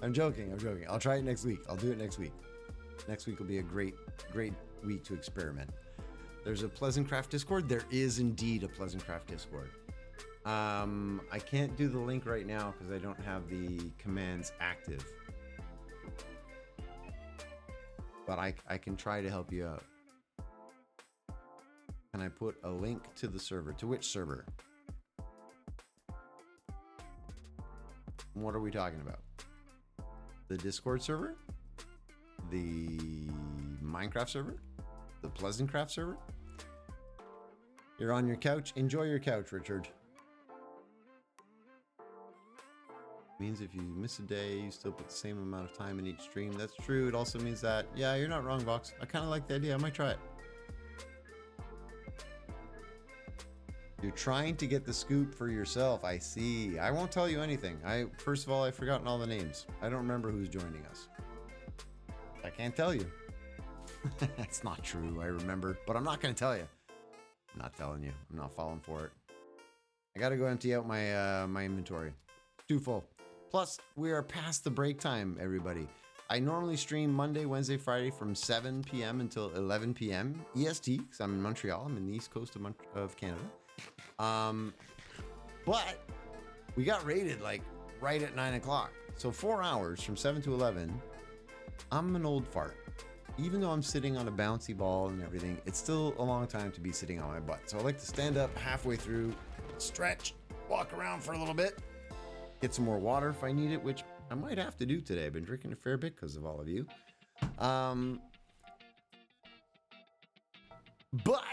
I'm joking. I'll try it next week. I'll do it next week. Next week will be a great week to experiment. There's a Pleasantcraft Discord. There is indeed a Pleasantcraft Discord. I can't do the link right now because I don't have the commands active. But I can try to help you out. Can I put a link to the server? To which server? What are we talking about? The Discord server? The Minecraft server? The Pleasantcraft server? You're on your couch? Enjoy your couch, Richard. Means if you miss a day, you still put the same amount of time in each stream. That's true. It also means that, yeah, you're not wrong, Vox. I kind of like the idea. I might try it. You're trying to get the scoop for yourself. I see. I won't tell you anything. First of all, I've forgotten all the names. I don't remember who's joining us. I can't tell you. That's not true. I remember, but I'm not going to tell you. I'm not telling you. I'm not falling for it. I got to go empty out my my inventory. Too full. Plus, we are past the break time, everybody. I normally stream Monday, Wednesday, Friday from 7 p.m. until 11 p.m. EST, because I'm in Montreal. I'm in the east coast of Canada. But we got rated like right at 9 o'clock. So 4 hours from 7 to 11. I'm an old fart. Even though I'm sitting on a bouncy ball and everything, it's still a long time to be sitting on my butt. So I like to stand up halfway through, stretch, walk around for a little bit, get some more water if I need it, which I might have to do today. I've been drinking a fair bit because of all of you. But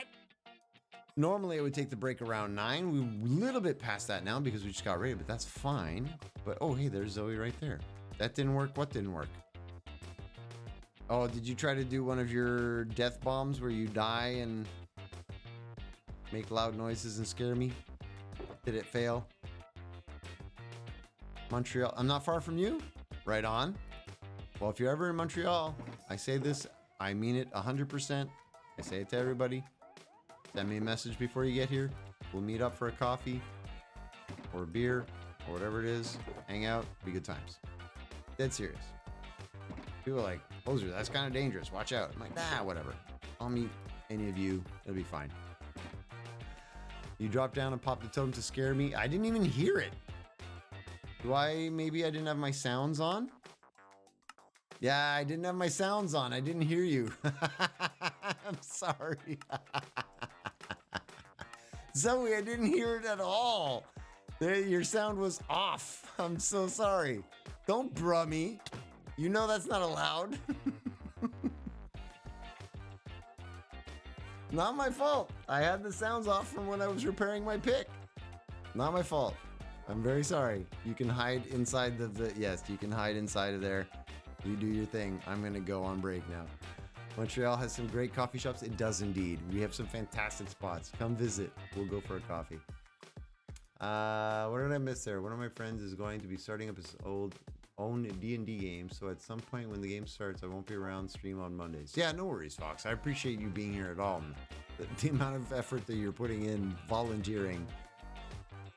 normally I would take the break around 9. We're a little bit past that now because we just got rated, but that's fine. But oh, hey, there's Zoe right there. That didn't work. What didn't work? Oh, did you try to do one of your death bombs where you die and make loud noises and scare me? Did it fail? Montreal. I'm not far from you. Right on. Well, if you're ever in Montreal, I say this, I mean it 100%. I say it to everybody. Send me a message before you get here. We'll meet up for a coffee or a beer or whatever it is. Hang out. Be good times. Dead serious. People are like, Hoser, that's kind of dangerous. Watch out. I'm like, nah, whatever. I'll meet any of you. It'll be fine. You dropped down and popped the totem to scare me. I didn't even hear it. Maybe I didn't have my sounds on? Yeah, I didn't have my sounds on. I didn't hear you. I'm sorry. Zoe, I didn't hear it at all. Your sound was off. I'm so sorry. Don't bruh me. You know that's not allowed. Not my fault. I had the sounds off from when I was repairing my pick. Not my fault. I'm very sorry. You can hide inside yes, you can hide inside of there. You do your thing. I'm going to go on break now. Montreal has some great coffee shops. It does indeed. We have some fantastic spots. Come visit. We'll go for a coffee. What did I miss there? One of my friends is going to be starting up his own D&D game, so at some point when the game starts, I won't be around stream on Mondays. Yeah, no worries, Fox. I appreciate you being here at all. The amount of effort that you're putting in volunteering,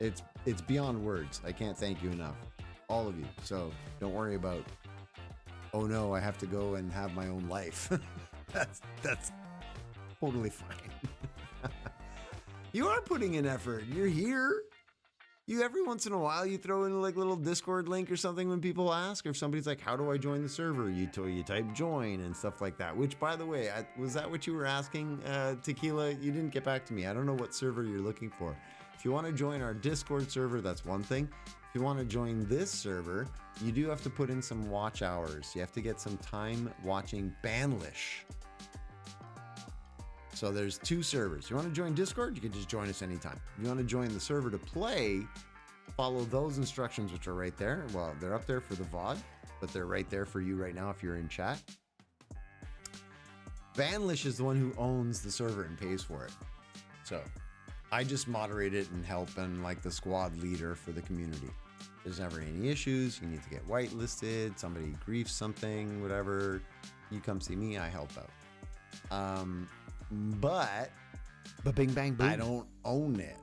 it's beyond words. I can't thank you enough. All of you. So don't worry about, oh no, I have to go and have my own life. That's totally fine. You are putting in effort. You're here. You every once in a while you throw in like little Discord link or something when people ask, or if somebody's like, "How do I join the server?" You type join and stuff like that. Which, by the way, was that what you were asking, Tequila? You didn't get back to me. I don't know what server you're looking for. If you want to join our Discord server, that's one thing. If you want to join this server, you do have to put in some watch hours. You have to get some time watching Banlish. So there's two servers. You want to join Discord? You can just join us anytime. If you want to join the server to play, follow those instructions, which are right there. Well, they're up there for the VOD, but they're right there for you right now if you're in chat. Banlish is the one who owns the server and pays for it. So I just moderate it and help and like the squad leader for the community. If there's never any issues, you need to get whitelisted, somebody griefs something, whatever, you come see me, I help out. But Ba-bing bang boom. I don't own it.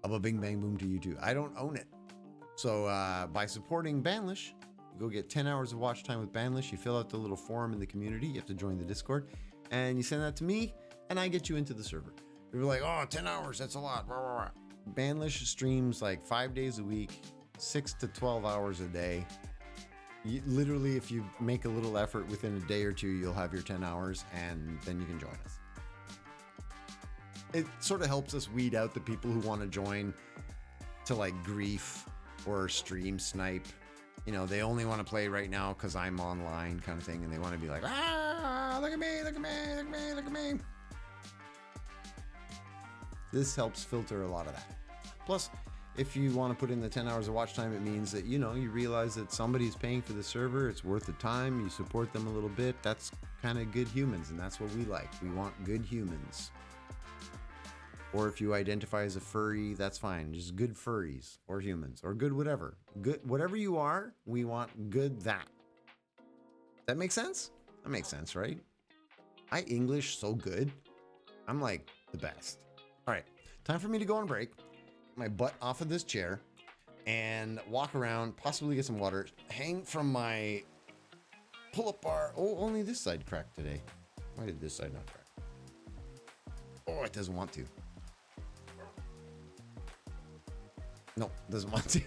A bing bang boom to you too. I don't own it. So by supporting Banlish, you go get 10 hours of watch time with Banlish. You fill out the little form in the community. You have to join the Discord. And you send that to me, and I get you into the server. You're like, oh, 10 hours, that's a lot. Blah, blah, blah. Banlish streams like 5 days a week, 6 to 12 hours a day. Literally, if you make a little effort within a day or two, you'll have your 10 hours, and then you can join us. It sort of helps us weed out the people who want to join to like grief or stream snipe. You know, they only want to play right now because I'm online kind of thing, and they want to be like, ah, look at me, look at me, look at me, look at me. This helps filter a lot of that. Plus, if you want to put in the 10 hours of watch time, it means that, you know, you realize that somebody's paying for the server. It's worth the time. You support them a little bit. That's kind of good humans, and that's what we like. We want good humans. Or if you identify as a furry, that's fine. Just good furries or humans or good whatever. Good whatever you are, we want good that. That makes sense? That makes sense, right? I English so good. I'm like the best. All right, time for me to go on break. My butt off of this chair and walk around, possibly get some water, hang from my pull-up bar. Oh, only this side cracked today. Why did this side not crack? Oh, it doesn't want to. No, doesn't want to.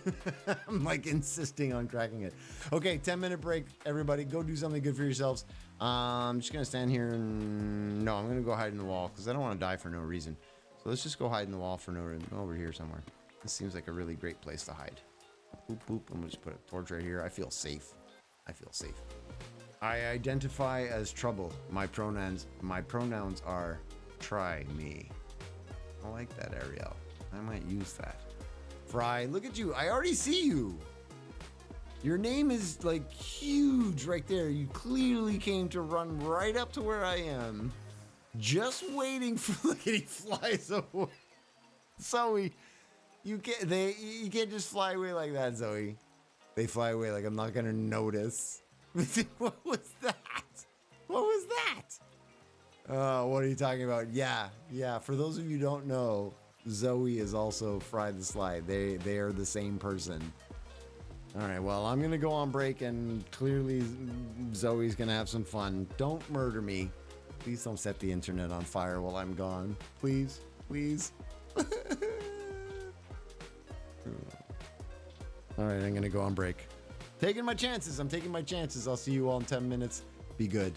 I'm like insisting on cracking it. Okay, 10-minute break. Everybody, go do something good for yourselves. I'm just going to stand here and... No, I'm going to go hide in the wall because I don't want to die for no reason. So let's just go hide in the wall for no reason. Over here somewhere. This seems like a really great place to hide. Boop, boop. I'm going to just put a torch right here. I feel safe. I feel safe. I identify as trouble. My pronouns are try me. I like that, Ariel. I might use that. Fry, look at you. I already see you. Your name is like huge right there. You clearly came to run right up to where I am. Just waiting for, look at he flies away. Zoe, you can't just fly away like that, Zoe. They fly away like I'm not gonna notice. What was that? What was that? What are you talking about? Yeah. For those of you who don't know, Zoe is also Fry the Slide. They are the same person. All right, well, I'm gonna go on break, and clearly Zoe's gonna have some fun. Don't murder me. Please don't set the internet on fire while I'm gone. Please, please. All right, I'm gonna go on break. Taking my chances. I'm taking my chances. I'll see you all in 10 minutes. Be good.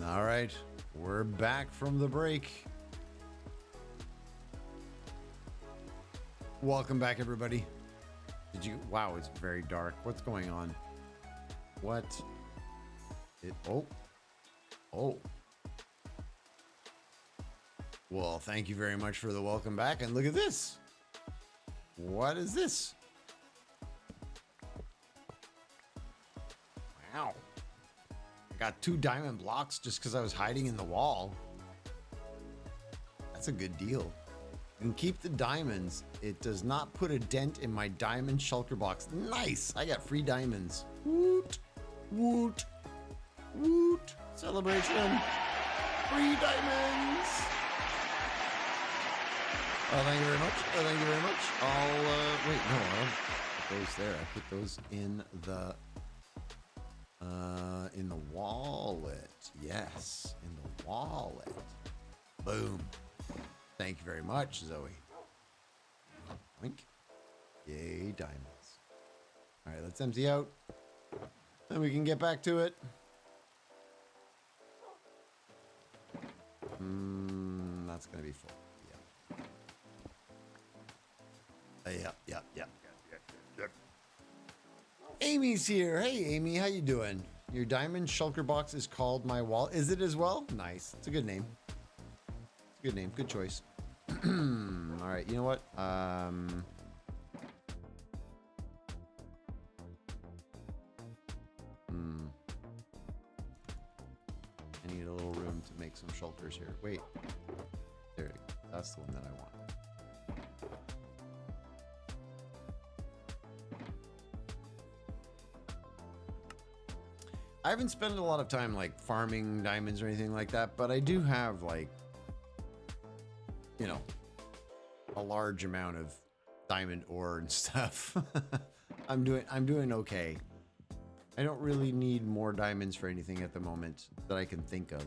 All right, we're back from the break. Welcome back, everybody. Wow, it's very dark. What's going on? What? Oh. Well, thank you very much for the welcome back. And look at this. What is this? Wow. I got 2 diamond blocks just because I was hiding in the wall. That's a good deal. You can keep the diamonds. It does not put a dent in my diamond shulker box. Nice. I got free diamonds. Woot. Woot. Woot. Celebration. Free diamonds. Oh, thank you very much. Oh, thank you very much. I'll, wait, no, I don't put those there. I put those in the wallet. Yes, in the wallet. Boom. Thank you very much, Zoe. Wink. Yay, diamonds. All right, let's empty out. Then we can get back to it. That's gonna be full. Yeah. Amy's here. Hey, Amy, how you doing? Your diamond shulker box is called My Wall. Is it as well? Nice. It's a good name. It's a good name. Good choice. All right. You know what? I need a little room to make some shelters here. Wait. There. That's the one that I want. I haven't spent a lot of time like farming diamonds or anything like that, but I do have like, you know, a large amount of diamond ore and stuff. I'm doing okay. I don't really need more diamonds for anything at the moment that I can think of.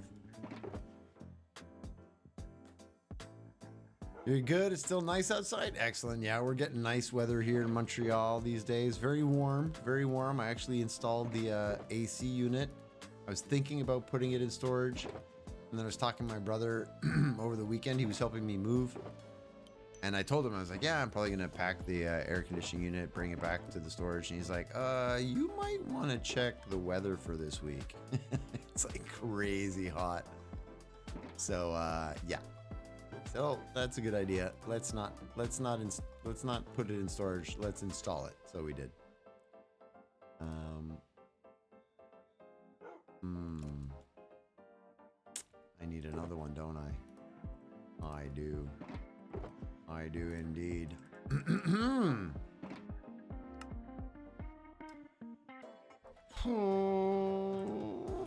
You're good? It's still nice outside? Excellent. Yeah, we're getting nice weather here in Montreal these days. Very warm, very warm. I actually installed the AC unit. I was thinking about putting it in storage. And then I was talking to my brother over the weekend. He was helping me move. And I told him, I was like, yeah, I'm probably going to pack the air conditioning unit, bring it back to the storage. And he's like, you might want to check the weather for this week. It's like crazy hot. So, yeah. So that's a good idea. Let's not put it in storage. Let's install it. So we did. I need another one, don't I? I do. I do indeed.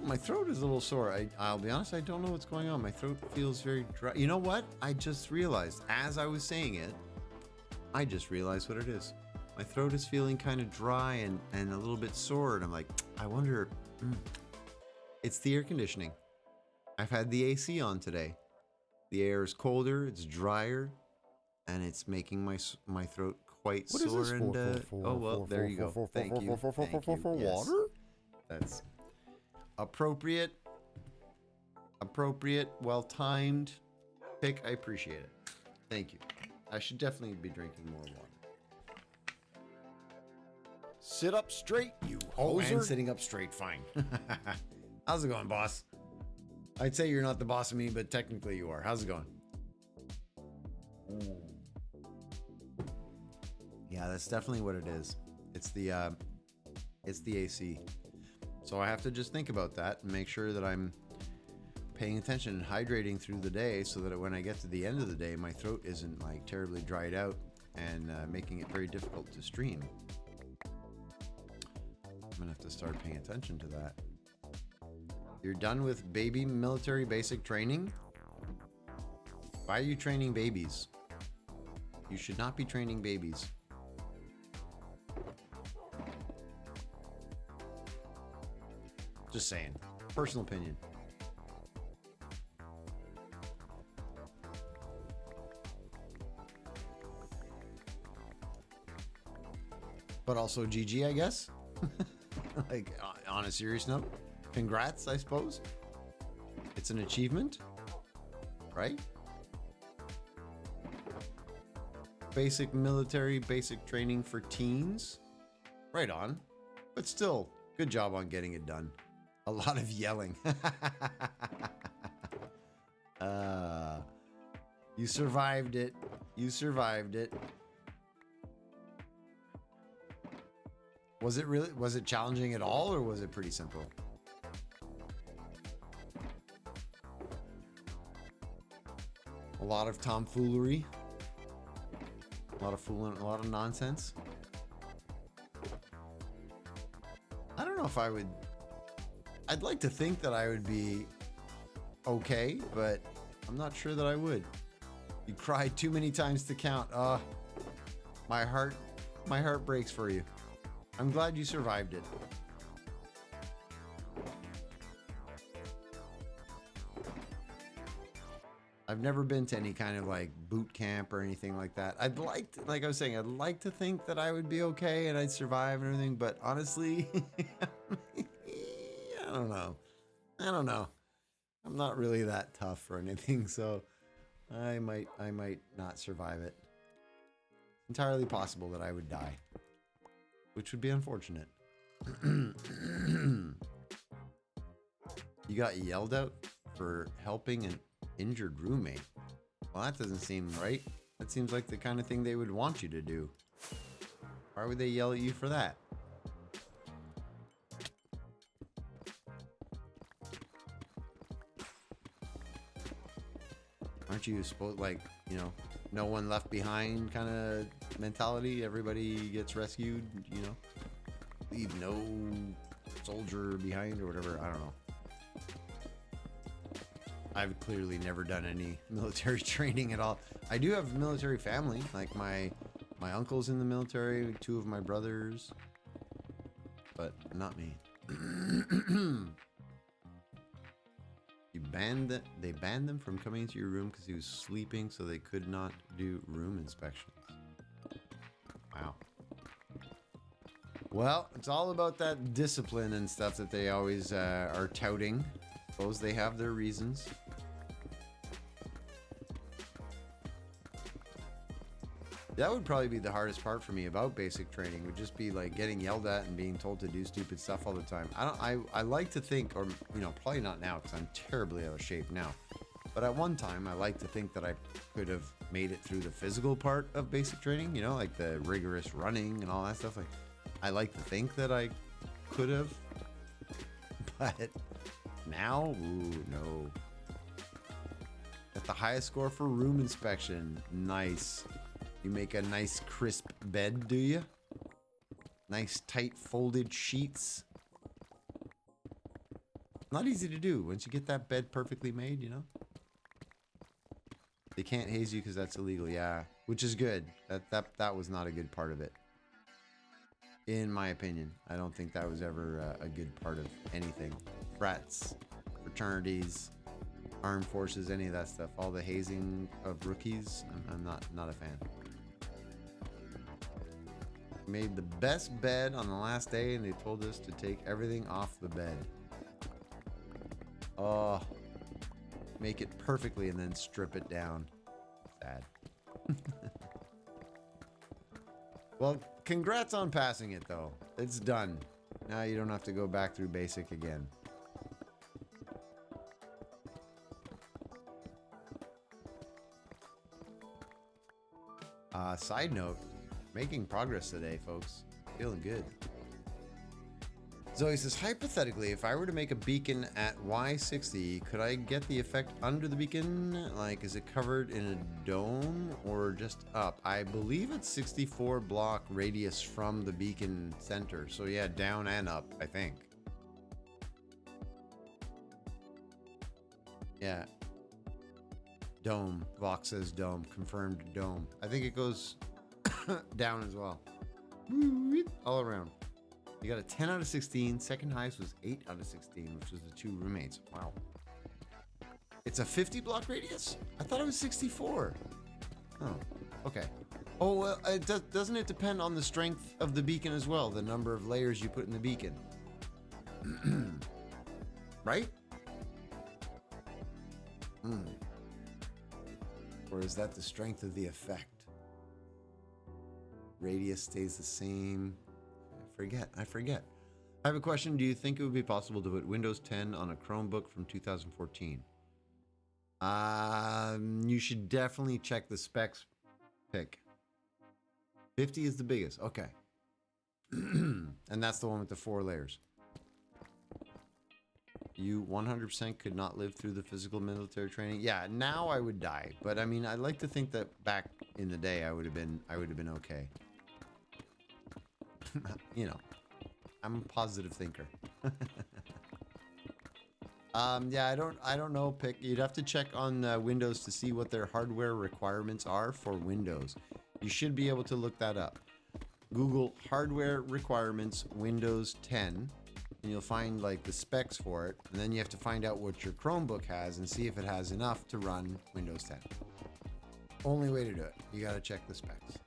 My throat is a little sore. I'll be honest, I don't know what's going on. My throat feels very dry. You know what? I just realized, as I was saying it, I just realized what it is. My throat is feeling kind of dry and a little bit sore. And I'm like, I wonder, it's the air conditioning. I've had the AC on today. The air is colder, it's drier, and it's making my throat quite sore. What is this and oh well, there you go. Thank you. Water? That's appropriate, well-timed pick. I appreciate it. Thank you. I should definitely be drinking more water. Sit up straight, you Oh, hoser. and sitting up straight, fine. How's it going, boss? I'd say you're not the boss of me, but technically you are. How's it going? Yeah, that's definitely what it is. It's the AC. So I have to just think about that and make sure that I'm paying attention and hydrating through the day so that when I get to the end of the day, my throat isn't like terribly dried out and making it very difficult to stream. I'm gonna have to start paying attention to that. You're done with baby military basic training? Why are you training babies? You should not be training babies. Just saying. Personal opinion. But also GG, I guess. Like, on a serious note, congrats, I suppose. It's an achievement, right? Basic military, basic training for teens. Right on. But still, good job on getting it done. A lot of yelling. You survived it. You survived it. Was it challenging at all, or was it pretty simple? A lot of tomfoolery. A lot of fooling, a lot of nonsense. I don't know if I would... I'd like to think that I would be okay, but I'm not sure that I would. You cried too many times to count. My heart breaks for you. I'm glad you survived it. I've never been to any kind of like boot camp or anything like that. Like I was saying, I'd like to think that I would be okay and I'd survive and everything, but honestly, I don't know. I'm not really that tough or anything, so I might not survive it. Entirely possible that I would die, which would be unfortunate. You got yelled at for helping an injured roommate. Well, that doesn't seem right. That seems like the kind of thing they would want you to do. Why would they yell at you for that? Aren't you supposed, like, you know, no one left behind kind of mentality? Everybody gets rescued, you know? Leave no soldier behind or whatever. I don't know. I've clearly never done any military training at all. I do have a military family. Like my uncle's in the military, 2 of my brothers, but not me. They banned them from coming into your room because he was sleeping, so they could not do room inspections. Wow. Well, it's all about that discipline and stuff that they always are touting. Suppose they have their reasons. That would probably be the hardest part for me about basic training, would just be like getting yelled at and being told to do stupid stuff all the time. I like to think, or you know, probably not now because I'm terribly out of shape now. But at one time, I like to think that I could have made it through the physical part of basic training, you know, like the rigorous running and all that stuff. Like, I like to think that I could have, but now, ooh, no. Got the highest score for room inspection. Nice. You make a nice crisp bed, do you? Nice tight folded sheets. Not easy to do once you get that bed perfectly made, you know? They can't haze you because that's illegal, yeah. Which is good. That was not a good part of it. In my opinion. I don't think that was ever a good part of anything. Frats, fraternities, armed forces, any of that stuff. All the hazing of rookies, I'm not a fan. Made the best bed on the last day and they told us to take everything off the bed. Oh, make it perfectly and then strip it down. Sad. Well, congrats on passing it though. It's done. Now you don't have to go back through basic again. Side note, making progress today, folks. Feeling good. Zoe says, hypothetically, if I were to make a beacon at Y60, could I get the effect under the beacon? Like, is it covered in a dome or just up? I believe it's 64 block radius from the beacon center. So yeah, down and up, I think. Yeah. Dome. Vox says dome. Confirmed dome. I think it goes down as well. All around. You got a 10 out of 16. Second highest was 8 out of 16, which was the 2 roommates. Wow. It's a 50 block radius? I thought it was 64. Oh, okay. Oh, well, doesn't it depend on the strength of the beacon as well? The number of layers you put in the beacon. Right? Or is that the strength of the effect? Radius stays the same. I forget. I have a question. Do you think it would be possible to put Windows 10 on a Chromebook from 2014? You should definitely check the specs pick. 50 is the biggest. Okay. And that's the one with the 4 layers. You 100% could not live through the physical military training. Yeah, now I would die. But I mean, I like to think that back in the day, I would have been okay. You know, I'm a positive thinker. Yeah, I don't know, Pick. You'd have to check on Windows to see what their hardware requirements are for Windows. You should be able to look that up. Google hardware requirements Windows 10. And you'll find like the specs for it, and then you have to find out what your Chromebook has and see if it has enough to run Windows 10. Only way to do it. You gotta check the specs.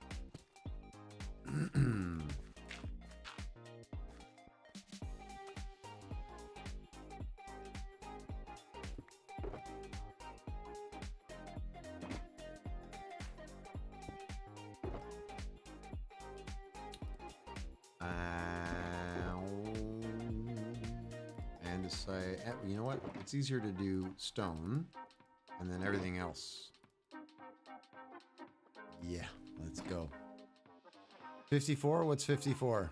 And to say, you know what? It's easier to do stone and then everything else. Yeah, let's go. 54? What's 54?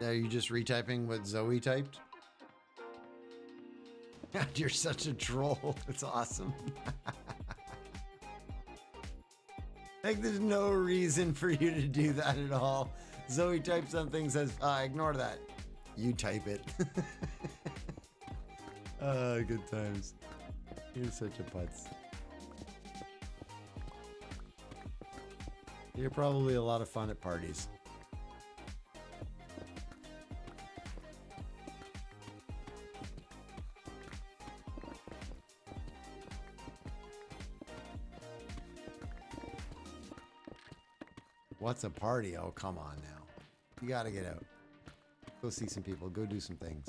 Are you just retyping what Zoe typed? You're such a troll. It's awesome. Like, there's no reason for you to do that at all. Zoe types something, says, ignore that. You type it. Good times. You're such a putz. You're probably a lot of fun at parties. What's a party? Oh, come on now. You gotta get out. Go see some people. Go do some things.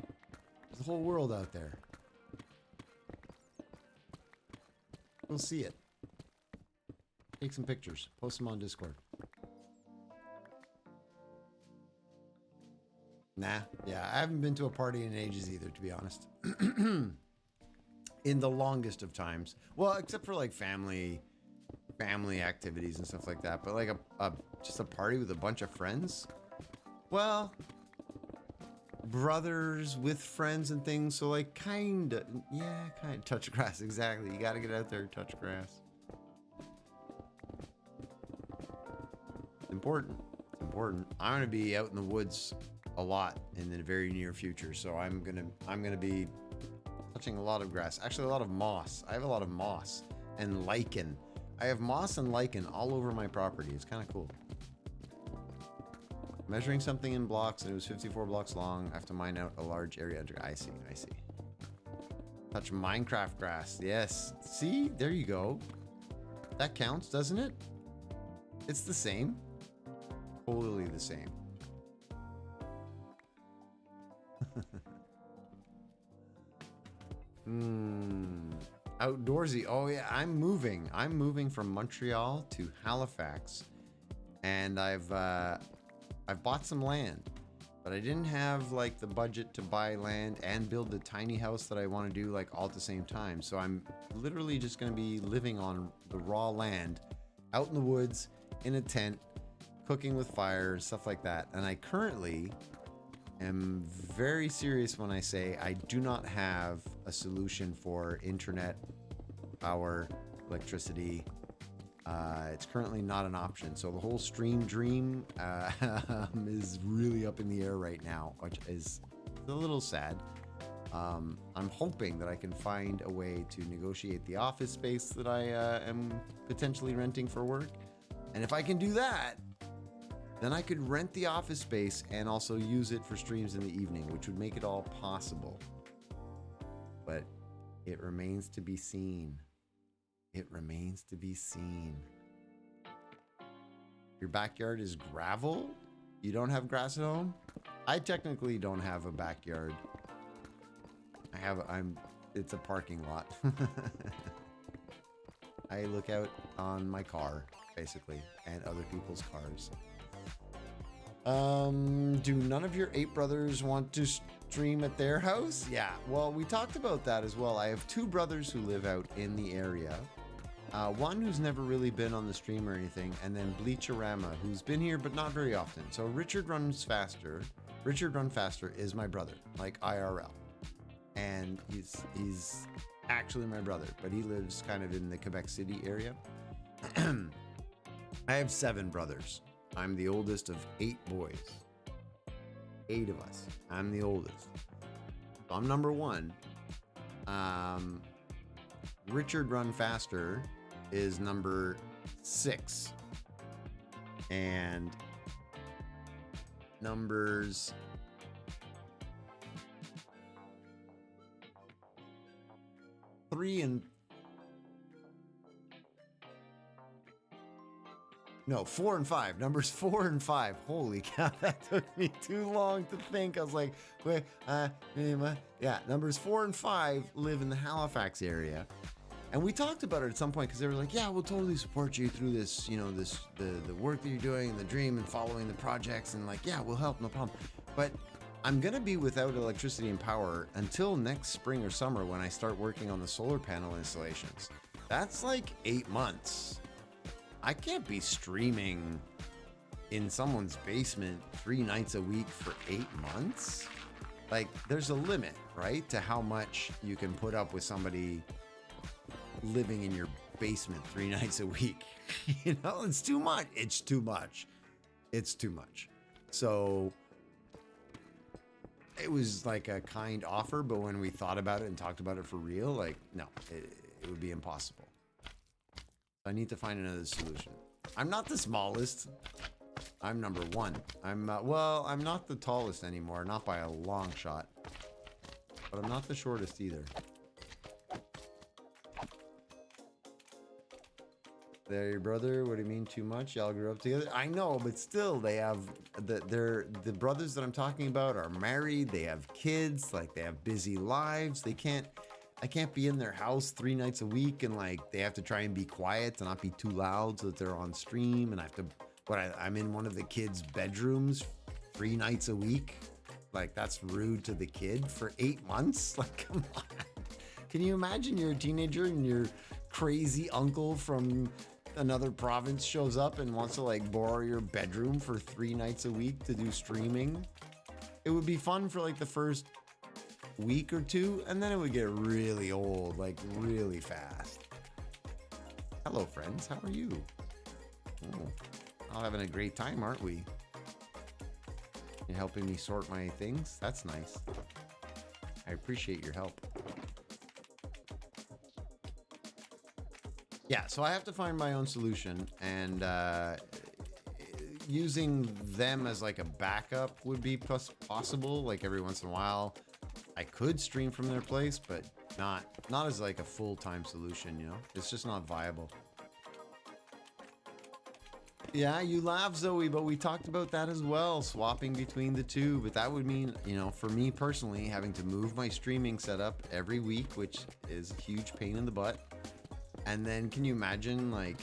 There's a whole world out there. Go see it. Take some pictures. Post them on Discord. Nah. Yeah, I haven't been to a party in ages either, to be honest. In the longest of times. Well, except for like family activities and stuff like that, but like just a party with a bunch of friends. Well, brothers with friends and things, so like kind of touch grass. Exactly. You got to get out there and touch grass. It's important. I'm gonna be out in the woods a lot in the very near future, so I'm gonna be touching a lot of grass. Actually, a lot of moss. I have a lot of moss and lichen. I have moss and lichen all over my property. It's kind of cool. Measuring something in blocks, and it was 54 blocks long. I have to mine out a large area. I see. Touch Minecraft grass. Yes. See? There you go. That counts, doesn't it? It's the same. Totally the same. Outdoorsy. Oh yeah, I'm moving. I'm moving from Montreal to Halifax, and I've bought some land, but I didn't have like the budget to buy land and build the tiny house that I want to do like all at the same time. So I'm literally just going to be living on the raw land, out in the woods, in a tent, cooking with fire, stuff like that. And I currently am very serious when I say I do not have a solution for internet, power, electricity. It's currently not an option. So the whole stream dream is really up in the air right now, which is a little sad. I'm hoping that I can find a way to negotiate the office space that I am potentially renting for work. And if I can do that, then I could rent the office space and also use it for streams in the evening, which would make it all possible. But it remains to be seen. It remains to be seen. Your backyard is gravel? You don't have grass at home? I technically don't have a backyard. it's a parking lot. I look out on my car, basically, and other people's cars. Do none of your 8 brothers want to stream at their house? Yeah, well, we talked about that as well. I have 2 brothers who live out in the area. One who's never really been on the stream or anything, and then Bleacherama, who's been here but not very often. So Richard Runs Faster. Richard Run Faster is my brother, like IRL. And he's actually my brother, but he lives kind of in the Quebec City area. I have 7 brothers. I'm the oldest of 8 boys. 8 of us. I'm the oldest. So I'm number 1. Richard Run Faster is number 6. And numbers 3 and 4 and 5. Numbers 4 and 5. Holy cow, that took me too long to think. I was like, wait, yeah, numbers 4 and 5 live in the Halifax area. And we talked about it at some point because they were like, yeah, we'll totally support you through this, the work that you're doing and the dream and following the projects. And like, yeah, we'll help, no problem. But I'm going to be without electricity and power until next spring or summer when I start working on the solar panel installations. That's like 8 months. I can't be streaming in someone's basement 3 nights a week for 8 months. Like, there's a limit, right, to how much you can put up with somebody living in your basement 3 nights a week. It's too much. It's too much. It's too much. So it was like a kind offer, but when we thought about it and talked about it for real, like, no, it would be impossible. I need to find another solution. I'm not the smallest. I'm number 1. I'm not the tallest anymore, not by a long shot. But I'm not the shortest either. There, your brother. What do you mean too much? Y'all grew up together. I know, but still, they have the brothers that I'm talking about are married. They have kids. Like, they have busy lives. I can't be in their house 3 nights a week, and like they have to try and be quiet to not be too loud so that they're on stream. And I have to, I'm in one of the kids' bedrooms 3 nights a week. Like, that's rude to the kid for 8 months. Like, come on. Can you imagine you're a teenager and your crazy uncle from another province shows up and wants to like borrow your bedroom for 3 nights a week to do streaming? It would be fun for like the first week or 2, and then it would get really old, like really fast. Hello, friends. How are you? Oh, all having a great time, aren't we? You're helping me sort my things. That's nice. I appreciate your help. Yeah, so I have to find my own solution, and using them as like a backup would be possible. Like, every once in a while I could stream from their place, but not as like a full-time solution, It's just not viable. Yeah, you laugh, Zoe, but we talked about that as well, swapping between the two. But that would mean, for me personally, having to move my streaming setup every week, which is a huge pain in the butt. And then can you imagine like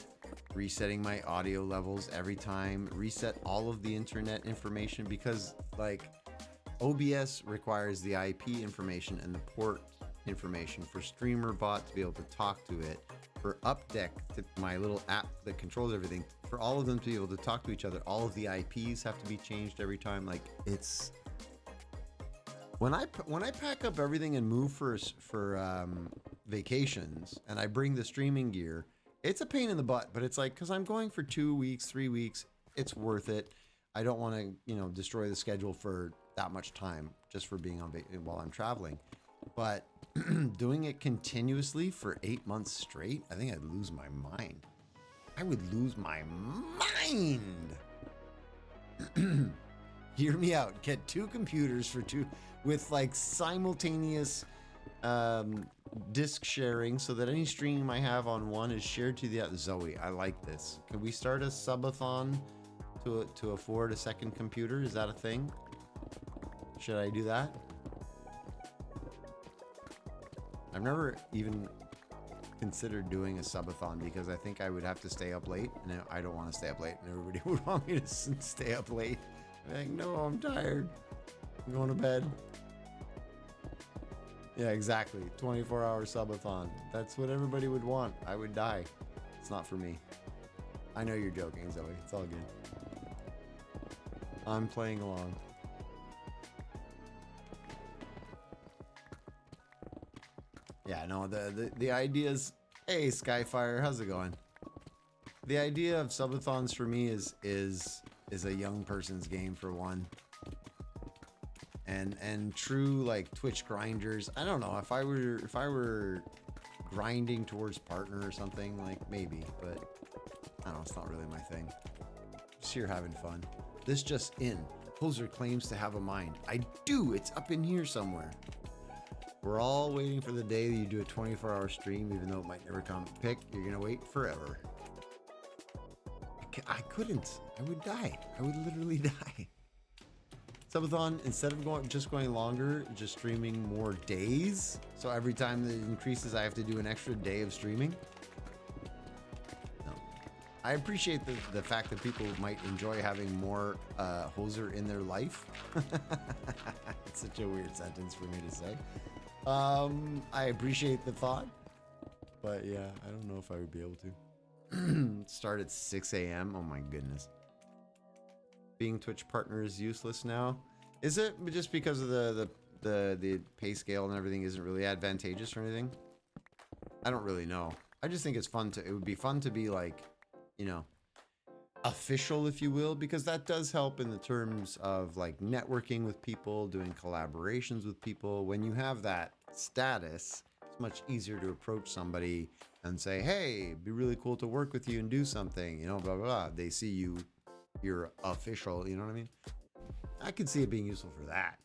resetting my audio levels every time, reset all of the internet information, because like OBS requires the IP information and the port information for StreamerBot to be able to talk to it, for Updeck, my little app that controls everything, for all of them to be able to talk to each other. All of the IPs have to be changed every time. Like, it's when I pack up everything and move for vacations and I bring the streaming gear, it's a pain in the butt, but it's like, because I'm going for 2 weeks, 3 weeks, it's worth it. I don't want to, destroy the schedule for that much time just for being on while I'm traveling. But doing it continuously for 8 months straight, I think I'd lose my mind. I would lose my mind. Hear me out. Get 2 computers for 2 with like simultaneous disk sharing, so that any stream I have on one is shared to the other. Zoe, I like this. Can we start a subathon to afford a second computer? Is that a thing? Should I do that? I've never even considered doing a subathon because I think I would have to stay up late, and I don't want to stay up late, and everybody would want me to stay up late. I'm like, no, I'm tired. I'm going to bed. Yeah, exactly. 24-hour subathon. That's what everybody would want. I would die. It's not for me. I know you're joking, Zoe. It's all good. I'm playing along. Yeah, no, the idea is, hey, Skyfire, how's it going? The idea of subathons for me is a young person's game for one. And true like Twitch grinders. I don't know if I were grinding towards partner or something, like maybe, but I don't know, it's not really my thing. Just here having fun. This just in. Hoser claims to have a mind. I do. It's up in here somewhere. We're all waiting for the day that you do a 24-hour stream, even though it might never come. Pick, you're gonna wait forever. I couldn't. I would die. I would literally die. Subathon, instead of going longer, just streaming more days. So every time that it increases, I have to do an extra day of streaming. No. I appreciate the fact that people might enjoy having more Hoser in their life. It's such a weird sentence for me to say. I appreciate the thought, but yeah, I don't know if I would be able to. Start at 6 a.m. Oh my goodness. Being Twitch partner is useless now. Is it just because of the pay scale and everything isn't really advantageous or anything? I don't really know. I just think it's fun it would be fun to be like, you know, official, if you will, because that does help in the terms of like networking with people, doing collaborations with people. When you have that status, it's much easier to approach somebody and say, hey, it'd be really cool to work with you and do something, you know, blah, blah, blah. They see you're official, you know what I mean? I could see it being useful for that.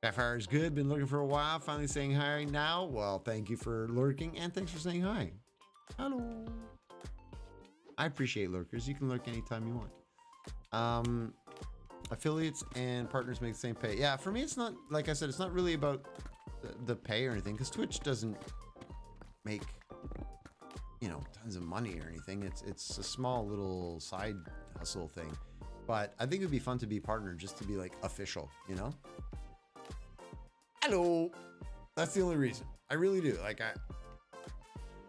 Sapphire is good, been looking for a while, finally saying hi now. Well, thank you for lurking and thanks for saying hi. Hello. I appreciate lurkers. You can lurk anytime you want. Affiliates and partners make the same pay. Yeah, for me, it's not, like I said, it's not really about the pay or anything, because Twitch doesn't make, you know, tons of money or anything. It's a small little side hustle thing. But I think it'd be fun to be partner, just to be like official, you know? Hello. That's the only reason. I really do. Like, I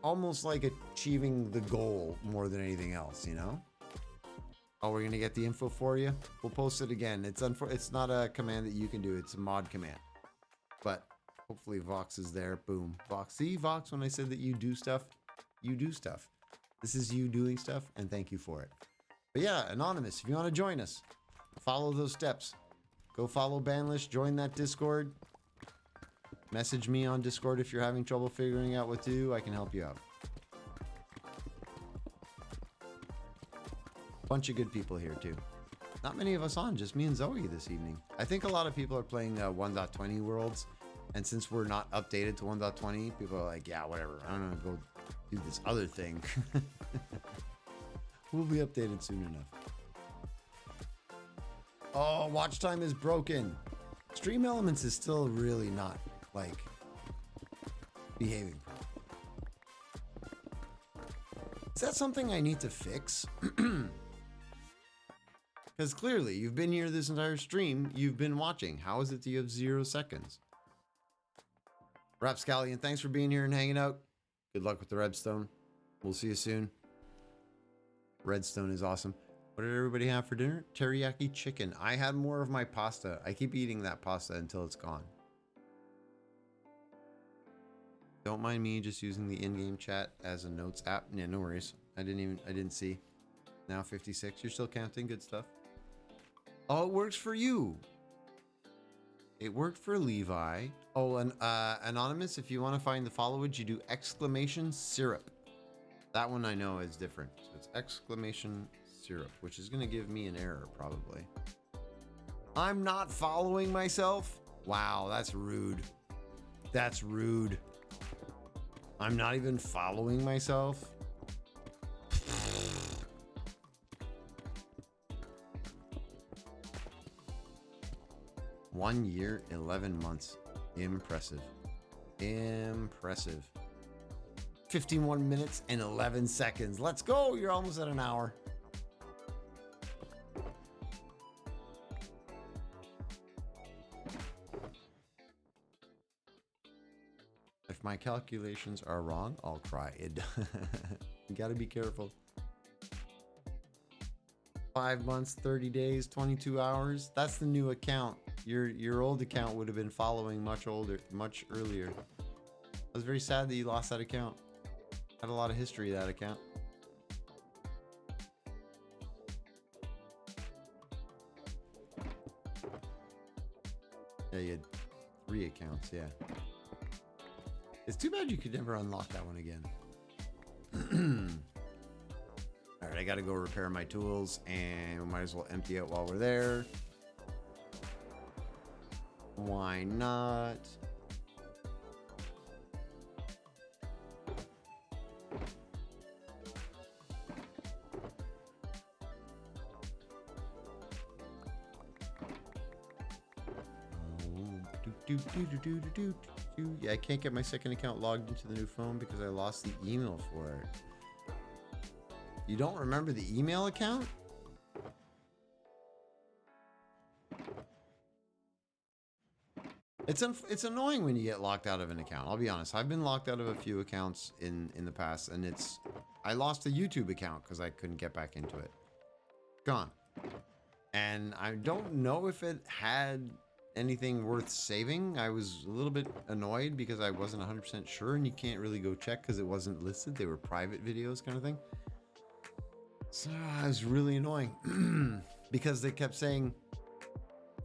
almost like achieving the goal more than anything else, you know? Oh, we're gonna get the info for you. We'll post it again. It's not a command that you can do. It's a mod command. But hopefully Vox is there. Boom. Vox. See, Vox, when I said that you do stuff, you do stuff. This is you doing stuff, and thank you for it. But yeah, Anonymous, if you want to join us, follow those steps. Go follow Banlish, join that Discord. Message me on Discord if you're having trouble figuring out what to do. I can help you out. Bunch of good people here too. Not many of us on, just me and Zoe this evening. I think a lot of people are playing 1.20 worlds, and since we're not updated to 1.20, people are like, yeah, whatever. I don't know, go do this other thing. We'll be updated soon enough. Oh, watch time is broken. Stream Elements is still really not, like, behaving. Is that something I need to fix? Because clearly, you've been here this entire stream. You've been watching. How is it that you have 0 seconds? Rapscallion, thanks for being here and hanging out. Good luck with the Redstone. We'll see you soon. Redstone is awesome. What did everybody have for dinner? Teriyaki chicken. I had more of my pasta. I keep eating that pasta until it's gone. Don't mind me just using the in-game chat as a notes app. Yeah, no worries. I didn't see. Now 56. You're still counting. Good stuff. Oh, it works for you. It worked for Levi. Oh, and Anonymous, if you want to find the followage, you do exclamation syrup. That one I know is different. So it's exclamation syrup, which is going to give me an error probably. I'm not following myself? Wow, that's rude. That's rude. I'm not even following myself? 1 year, 11 months. Impressive. Impressive. 51 minutes and 11 seconds. Let's go. You're almost at an hour. If my calculations are wrong, I'll cry. You gotta be careful. 5 months, 30 days, 22 hours. That's the new account. Your old account would have been following much earlier. I was very sad that you lost that account. Had a lot of history of that account. Yeah, you had 3 accounts, yeah. It's too bad you could never unlock that one again. Alright, I gotta go repair my tools, and we might as well empty out while we're there. Why not? Yeah, I can't get my second account logged into the new phone because I lost the email for it. You don't remember the email account? It's annoying when you get locked out of an account. I'll be honest. I've been locked out of a few accounts in the past, and I lost a YouTube account because I couldn't get back into it. Gone. And I don't know if it had anything worth saving. I was a little bit annoyed because I wasn't 100% sure, and you can't really go check because it wasn't listed. They were private videos kind of thing. So it was really annoying because they kept saying,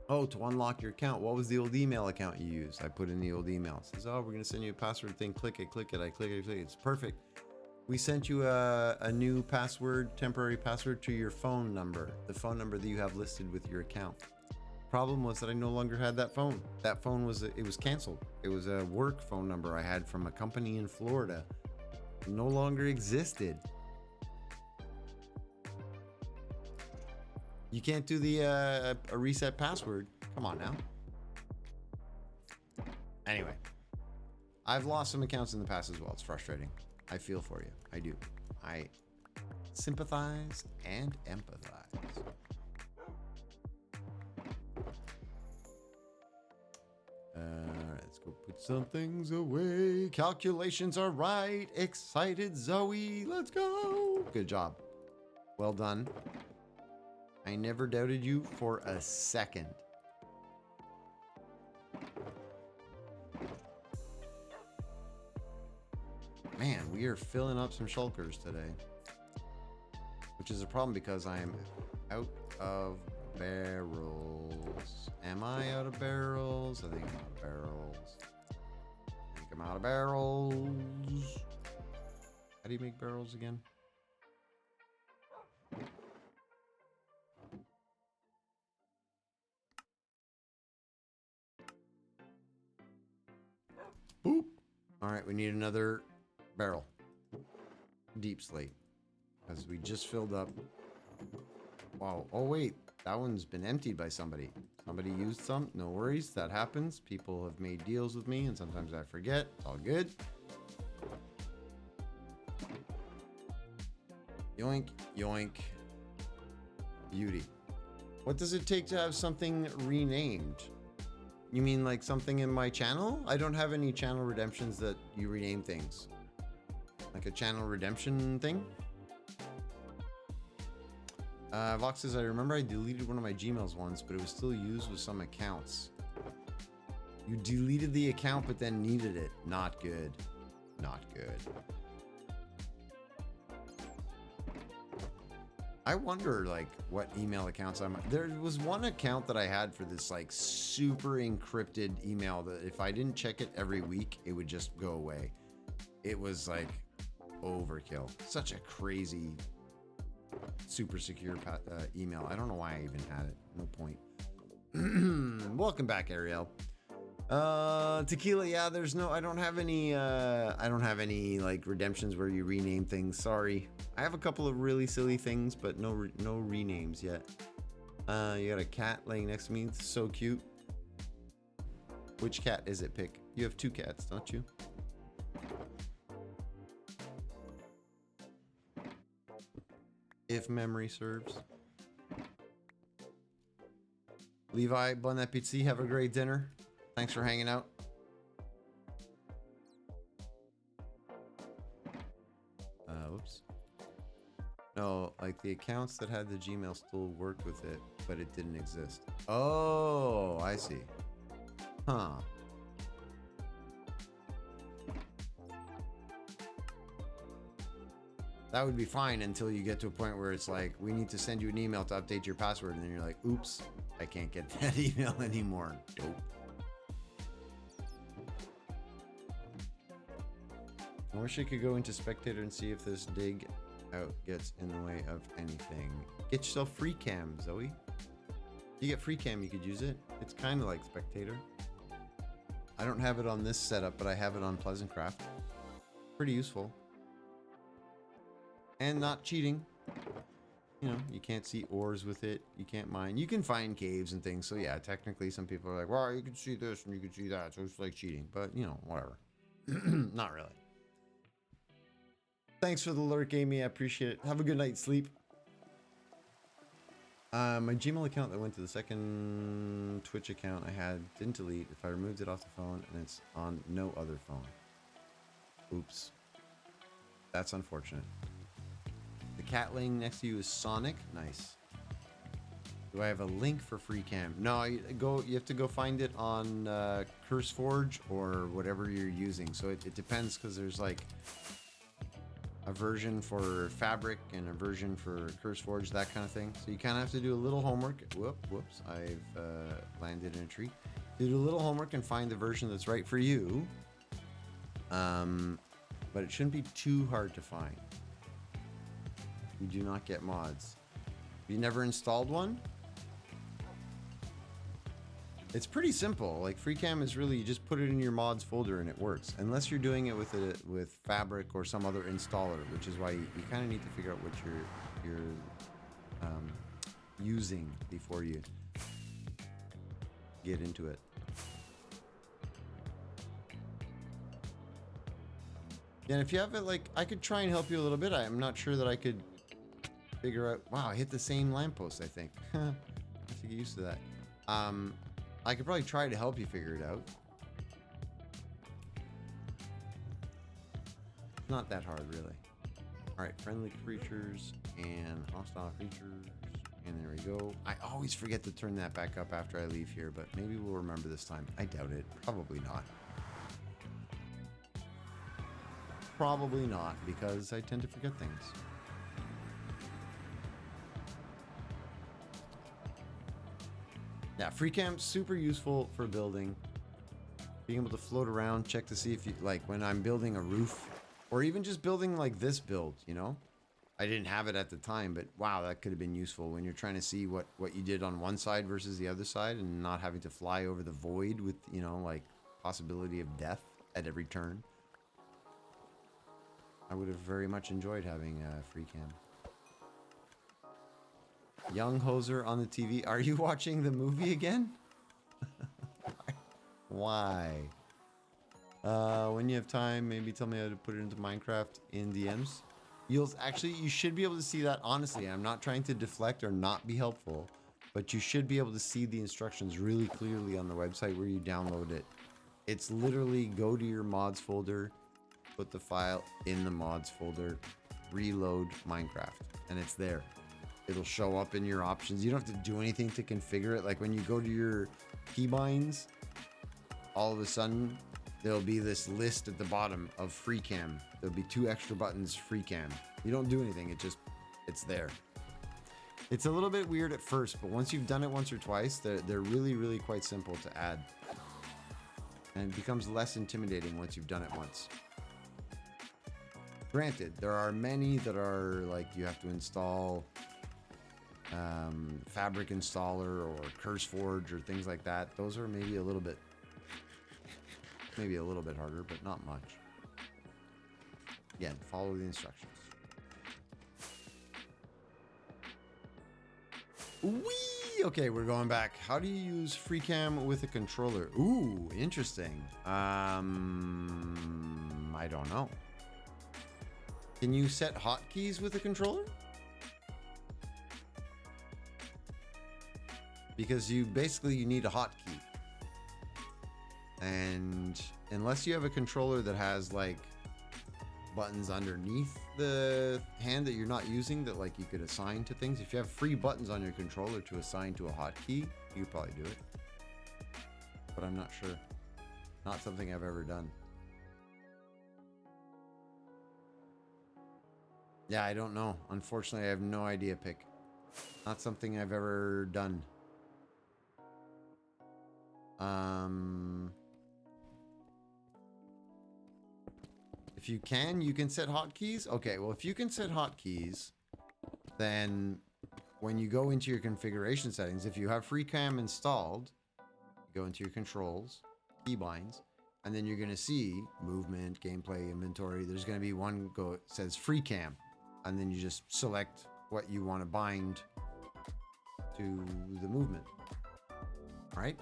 oh, to unlock your account, what was the old email account you used? I put in the old email. It says, oh, we're going to send you a password thing. Click it, click it. I click it, click it. It's perfect. We sent you a new password, temporary password to your phone number, the phone number that you have listed with your account. Problem was that I no longer had that phone. That phone was canceled. It was a work phone number I had from a company in Florida. It no longer existed. You can't do the a reset password. Come on now. Anyway, I've lost some accounts in the past as well. It's frustrating. I feel for you. I do. I sympathize and empathize. Let's go put some things away. Calculations are right. Excited Zoe. Let's go. Good job. Well done. I never doubted you for a second. Man, we are filling up some shulkers today. Which is a problem because I am out of barrels. Am I out of barrels? I think I'm out of barrels. I think I'm out of barrels. How do you make barrels again? Boop. All right, we need another barrel. Deep slate. Because we just filled up. Wow. Oh, wait. That one's been emptied by somebody. Somebody used some. No worries. That happens. People have made deals with me, and sometimes I forget. It's all good. Yoink. Yoink. Beauty. What does it take to have something renamed? You mean like something in my channel? I don't have any channel redemptions that you rename things. Like a channel redemption thing? Vox says, I remember I deleted one of my Gmails once, but it was still used with some accounts. You deleted the account, but then needed it. Not good. Not good. I wonder, like, what email accounts there was one account that I had for this, like, super encrypted email that if I didn't check it every week, it would just go away. It was, like, overkill. Such a crazy, super secure email. I don't know why I even had it. No point. Welcome back, Ariel. Tequila, yeah, I don't have any like redemptions where you rename things. Sorry. I have a couple of really silly things, but no renames yet. You got a cat laying next to me. It's so cute. Which cat is it, Pick? You have 2 cats, don't you? If memory serves. Levi, bon appetit. Have a great dinner. Thanks for hanging out. Whoops. No, like the accounts that had the Gmail still worked with it, but it didn't exist. Oh, I see. Huh. That would be fine until you get to a point where it's like, we need to send you an email to update your password. And then you're like, oops, I can't get that email anymore. Dope. I wish I could go into Spectator and see if this dig out gets in the way of anything. Get yourself free cam, Zoe. If you get free cam, you could use it. It's kind of like Spectator. I don't have it on this setup, but I have it on Pleasantcraft. Pretty useful. And not cheating. You know, you can't see ores with it. You can't mine. You can find caves and things. So yeah, technically some people are like, well, you can see this and you can see that. So it's like cheating. But, you know, whatever. Not really. Thanks for the lurk, Amy. I appreciate it. Have a good night's sleep. My Gmail account that went to the second Twitch account I had didn't delete. If I removed it off the phone and it's on no other phone. Oops. That's unfortunate. The cat laying next to you is Sonic. Nice. Do I have a link for free cam? No, you have to go find it on CurseForge or whatever you're using. So it depends, because there's like a version for Fabric and a version for CurseForge, that kind of thing. So you kind of have to do a little homework. Whoops, I've landed in a tree. You do a little homework and find the version that's right for you. But it shouldn't be too hard to find. You do not get mods. You never installed one? It's pretty simple. Like FreeCam is really, you just put it in your mods folder and it works. Unless you're doing it with Fabric or some other installer, which is why you kind of need to figure out what you're using before you get into it. And if you have it, like, I could try and help you a little bit. I'm not sure that I could figure out. Wow, I hit the same lamppost, I think. I have to get used to that. I could probably try to help you figure it out. Not that hard, really. All right, friendly creatures and hostile creatures. And there we go. I always forget to turn that back up after I leave here, but maybe we'll remember this time. I doubt it. Probably not. Probably not, because I tend to forget things. Yeah, FreeCam, super useful for building. Being able to float around, check to see if you, like, when I'm building a roof, or even just building like this build, you know? I didn't have it at the time, but wow, that could have been useful when you're trying to see what you did on one side versus the other side, and not having to fly over the void with, you know, like, possibility of death at every turn. I would have very much enjoyed having FreeCam. Young Hoser on the TV. Are you watching the movie again? Why? When you have time, maybe tell me how to put it into Minecraft in DMs. You should be able to see that. Honestly, I'm not trying to deflect or not be helpful, but you should be able to see the instructions really clearly on the website where you download it. It's literally go to your mods folder, put the file in the mods folder, reload Minecraft, and it's there. It'll show up in your options. You don't have to do anything to configure it. Like when you go to your keybinds, all of a sudden there'll be this list at the bottom of FreeCam. There'll be 2 extra buttons, FreeCam. You don't do anything. It's there. It's a little bit weird at first, but once you've done it once or twice, they're really, really quite simple to add. And it becomes less intimidating once you've done it once. Granted, there are many that are like you have to install Fabric installer or CurseForge or things like that. Those are maybe a little bit harder, but not much. Again, follow the instructions. Wee! Okay, we're going back. How do you use FreeCam with a controller? Ooh, interesting. I don't know. Can you set hotkeys with a controller? Because you need a hotkey. And unless you have a controller that has like buttons underneath the hand that you're not using that like you could assign to things, if you have free buttons on your controller to assign to a hotkey, you could probably do it. But I'm not sure. Not something I've ever done. Yeah, I don't know. Unfortunately, I have no idea, Pick. Not something I've ever done. If you can set hotkeys. Okay, well, if you can set hotkeys, then when you go into your configuration settings, if you have FreeCam installed, go into your controls, keybinds, and then you're going to see movement, gameplay, inventory. There's going to be one says FreeCam, and then you just select what you want to bind to the movement. All right?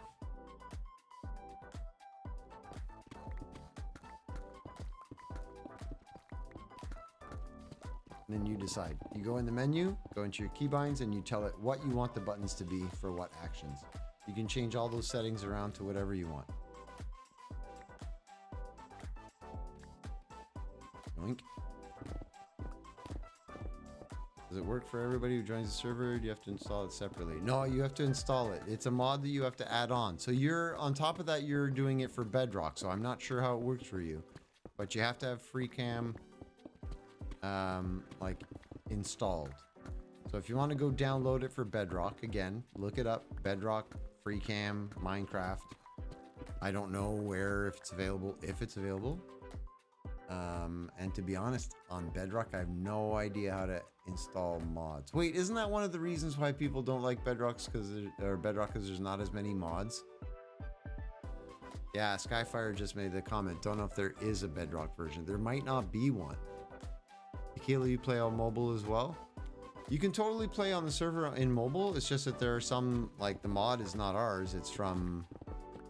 And then you decide. You go in the menu, go into your keybinds, and you tell it what you want the buttons to be for what actions. You can change all those settings around to whatever you want. Yoink. Does it work for everybody who joins the server? Do you have to install it separately? No, you have to install it. It's a mod that you have to add on. So you're on top of that, you're doing it for Bedrock. So I'm not sure how it works for you, but you have to have FreeCam like installed. So if you want to go download it for Bedrock, again, look it up. Bedrock, FreeCam, Minecraft. I don't know if it's available. And to be honest, on Bedrock, I have no idea how to install mods. Wait, isn't that one of the reasons why people don't like Bedrock? Because there's not as many mods? Yeah, Skyfire just made the comment. Don't know if there is a Bedrock version. There might not be one. Akila, you play on mobile as well? You can totally play on the server in mobile. It's just that there are some, like the mod is not ours. It's from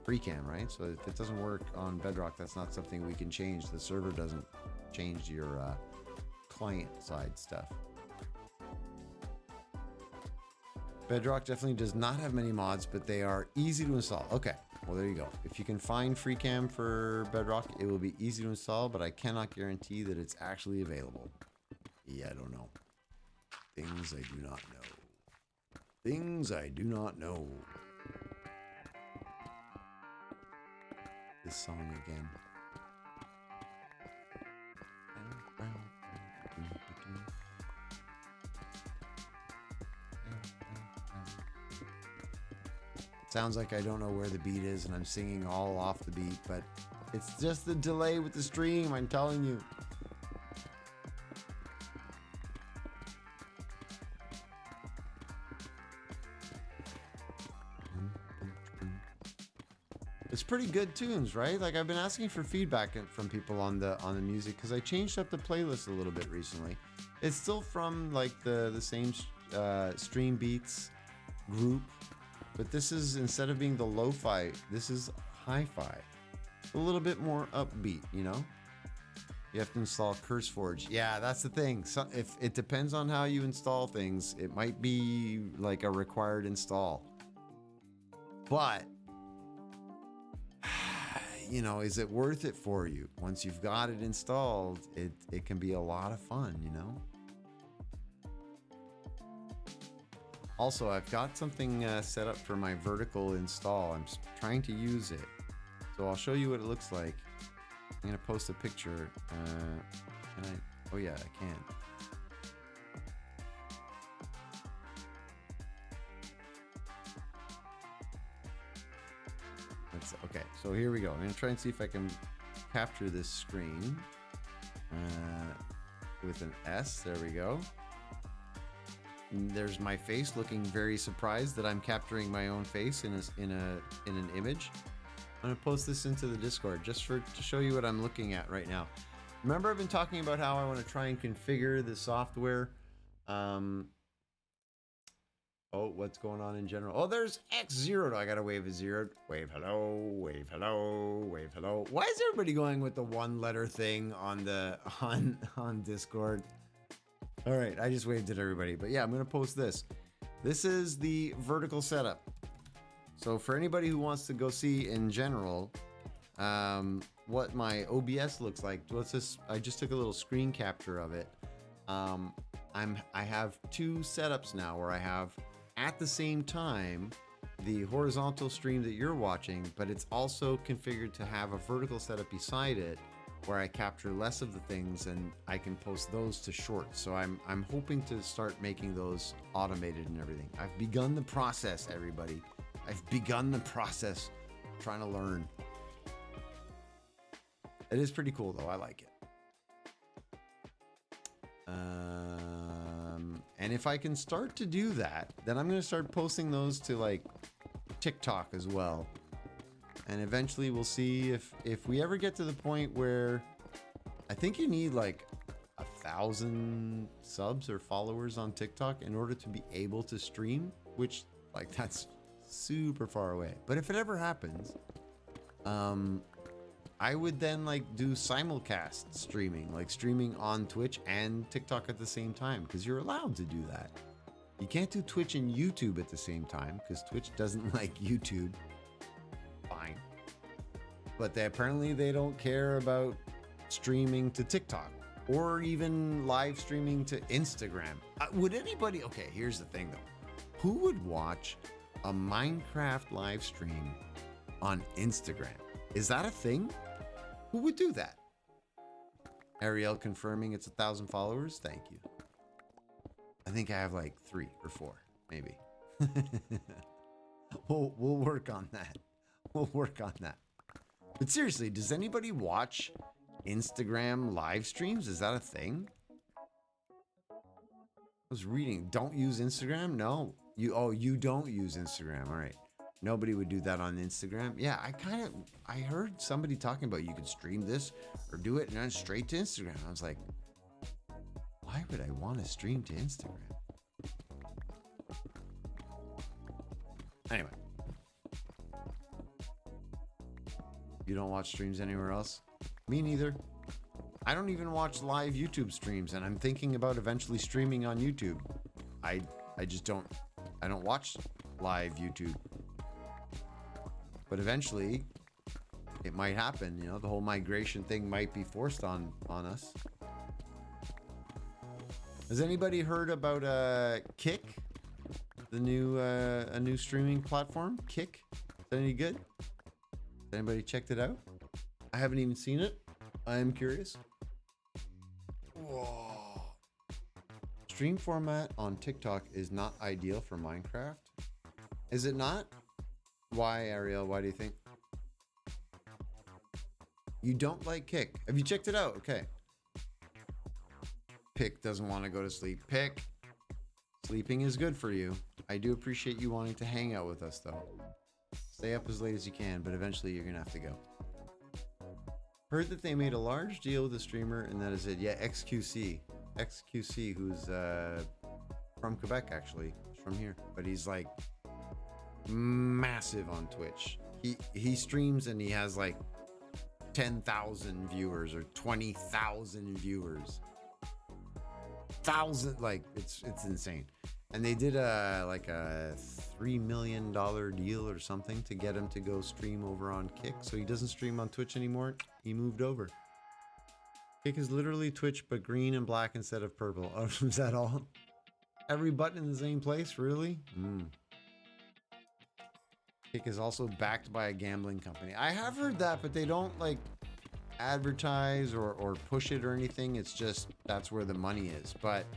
FreeCam, right? So if it doesn't work on Bedrock, that's not something we can change. The server doesn't change your client side stuff. Bedrock definitely does not have many mods, but they are easy to install. Okay, well, there you go. If you can find FreeCam for Bedrock, it will be easy to install, but I cannot guarantee that it's actually available. Yeah, I don't know. Things I do not know. Things I do not know. This song again. Sounds like I don't know where the beat is and I'm singing all off the beat, but it's just the delay with the stream, I'm telling you. It's pretty good tunes, right? Like I've been asking for feedback from people on the music because I changed up the playlist a little bit recently. It's still from like the same Stream Beats group, but this is, instead of being the lo-fi, this is hi-fi. A little bit more upbeat, you know? You have to install CurseForge. Yeah, that's the thing. So if it depends on how you install things, it might be like a required install. But you know, is it worth it for you? Once you've got it installed, it can be a lot of fun, you know? Also, I've got something set up for my vertical install. I'm trying to use it. So I'll show you what it looks like. I'm going to post a picture. Can I? Oh yeah, I can. Okay, so here we go. I'm going to try and see if I can capture this screen with an S. There we go. And there's my face looking very surprised that I'm capturing my own face in an image. I'm going to post this into the Discord just to show you what I'm looking at right now. Remember, I've been talking about how I want to try and configure the software. Hold Oh, what's going on in general? Oh, there's X Zeroed. I gotta wave a zeroed. Wave hello, wave hello, wave hello. Why is everybody going with the one letter thing on the on Discord? All right, I just waved at everybody. But yeah, I'm gonna post this. This is the vertical setup. So for anybody who wants to go see in general what my OBS looks like, let's just I just took a little screen capture of it. I have two setups now where I have at the same time the horizontal stream that you're watching, but it's also configured to have a vertical setup beside it where I capture less of the things and I can post those to shorts. So I'm hoping to start making those automated and everything. I've begun the process, everybody. I've begun the process. I'm trying to learn. It is pretty cool though. I like it. And if I can start to do that, then I'm going to start posting those to like TikTok as well. And eventually we'll see if we ever get to the point where I think you need like 1,000 subs or followers on TikTok in order to be able to stream, which like that's super far away. But if it ever happens, I would then like do simulcast streaming, like streaming on Twitch and TikTok at the same time, because you're allowed to do that. You can't do Twitch and YouTube at the same time because Twitch doesn't like YouTube. Fine. But apparently they don't care about streaming to TikTok or even live streaming to Instagram. Would anybody... Okay, here's the thing though. Who would watch a Minecraft live stream on Instagram? Is that a thing? Who would do that? Ariel confirming it's 1,000 followers. Thank you. I think I have like 3 or 4, maybe. We'll work on that. We'll work on that. But seriously, does anybody watch Instagram live streams? Is that a thing? I was reading. Don't use Instagram? No. You don't use Instagram. All right. Nobody would do that on Instagram. Yeah, I heard somebody talking about you could stream this or do it and then straight to Instagram. I was like, why would I want to stream to Instagram? Anyway. You don't watch streams anywhere else? Me neither. I don't even watch live YouTube streams, and I'm thinking about eventually streaming on YouTube. I just don't watch live YouTube. But eventually, it might happen. You know, the whole migration thing might be forced on us. Has anybody heard about Kick? The new a new streaming platform, Kick. Is that any good? Has anybody checked it out? I haven't even seen it. I am curious. Whoa. Stream format on TikTok is not ideal for Minecraft. Is it not? Why, Ariel? Why do you think? You don't like Kick. Have you checked it out? Okay. Pick doesn't want to go to sleep. Pick. Sleeping is good for you. I do appreciate you wanting to hang out with us, though. Stay up as late as you can, but eventually you're going to have to go. Heard that they made a large deal with a streamer, and that is it. Yeah, XQC. XQC, who's from Quebec, actually. He's from here. But he's like massive on Twitch. He streams and he has like 10,000 viewers or 20,000 viewers. Like it's insane. And they did a $3 million deal or something to get him to go stream over on Kick, so he doesn't stream on Twitch anymore. He moved over. Kick is literally Twitch but green and black instead of purple. Oh, is that all? Every button in the same place, really? Kick is also backed by a gambling company. I have heard that, but they don't like advertise or push it or anything. It's just that's where the money is. But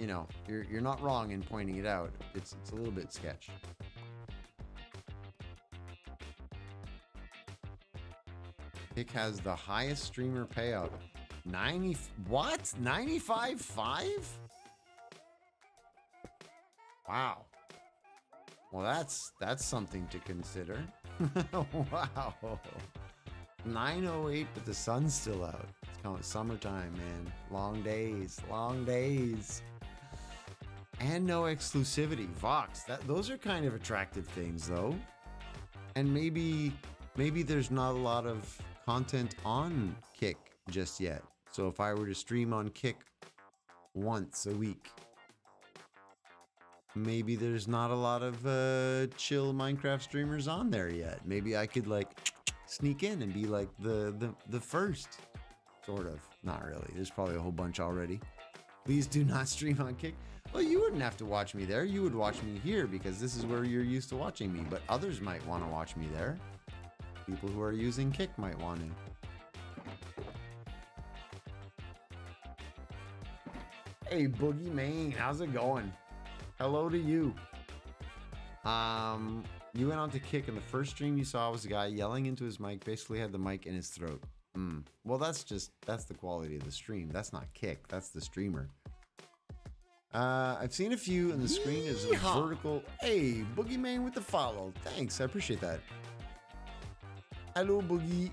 you know, you're not wrong in pointing it out. It's a little bit sketch. Kick has the highest streamer payout. 95.5? Wow. Well, that's something to consider. Wow. 9:08, but the sun's still out. It's kind of summertime, man. Long days, long days. And no exclusivity. Vox. Those are kind of attractive things, though. And maybe there's not a lot of content on Kick just yet. So if I were to stream on Kick once a week, maybe there's not a lot of chill Minecraft streamers on there yet. Maybe I could like sneak in and be like the first, sort of. Not really. There's probably a whole bunch already. Please do not stream on Kick. Well, you wouldn't have to watch me there. You would watch me here because this is where you're used to watching me. But others might want to watch me there. People who are using Kick might want to. Hey, Boogie Main, how's it going? Hello to you. You went on to Kick, and the first stream you saw was a guy yelling into his mic, basically had the mic in his throat. Well, that's the quality of the stream. That's not Kick, that's the streamer. I've seen a few, and the screen is vertical. Hey, Boogie Man with the follow. Thanks, I appreciate that. Hello, Boogie.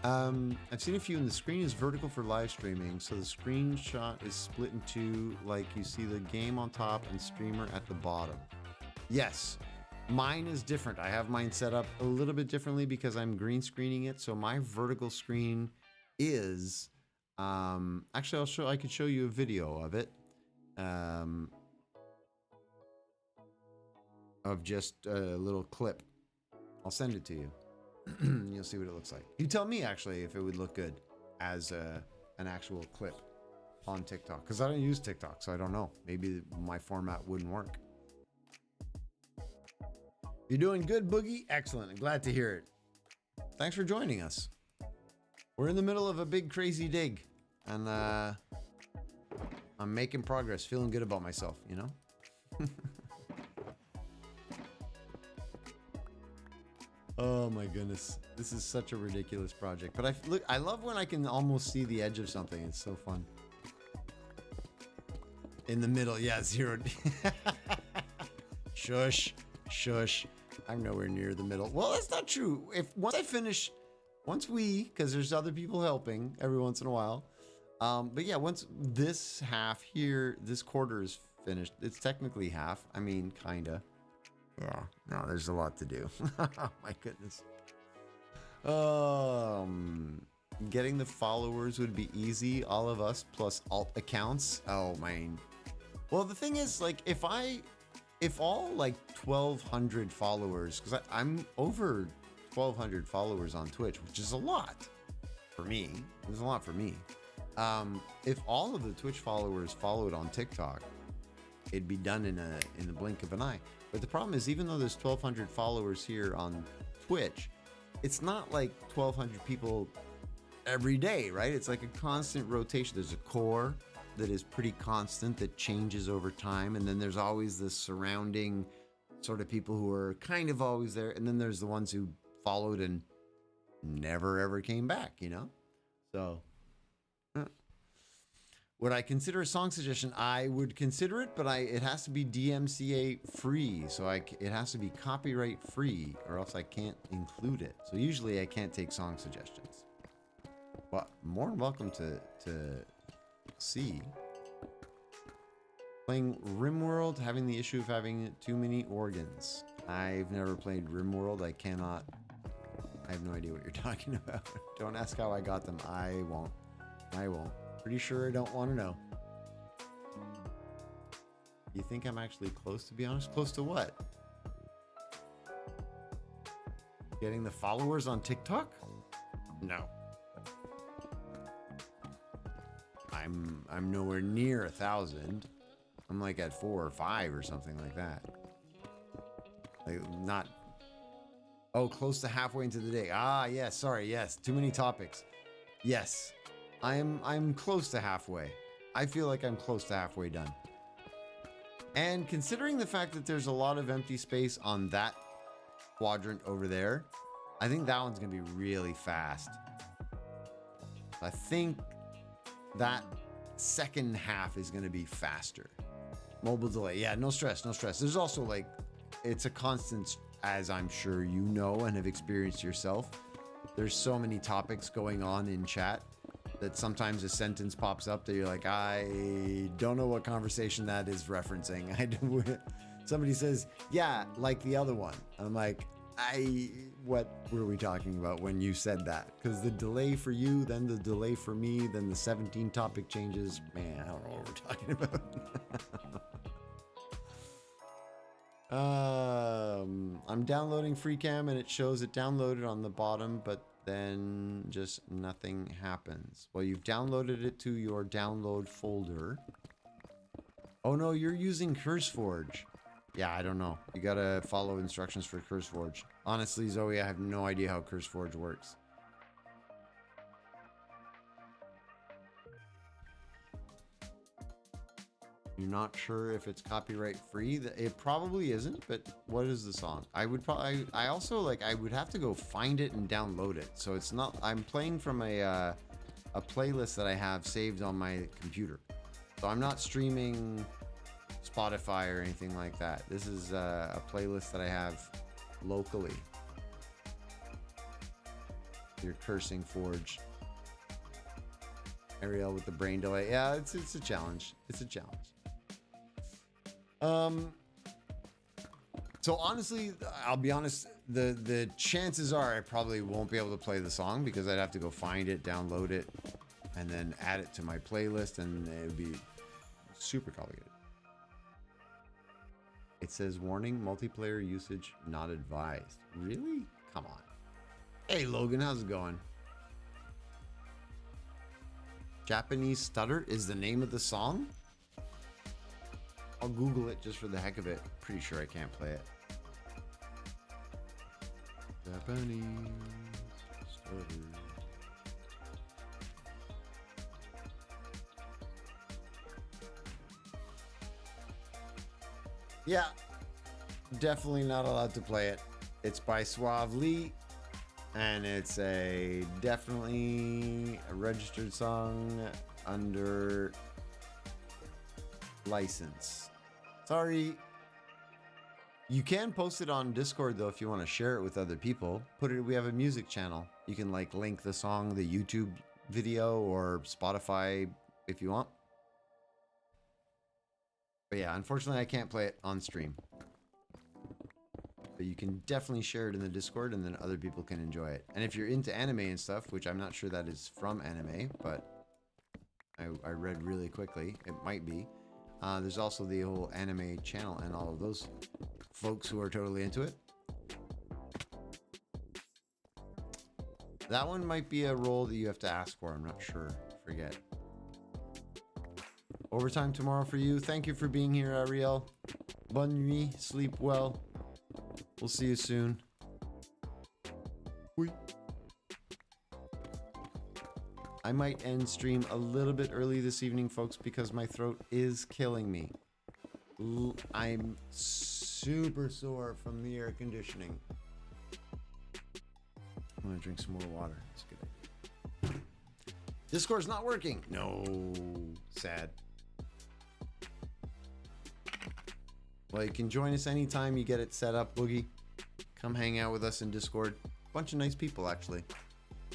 I've seen a few, and the screen is vertical for live streaming, so the screenshot is split in two, like you see the game on top and streamer at the bottom. Yes, mine is different. I have mine set up a little bit differently because I'm green screening it, so my vertical screen is, actually I could show you a video of it. Of just a little clip. I'll send it to you. You'll see what it looks like. You tell me actually if it would look good as an actual clip on TikTok, because I don't use TikTok, so I don't know. Maybe my format wouldn't work. You're doing good, Boogie. Excellent. I'm glad to hear it. Thanks for joining us. We're in the middle of a big crazy dig, and I'm making progress, feeling good about myself, you know? Oh my goodness. This is such a ridiculous project. But I love when I can almost see the edge of something. It's so fun. In the middle, yeah, 0. Shush. Shush. I'm nowhere near the middle. Well, that's not true. Once because there's other people helping every once in a while. But yeah, once this half here, this quarter is finished, it's technically half. I mean, kinda. Yeah, no, there's a lot to do. Oh my goodness. Getting the followers would be easy. All of us plus alt accounts. Oh man. Well, the thing is, like, if all like 1,200 followers, because I'm over 1,200 followers on Twitch, which is a lot for me. It's a lot for me. If all of the Twitch followers followed on TikTok, it'd be done in the blink of an eye. But the problem is, even though there's 1,200 followers here on Twitch, it's not like 1,200 people every day, right? It's like a constant rotation. There's a core that is pretty constant that changes over time, and then there's always this surrounding sort of people who are kind of always there, and then there's the ones who followed and never ever came back, you know? So would I consider a song suggestion? I would consider it, but it has to be DMCA free. So it has to be copyright free, or else I can't include it. So usually I can't take song suggestions. But more than welcome to see. Playing RimWorld, having the issue of having too many organs. I've never played RimWorld. I have no idea what you're talking about. Don't ask how I got them. I won't. Pretty sure I don't want to know. You think I'm actually close, to be honest? Close to what? Getting the followers on TikTok? No. I'm nowhere near 1,000. I'm like at 4 or 5 or something like that. Like not. Oh, close to halfway into the day. Ah, yes. Sorry. Yes. Too many topics. Yes. I'm close to halfway. I feel like I'm close to halfway done. And considering the fact that there's a lot of empty space on that quadrant over there, I think that one's going to be really fast. I think that second half is going to be faster. Mobile delay. Yeah, no stress, no stress. There's also like, it's a constant, as I'm sure you know and have experienced yourself. There's so many topics going on in chat that sometimes a sentence pops up that you're like, I don't know what conversation that is referencing. Somebody says, yeah, like the other one. I'm like, what were we talking about when you said that? Because the delay for you, then the delay for me, then the 17 topic changes. Man, I don't know what we're talking about. I'm downloading FreeCam and it shows it downloaded on the bottom, but then just nothing happens. Well, you've downloaded it to your download folder. Oh no, you're using CurseForge. Yeah, I don't know. You gotta follow instructions for CurseForge. Honestly, Zoe, I have no idea how CurseForge works. You're not sure if it's copyright free? It probably isn't, but what is the song? I would probably, I also like, I would have to go find it and download it. So it's not, I'm playing from a playlist that I have saved on my computer. So I'm not streaming Spotify or anything like that. This is a playlist that I have locally. You're cursing Forge. Ariel with the brain delay. Yeah, it's a challenge. It's a challenge. So honestly, I'll be honest, the chances are I probably won't be able to play the song because I'd have to go find it, download it, and then add it to my playlist, and it would be super complicated. It says warning, multiplayer usage not advised. Really? Come on. Hey Logan, how's it going? Japanese Stutter is the name of the song? I'll Google it just for the heck of it. Pretty sure I can't play it. Japanese Stutter. Yeah, definitely not allowed to play it. It's by Suave Lee, and it's definitely a registered song under license. Sorry. You can post it on Discord though if you want to share it with other people. We have a music channel. You can like link the song, the YouTube video, or Spotify if you want. But yeah, unfortunately I can't play it on stream. But you can definitely share it in the Discord and then other people can enjoy it. And if you're into anime and stuff, which I'm not sure that is from anime, but I read really quickly, it might be. There's also the whole anime channel and all of those folks who are totally into it. That one might be a role that you have to ask for. I'm not sure. Forget. Overtime tomorrow for you. Thank you for being here, Ariel. Bonne nuit. Sleep well. We'll see you soon. Oui. I might end stream a little bit early this evening, folks, because my throat is killing me. I'm super sore from the air conditioning. I'm gonna drink some more water. That's a good idea. Discord's not working. No, sad. Well, you can join us anytime you get it set up, Boogie. Come hang out with us in Discord. Bunch of nice people, actually.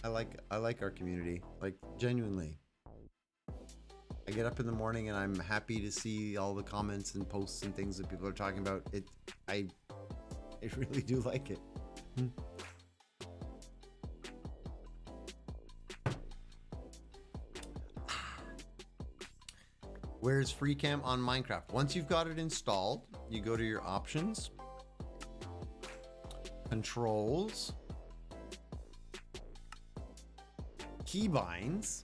I like our community, like genuinely. I get up in the morning and I'm happy to see all the comments and posts and things that people are talking about. I really do like it. Where's FreeCam on Minecraft? Once you've got it installed, you go to your options, controls, keybinds,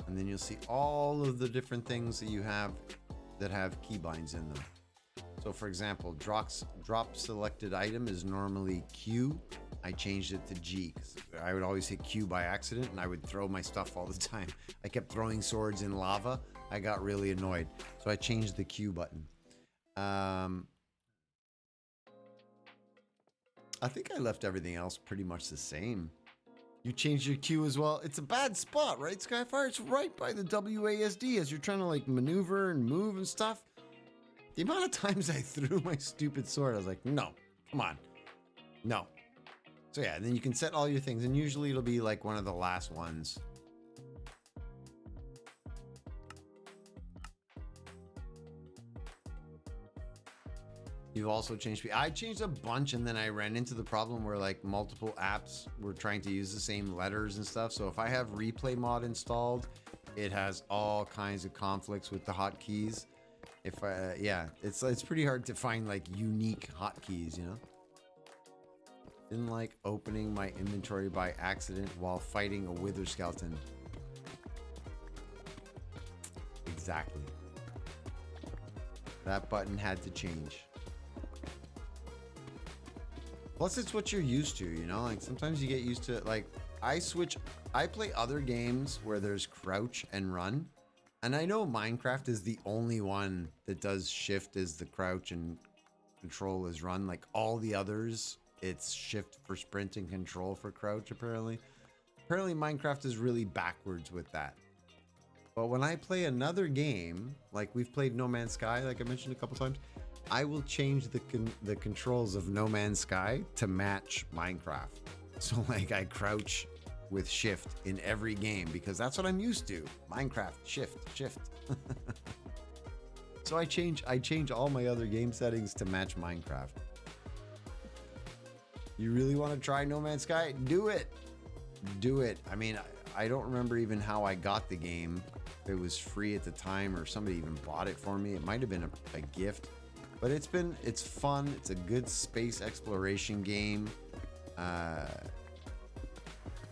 and then you'll see all of the different things that you have that have keybinds in them. So for example, drop selected item is normally Q. I changed it to G because I would always hit Q by accident and I would throw my stuff all the time. I kept throwing swords in lava. I got really annoyed. So I changed the Q button. I think I left everything else pretty much the same. You changed your Q as well. It's a bad spot, right, Skyfire? It's right by the WASD as you're trying to like maneuver and move and stuff. The amount of times I threw my stupid sword, I was like, no, come on. No. So yeah, and then you can set all your things, and usually it'll be like one of the last ones. You've also changed. I changed a bunch, and then I ran into the problem where like multiple apps were trying to use the same letters and stuff. So if I have replay mod installed, it has all kinds of conflicts with the hotkeys. If yeah, it's pretty hard to find like unique hotkeys, you know. Didn't like opening my inventory by accident while fighting a wither skeleton. Exactly. That button had to change. Plus, it's what you're used to, you know? Like, sometimes you get used to it. Like, I play other games where there's crouch and run. And I know Minecraft is the only one that does shift as the crouch and control is run. Like, all the others, it's shift for sprint and control for crouch, apparently. Apparently, Minecraft is really backwards with that. But when I play another game, like we've played No Man's Sky, like I mentioned a couple times, I will change the controls of No Man's Sky to match Minecraft. So like I crouch with shift in every game because that's what I'm used to. Minecraft, shift. So I change all my other game settings to match Minecraft. You really want to try No Man's Sky? Do it. Do it. I mean, I don't remember even how I got the game. It was free at the time or somebody even bought it for me. It might have been a gift. But it's fun. It's a good space exploration game. The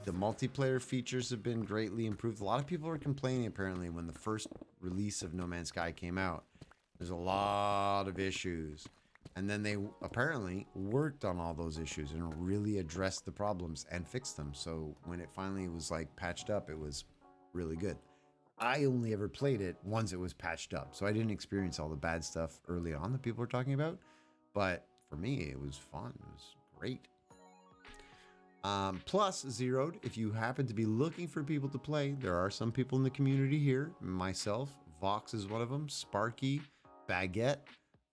multiplayer features have been greatly improved. A lot of people were complaining apparently when the first release of No Man's Sky came out. There's a lot of issues. And then they apparently worked on all those issues and really addressed the problems and fixed them. So when it finally was like patched up, it was really good. I only ever played it once it was patched up, so I didn't experience all the bad stuff early on that people were talking about. But for me, it was fun. It was great. Plus, Zeroed, if you happen to be looking for people to play, there are some people in the community here. Myself, Vox is one of them, Sparky, Baguette,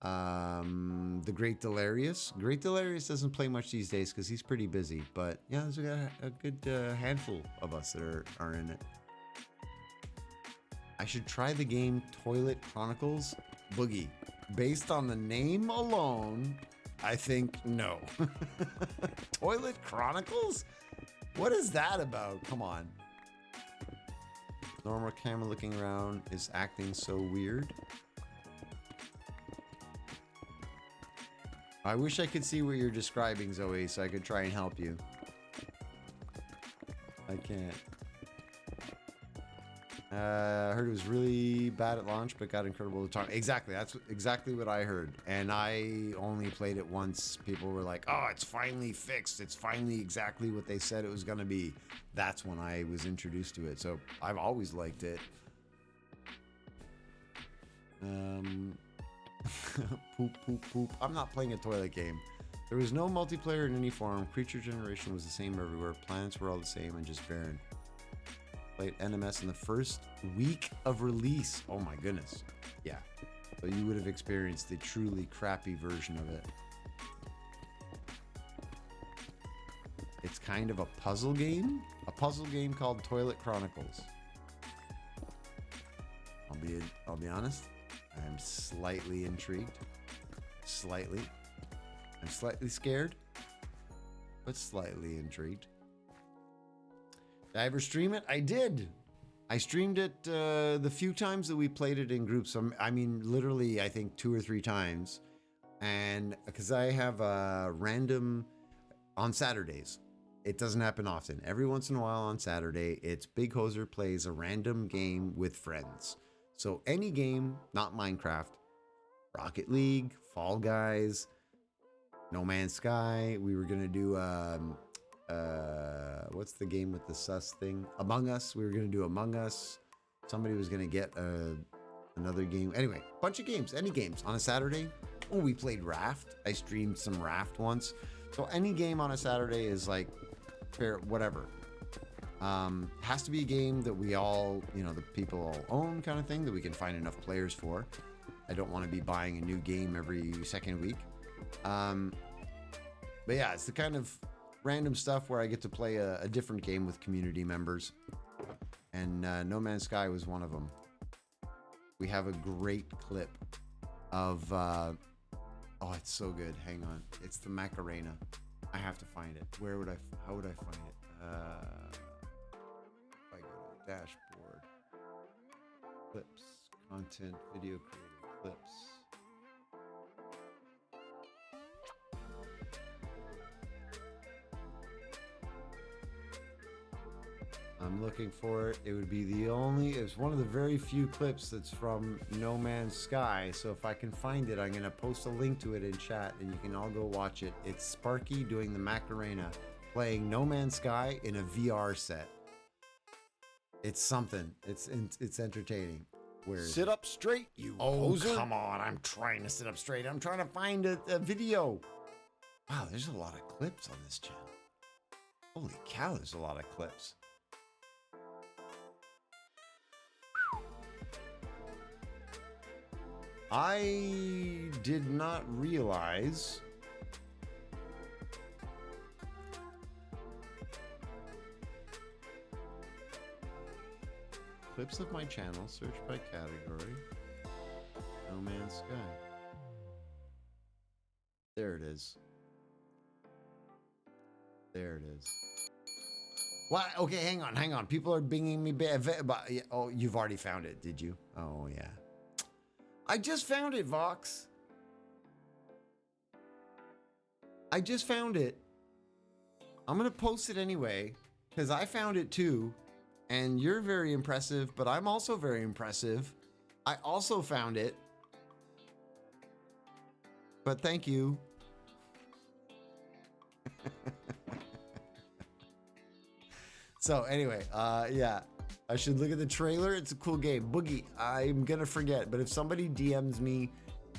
the Great Delirious. Great Delirious doesn't play much these days because he's pretty busy. But yeah, there's a good handful of us that are in it. I should try the game Toilet Chronicles Boogie. Based on the name alone, I think no. Toilet Chronicles? What is that about? Come on. Normal camera looking around is acting so weird. I wish I could see what you're describing, Zoe, so I could try and help you. I can't. I heard it was really bad at launch, but got incredible time. Exactly, that's exactly what I heard. And I only played it once. People were like, "Oh, it's finally fixed. It's finally exactly what they said it was gonna be." That's when I was introduced to it. So I've always liked it. Poop. I'm not playing a toilet game. There was no multiplayer in any form. Creature generation was the same everywhere. Planets were all the same and just barren. Played NMS in the first week of release. Oh my goodness. Yeah. So you would have experienced the truly crappy version of it. It's kind of a puzzle game. A puzzle game called Toilet Chronicles. I'll be honest. I'm slightly intrigued. Slightly. I'm slightly scared, but slightly intrigued. Did I ever stream it? I did. I streamed it the few times that we played it in groups. I mean, literally, I think 2 or 3 times. And because I have a random on Saturdays. It doesn't happen often. Every once in a while on Saturday, it's Big Hoser plays a random game with friends. So any game, not Minecraft, Rocket League, Fall Guys, No Man's Sky. We were going to do... what's the game with the sus thing? Among Us. We were going to do Among Us. Somebody was going to get another game. Anyway, bunch of games, any games on a Saturday. Oh, we played Raft. I streamed some Raft once. So any game on a Saturday is like fair, whatever. Has to be a game that we all, the people all own kind of thing that we can find enough players for. I don't want to be buying a new game every second week. But yeah, it's the kind of random stuff where I get to play a different game with community members. And No Man's Sky was one of them. We have a great clip of... oh, it's so good. Hang on. It's the Macarena. I have to find it. How would I find it? If I go to dashboard. Clips. Content. Video creator. Clips. I'm looking for it. It would be it's one of the very few clips that's from No Man's Sky. So if I can find it, I'm going to post a link to it in chat and you can all go watch it. It's Sparky doing the Macarena, playing No Man's Sky in a VR set. It's something. It's entertaining. Where Sit up straight, you Oh, poser. come on. I'm trying to sit up straight. I'm trying to find a video. Wow, there's a lot of clips on this channel. Holy cow, there's a lot of clips. I did not realize clips of my channel, search by category, No Man's Sky. There it is. There it is. What? Okay, hang on. People are binging me. Oh, you've already found it, did you? Oh, yeah. I just found it, Vox. I just found it. I'm going to post it anyway, because I found it too. And you're very impressive, but I'm also very impressive. I also found it. But thank you. So anyway, yeah. I should look at the trailer. It's a cool game. Boogie, I'm gonna forget, but if somebody DMs me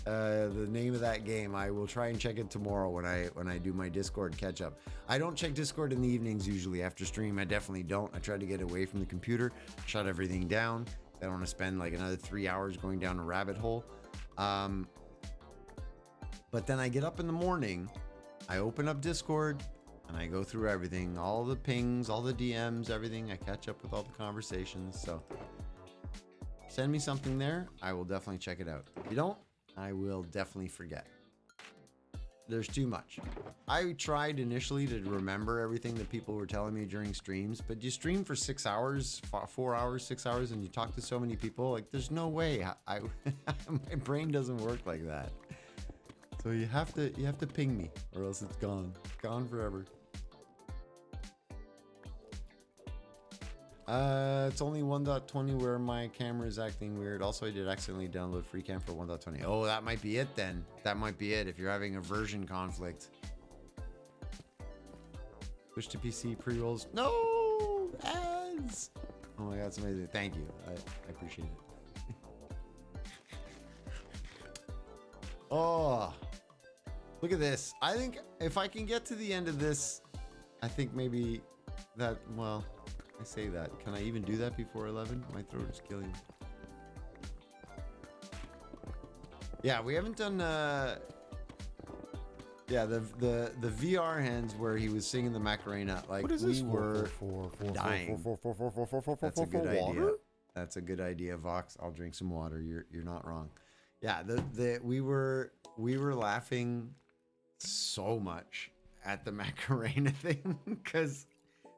the name of that game, I will try and check it tomorrow when I do my Discord catch up. I don't check Discord in the evenings usually after stream. I definitely don't. I try to get away from the computer, shut everything down. I don't want to spend like another 3 hours going down a rabbit hole. But then I get up in the morning, I open up Discord, and I go through everything, all the pings, all the DMs, everything. I catch up with all the conversations. So send me something there. I will definitely check it out. If you don't, I will definitely forget. There's too much. I tried initially to remember everything that people were telling me during streams, but you stream for 6 hours, 4 hours, 6 hours, and you talk to so many people. Like, there's no way. My brain doesn't work like that. So you have to ping me, or else it's gone forever. It's only 1.20 where my camera is acting weird. Also, I did accidentally download FreeCam for 1.20. Oh, that might be it then. That might be it if you're having a version conflict. Switch to PC pre-rolls. No! Ads! Oh my god, it's amazing. Thank you. I appreciate it. Oh, look at this. I think if I can get to the end of this, I think maybe that, well, I say that. Can I even do that before 11? My throat is killing me. Yeah, we haven't done, yeah, the VR hands where he was singing the Macarena. Like, What is this? we were dying. That's a good idea. Water? That's a good idea, Vox. I'll drink some water. You're not wrong. Yeah, we were laughing so much at the Macarena thing because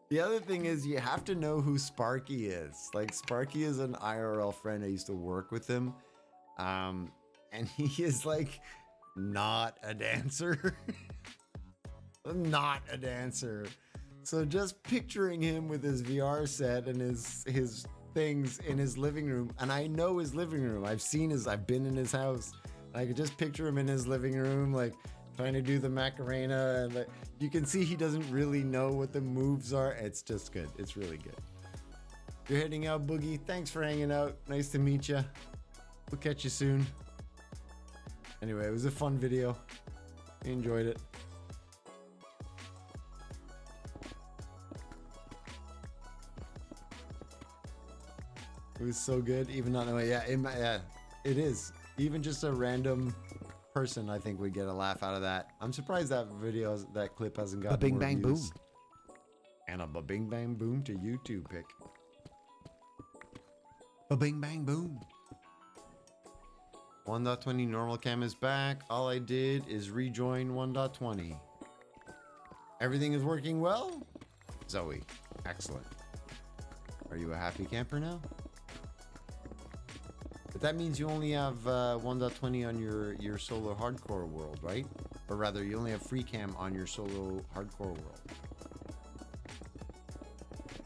the other thing is you have to know who Sparky is. Like, Sparky is an IRL friend. I used to work with him, and he is like not a dancer. Not a dancer. So just picturing him with his VR set and his things in his living room, and I know his living room. I've been in his house. I could just picture him in his living room, like trying to do the Macarena, and like, you can see he doesn't really know what the moves are. It's just good. It's really good. You're heading out, Boogie. Thanks for hanging out. Nice to meet you. We'll catch you soon. Anyway, it was a fun video. I enjoyed it. It was so good, even not knowing. Yeah, yeah, it is. Even just a random person, I think, would get a laugh out of that. I'm surprised that clip hasn't got Ba-bing more bang views. boom. And a ba-bing bang boom to YouTube pick. Ba-bing bang boom. 1.20 normal cam is back. All I did is rejoin 1.20. Everything is working well? Zoe, excellent. Are you a happy camper now? But that means you only have 1.20 on your solo hardcore world, right? Or rather, you only have free cam on your solo hardcore world.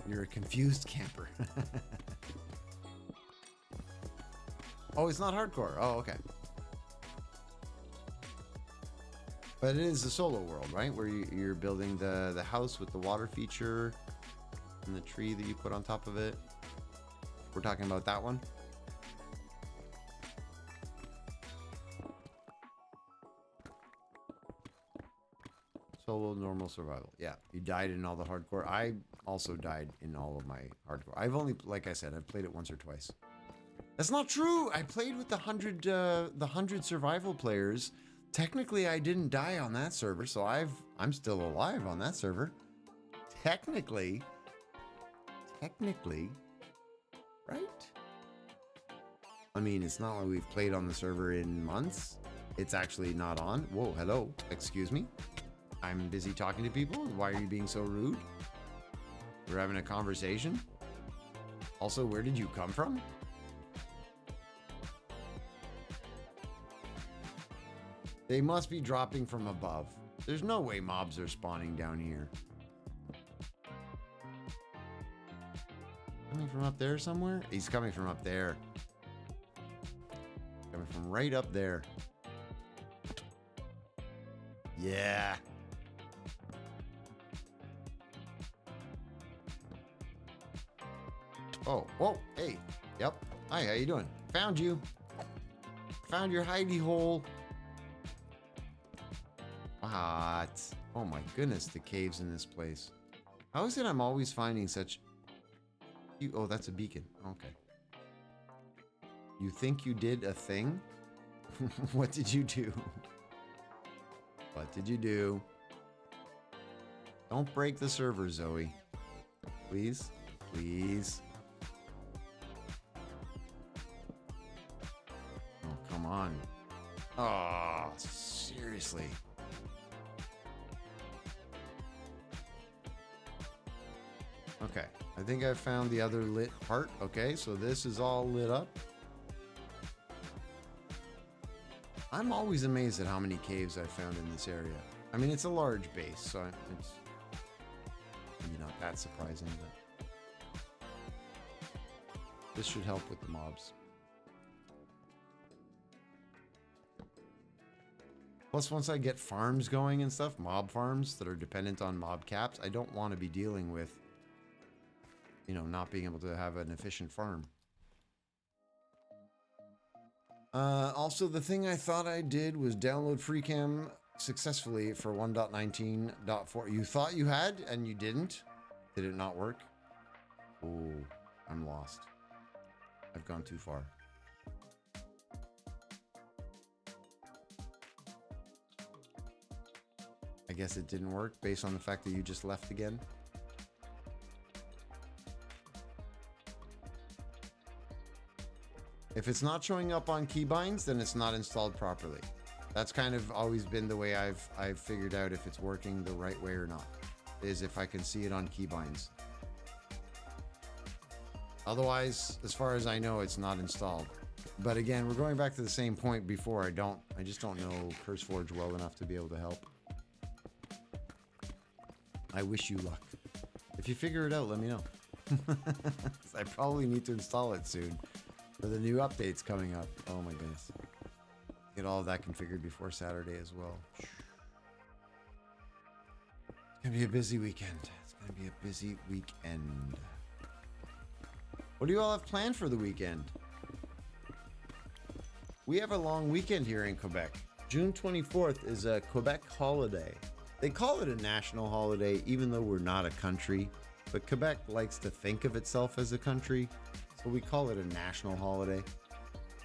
You're a confused camper. Oh, it's not hardcore. Oh, okay. But it is a solo world, right? Where you're building the house with the water feature and the tree that you put on top of it. We're talking about that one. Solo normal survival. Yeah, you died in all the hardcore. I also died in all of my hardcore. I've only, like I said, I've played it once or twice. That's not true. I played with the 100 survival players. Technically, I didn't die on that server, so I'm still alive on that server. Technically, right? I mean, it's not like we've played on the server in months. It's actually not on. Whoa, hello. Excuse me. I'm busy talking to people. Why are you being so rude? We're having a conversation. Also, where did you come from? They must be dropping from above. There's no way mobs are spawning down here. Coming from up there somewhere? He's coming from up there. Coming from right up there. Yeah. Oh, whoa, hey. Yep. Hi, how you doing? Found you. Found your hidey hole. What? Oh my goodness, the caves in this place. How is it I'm always finding such... Oh, that's a beacon. Okay. You think you did a thing? What did you do? What did you do? Don't break the server, Zoe. Please? Please? Oh, come on. Oh, seriously. Okay, I think I found the other lit part. Okay, so this is all lit up. I'm always amazed at how many caves I found in this area. I mean, it's a large base, so it's maybe not that surprising, but this should help with the mobs. Plus, once I get farms going and stuff, mob farms that are dependent on mob caps, I don't want to be dealing with, you know, not being able to have an efficient farm. Also, the thing I thought I did was download FreeCam successfully for 1.19.4. You thought you had, and you didn't? Did it not work? Oh, I'm lost. I've gone too far. I guess it didn't work based on the fact that you just left again. If it's not showing up on keybinds, then it's not installed properly. That's kind of always been the way I've figured out if it's working the right way or not, is if I can see it on keybinds. Otherwise, as far as I know, it's not installed. But again, we're going back to the same point before. I just don't know CurseForge well enough to be able to help. I wish you luck. If you figure it out, let me know. I probably need to install it soon for the new updates coming up. Oh my goodness. Get all of that configured before Saturday as well. It's gonna be a busy weekend. It's gonna be a busy weekend. What do you all have planned for the weekend? We have a long weekend here in Quebec. June 24th is a Quebec holiday. They call it a national holiday, even though we're not a country. But Quebec likes to think of itself as a country, so we call it a national holiday.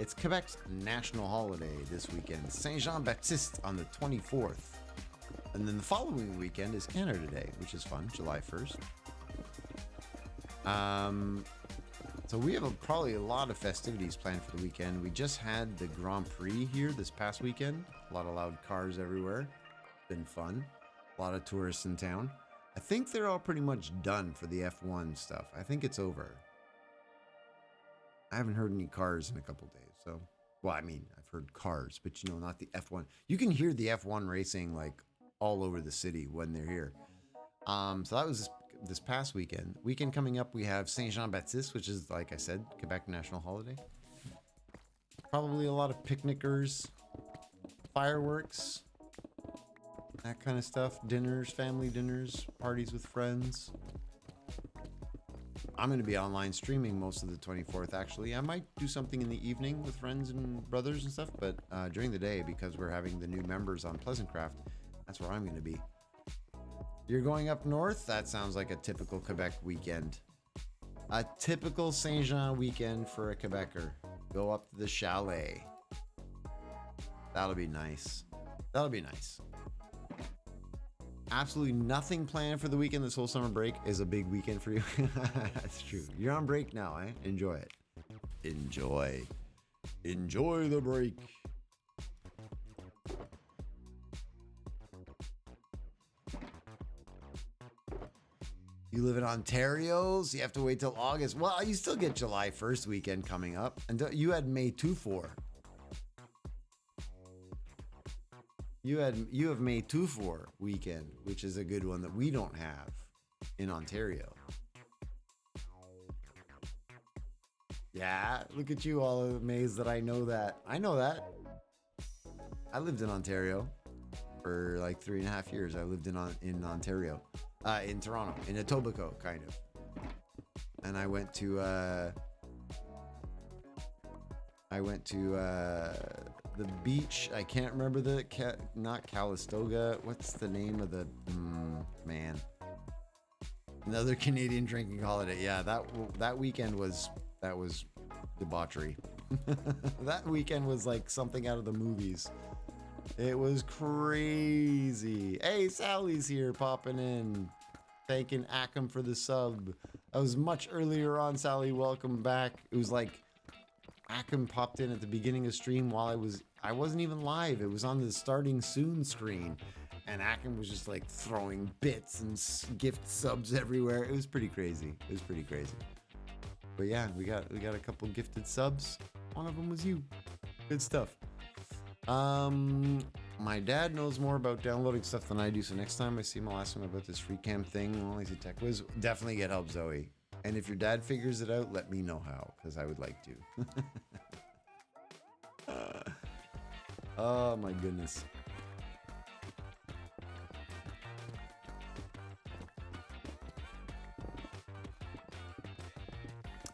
It's Quebec's national holiday this weekend. Saint Jean Baptiste on the 24th. And then the following weekend is Canada Day, which is fun, July 1st. So we have probably a lot of festivities planned for the weekend. We just had the Grand Prix here this past weekend. A lot of loud cars everywhere. Been fun. A lot of tourists in town. I think they're all pretty much done for the F1 stuff. I think it's over. I haven't heard any cars in a couple days, so... Well, I mean, I've heard cars, but you know, not the F1. You can hear the F1 racing, like, all over the city when they're here. So that was this past weekend. Weekend coming up, we have Saint Jean Baptiste, which is, like I said, Quebec national holiday. Probably a lot of picnickers, fireworks, that kind of stuff. Dinners, family dinners, parties with friends. I'm going to be online streaming most of the 24th, actually. I might do something in the evening with friends and brothers and stuff, but during the day, because we're having the new members on Pleasantcraft, that's where I'm going to be. You're going up north? That sounds like a typical Quebec weekend. A typical Saint Jean weekend for a Quebecer. Go up to the chalet. That'll be nice. That'll be nice. Absolutely nothing planned for the weekend. This whole summer break is a big weekend for you. That's true. You're on break now, eh? Enjoy it. Enjoy. Enjoy the break. You live in Ontario, so you have to wait till August. Well, you still get July 1st weekend coming up. And you had May 2-4. You have May 2-4 weekend, which is a good one that we don't have in Ontario. Yeah, look at you all amazed that I know that. I know that. I lived in Ontario for like 3.5 years. I lived in Ontario, in Toronto, in Etobicoke, kind of. And I went to the beach. I can't remember not Calistoga. What's the name of the man? Another Canadian drinking holiday. Yeah, that weekend was debauchery. That weekend was like something out of the movies. It was crazy. Hey, Sally's here popping in. Thanking Ackham for the sub. I was much earlier on, Sally. Welcome back. It was like Ackham popped in at the beginning of stream while I wasn't even live. It was on the starting soon screen. And Ackham was just like throwing bits and gift subs everywhere. It was pretty crazy. It was pretty crazy. But yeah, we got a couple gifted subs. One of them was you. Good stuff. My dad knows more about downloading stuff than I do, so next time I see him, I'll ask him about this free cam thing. Well, he's a tech whiz. Definitely get help, Zoe. And if your dad figures it out, let me know how, because I would like to. Oh my goodness.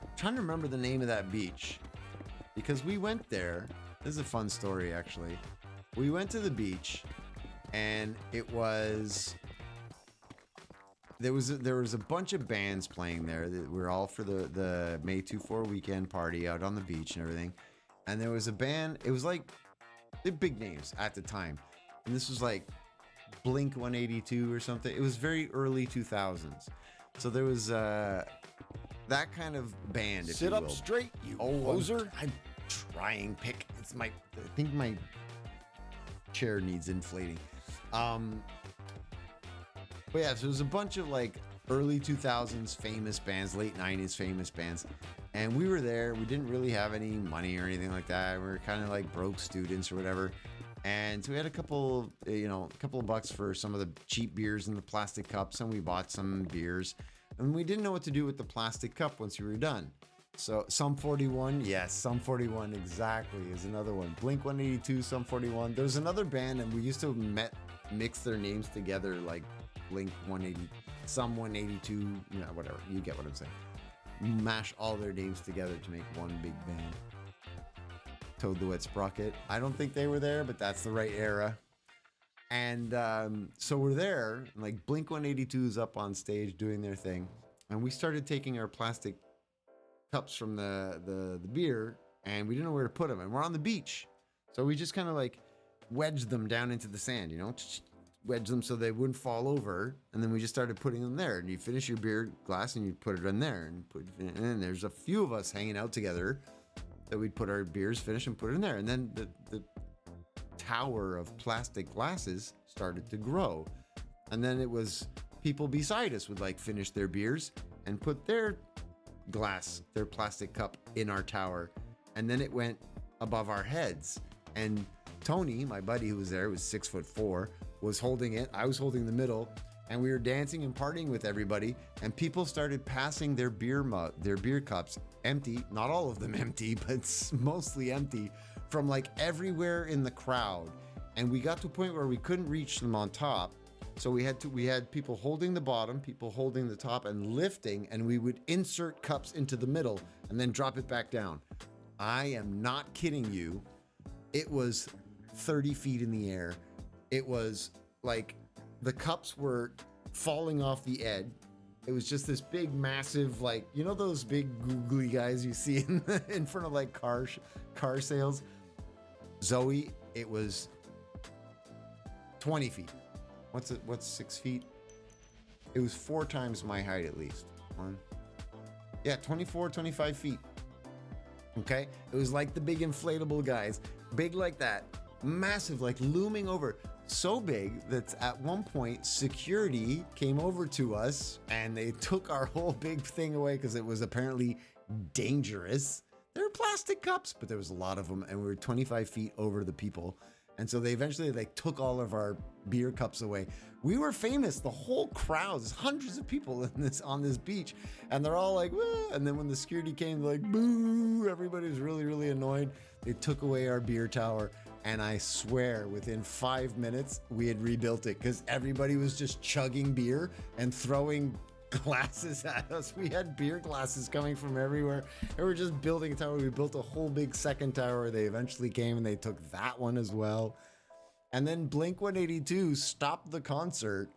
I'm trying to remember the name of that beach, because we went there. This is a fun story, actually. We went to the beach, and it was there was a bunch of bands playing there. That were all for the May 2-4 weekend party out on the beach and everything. And there was a band. It was like they're big names at the time, and this was like Blink 182 or something. It was very early 2000s. So there was that kind of band. If Sit you up will. straight, you Oh, poser. I'm trying. I think my chair needs inflating. But yeah, so there's a bunch of like early 2000s famous bands, late 90s famous bands. And we were there. We didn't really have any money or anything like that. We were kind of like broke students or whatever. And so we had a couple of bucks for some of the cheap beers in the plastic cups, and we bought some beers. And we didn't know what to do with the plastic cup once we were done. So Sum 41, yes, Sum 41 exactly is another one. Blink 182, Sum 41. There's another band, and we used to mix their names together, like Blink 180, Sum 182, whatever. You get what I'm saying. Mash all their names together to make one big band. Toad the Wet Sprocket. I don't think they were there, but that's the right era. And so we're there, and like Blink 182 is up on stage doing their thing, and we started taking our plastic cups from the beer and we didn't know where to put them. And we're on the beach. So we just kind of like wedged them down into the sand, you know, wedge them so they wouldn't fall over. And then we just started putting them there. And you finish your beer glass and you put it in there. And there's a few of us hanging out together that we'd put our beers, finish, and put it in there. And then the tower of plastic glasses started to grow. And then it was people beside us would like finish their beers and put their plastic cup in our tower. And then it went above our heads. And Tony, my buddy who was there, was 6'4", was holding it. I was holding the middle, and we were dancing and partying with everybody. And people started passing their beer cups empty, not all of them empty, but mostly empty, from like everywhere in the crowd. And we got to a point where we couldn't reach them on top. So we had people holding the bottom, people holding the top and lifting, and we would insert cups into the middle and then drop it back down. I am not kidding you. It was 30 feet in the air. It was like the cups were falling off the edge. It was just this big, massive, like, you know those big googly guys you see in front of like car sales? Zoe, it was 20 feet. What's 6 feet? It was 4 times my height at least. 24, 25 feet. Okay? It was like the big inflatable guys. Big like that. Massive, like looming over. So big that at one point security came over to us and they took our whole big thing away because it was apparently dangerous. They were plastic cups, but there was a lot of them and we were 25 feet over the people. And so they eventually like took all of our beer cups away. We were famous. The whole crowd, there's hundreds of people on this beach, and they're all like, woo. And then when the security came, they're like, boo. Everybody was really, really annoyed. They took away our beer tower, and I swear within 5 minutes we had rebuilt it because everybody was just chugging beer and throwing glasses at us. We had beer glasses coming from everywhere. And we're just building a tower. We built a whole big second tower. They eventually came and they took that one as well. And then Blink 182 stopped the concert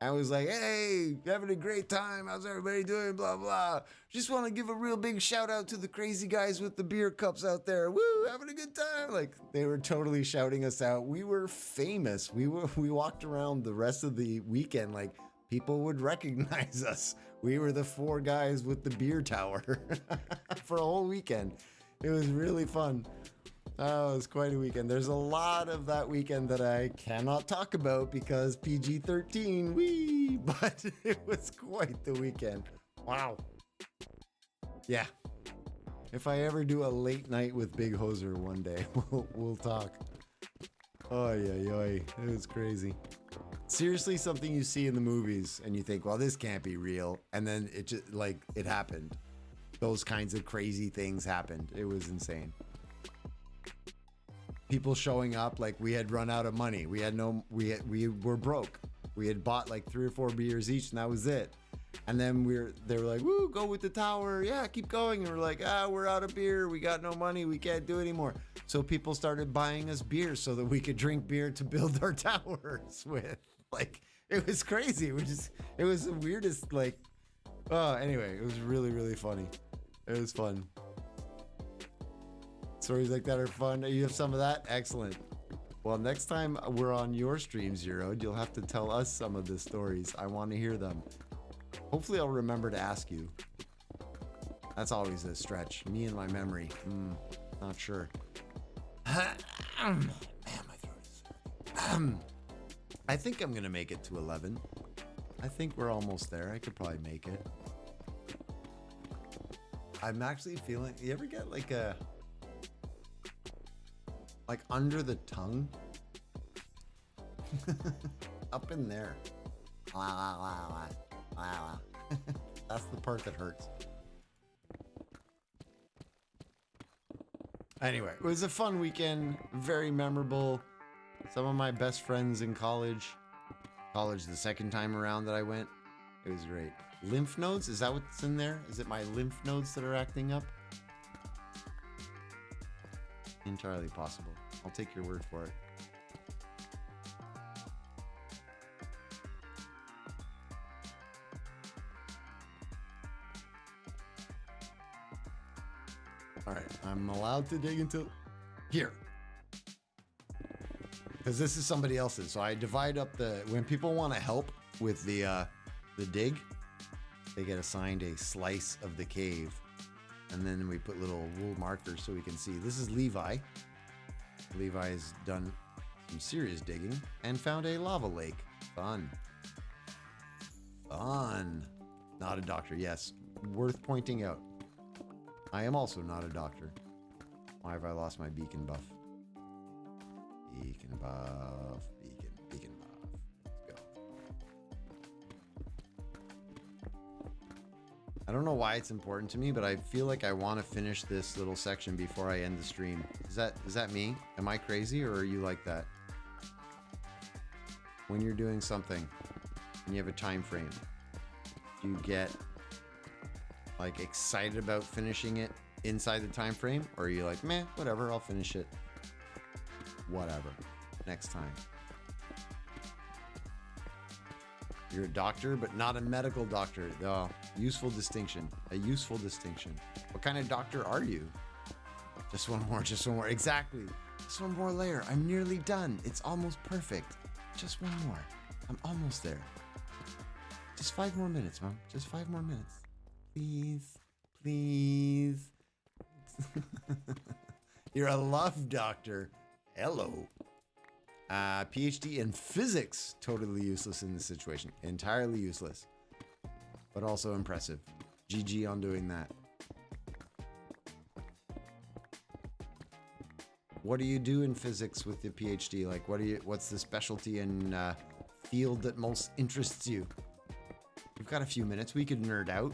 and was like, hey, having a great time. How's everybody doing? Blah, blah. Just want to give a real big shout out to the crazy guys with the beer cups out there. Woo, having a good time. Like they were totally shouting us out. We were famous. We walked around the rest of the weekend like people would recognize us. We were the 4 guys with the beer tower for a whole weekend. It was really fun. Oh, it was quite a weekend. There's a lot of that weekend that I cannot talk about because PG-13, but it was quite the weekend. Wow. Yeah. If I ever do a late night with Big Hoser one day, we'll talk. Oh, yeah. It was crazy. Seriously, something you see in the movies and you think, well, this can't be real. And then it just like it happened. Those kinds of crazy things happened. It was insane. People showing up like we had run out of money. We were broke. We had bought like 3 or 4 beers each and that was it. And then they were like, woo, go with the tower. Yeah, keep going. And we're like, we're out of beer. We got no money. We can't do it anymore. So people started buying us beer so that we could drink beer to build our towers with. Like, it was crazy. It was the weirdest, like, anyway, it was really, really funny. It was fun. Stories like that are fun. You have some of that? Excellent. Well, next time we're on your stream, Zero, you'll have to tell us some of the stories. I want to hear them. Hopefully I'll remember to ask you. That's always a stretch. Me and my memory. Not sure. Man, my throat is hurting. I think I'm going to make it to 11. I think we're almost there. I could probably make it. I'm actually feeling... You ever get like a... Like under the tongue? Up in there. That's the part that hurts. Anyway, it was a fun weekend. Very memorable. Some of my best friends in college. College the second time around that I went. It was great. Lymph nodes? Is that what's in there? Is it my lymph nodes that are acting up? Entirely possible. I'll take your word for it. All right, I'm allowed to dig into here. Because this is somebody else's. So I divide up when people want to help with the dig, they get assigned a slice of the cave. And then we put little rule markers so we can see. This is Levi. Levi has done some serious digging and found a lava lake. Fun. Fun. Not a doctor. Yes. Worth pointing out. I am also not a doctor. Why have I lost my beacon buff? Beacon buff. Beacon buff. Let's go. I don't know why it's important to me, but I feel like I want to finish this little section before I end the stream. Is that me? Am I crazy, or are you like that? When you're doing something and you have a time frame, do you get like excited about finishing it inside the time frame, or are you like, meh, whatever, I'll finish it whatever next time? You're a doctor, but not a medical doctor. Oh, useful distinction. A useful distinction. What kind of doctor are you? Just one more, just one more. Exactly. Just one more layer. I'm nearly done. It's almost perfect. Just one more. I'm almost there. Just 5 more minutes, Mom. Just 5 more minutes. Please. Please. You're a love doctor. Hello. PhD in physics. Totally useless in this situation. Entirely useless. But also impressive. GG on doing that. What do you do in physics with the PhD? Like, what's the specialty and field that most interests you? We've got a few minutes. We could nerd out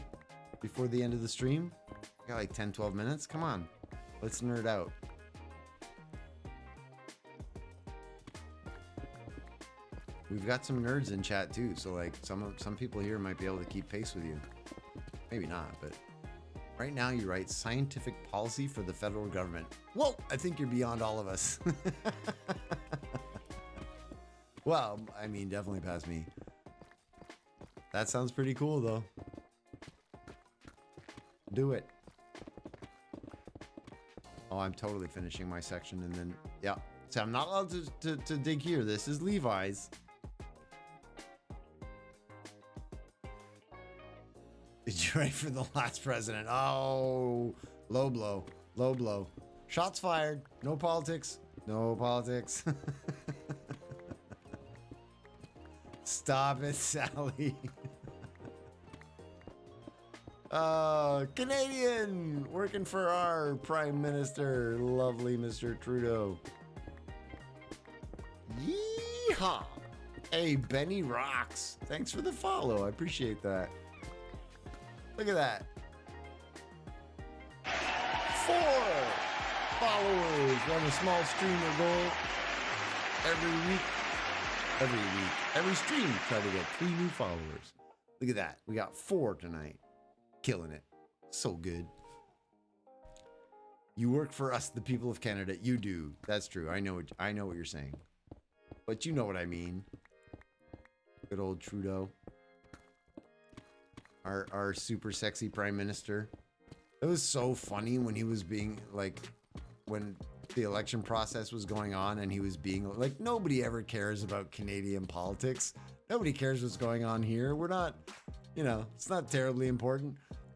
before the end of the stream. We got like 10, 12 minutes. Come on. Let's nerd out. We've got some nerds in chat too, so like some people here might be able to keep pace with you. Maybe not, but right now you write scientific policy for the federal government. Whoa, I think you're beyond all of us. Well, I mean, definitely past me. That sounds pretty cool though. Do it. Oh, I'm totally finishing my section and then, yeah. So I'm not allowed to dig here. This is Levi's. Did you write for the last president? Oh, low blow, low blow. Shots fired. No politics. No politics. Stop it, Sally. Canadian, working for our Prime Minister, lovely Mr. Trudeau. Yeehaw! Hey, Benny rocks. Thanks for the follow. I appreciate that. Look at that. 4 followers. Run a small streamer goal every week. Every stream, try to get 3 new followers. Look at that. We got 4 tonight. Killing it. So good. You work for us, the people of Canada. You do. That's true. I know what you're saying. But you know what I mean. Good old Trudeau. Our super sexy prime minister. It was so funny when he was being like, when the election process was going on and he was being like, nobody ever cares about Canadian politics. Nobody cares what's going on here. We're not, it's not terribly important.